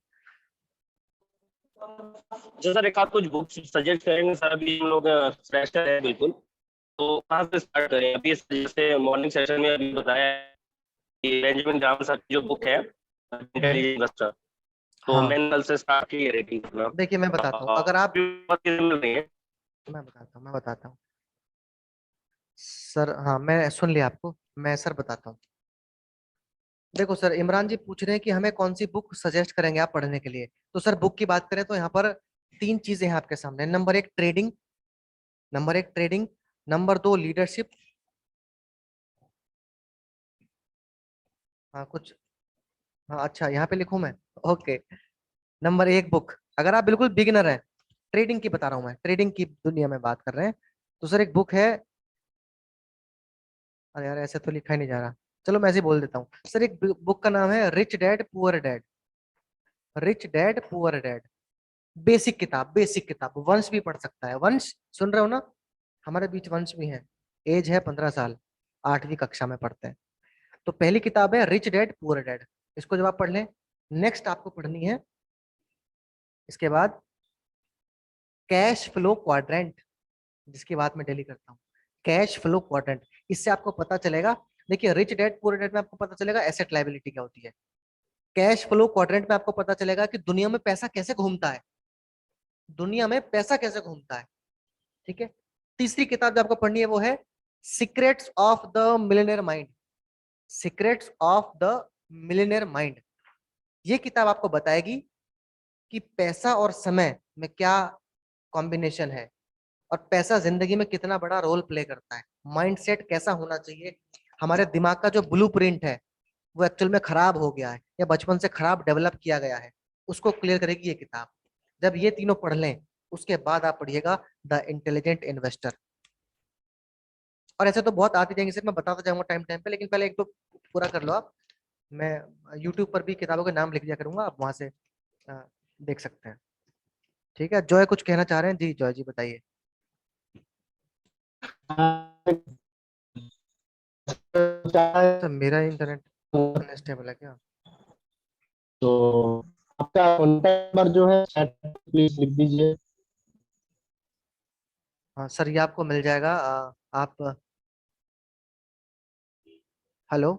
जो सर एक आध कुछ बुक्स सजेस्ट करेंगे सर, अभी हम लोग फ्रेशर है बिल्कुल, तो कहाँ से स्टार्ट करें? अभी जैसे मॉर्निंग सेशन में अभी बताया कि बेंजामिन ग्राहम सर की जो बुक है इंटेलिजेंट इन्वेस्टर, तो हाँ मैंने कल से स्टार्ट की है रीडिंग करना। देखिए मैं बताता हूँ, अगर आप, मिल रही है। मैं बताता हूँ सर। हाँ मैं सुन लिया आपको, मैं सर बताता हूँ। देखो सर, इमरान जी पूछ रहे हैं कि हमें कौन सी बुक सजेस्ट करेंगे आप पढ़ने के लिए। तो सर बुक की बात करें तो यहाँ पर 3 चीजें हैं आपके सामने। Number 1 trading, number 2 leadership. हाँ कुछ, हाँ अच्छा यहाँ पे लिखूं मैं? ओके। नंबर 1 बुक, अगर आप बिल्कुल बिगिनर हैं, ट्रेडिंग की बता रहा हूँ मैं, ट्रेडिंग की दुनिया में बात कर रहे हैं, तो सर एक बुक है, अरे यार ऐसे तो लिखा ही नहीं जा रहा, चलो मैं ऐसे ही बोल देता हूँ सर। एक बुक का नाम है rich dad poor dad. Rich dad poor dad, basic किताब, बेसिक किताब। वंश भी पढ़ सकता है, वंश सुन रहे हो ना? हमारे बीच वंश भी है, एज है 15 साल, 8वीं कक्षा में पढ़ते हैं। तो पहली किताब है रिच डैड पुअर डैड, इसको जब आप पढ़ लें, नेक्स्ट आपको पढ़नी है इसके बाद कैश फ्लो क्वाड्रेंट, जिसकी बात मैं डेली करता हूँ। कैश फ्लो क्वाड्रेंट, इससे आपको पता चलेगा, देखिए रिच डैड पुअर डैड में आपको पता चलेगा एसेट लायबिलिटी क्या होती है। कैश फ्लो क्वाड्रेंट में आपको पता चलेगा कि दुनिया में पैसा कैसे घूमता है, दुनिया में पैसा कैसे घूमता है। ठीक है। तीसरी किताब जो आपको पढ़नी है वो है secrets of the millionaire mind. Secrets of the millionaire mind, ये किताब आपको बताएगी कि पैसा और समय में क्या कॉम्बिनेशन है, और पैसा जिंदगी में कितना बड़ा रोल प्ले करता है। माइंडसेट कैसा होना चाहिए, हमारे दिमाग का जो ब्लूप्रिंट है वो एक्चुअल में खराब हो गया है या बचपन से खराब डेवलप किया गया है, उसको क्लियर करेगी ये किताब। जब ये तीनों पढ़ लें उसके बाद आप पढ़िएगा द इंटेलिजेंट इन्वेस्टर। और ऐसे तो बहुत आते जाएंगे सर, मैं बताता जाऊंगा टाइम टाइम पे, लेकिन पहले एक तो पूरा कर लो आप। मैं यूट्यूब पर भी किताबों के नाम लिख दिया करूंगा, आप वहां से देख सकते हैं। ठीक है, जॉय कुछ कहना चाह रहे हैं? जी जॉय जी बताइए। सर मेरा इंटरनेट अनस्टेबल है क्या? तो आपका कॉन्टैक्ट नंबर जो है चैट प्लीज लिख दीजिए। हाँ सर ये आपको मिल जाएगा, आप, हेलो,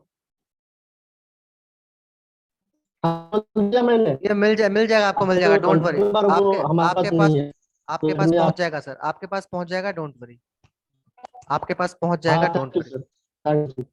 हाँ दिया मैंने, ये मिल जाएगा आपको, मिल जाएगा, आपको डोंट वरी। कॉन्टैक्ट नंबर वो आपके हमारे आपके पास पास, नहीं है, आपके तो पास हमने पहुंच जाएगा सर, आपके पास पहुंच जाएगा, डोंट वरी। आपके पास पहुंच जाएगा, हाँ don't thank you worry. Sir, thank you.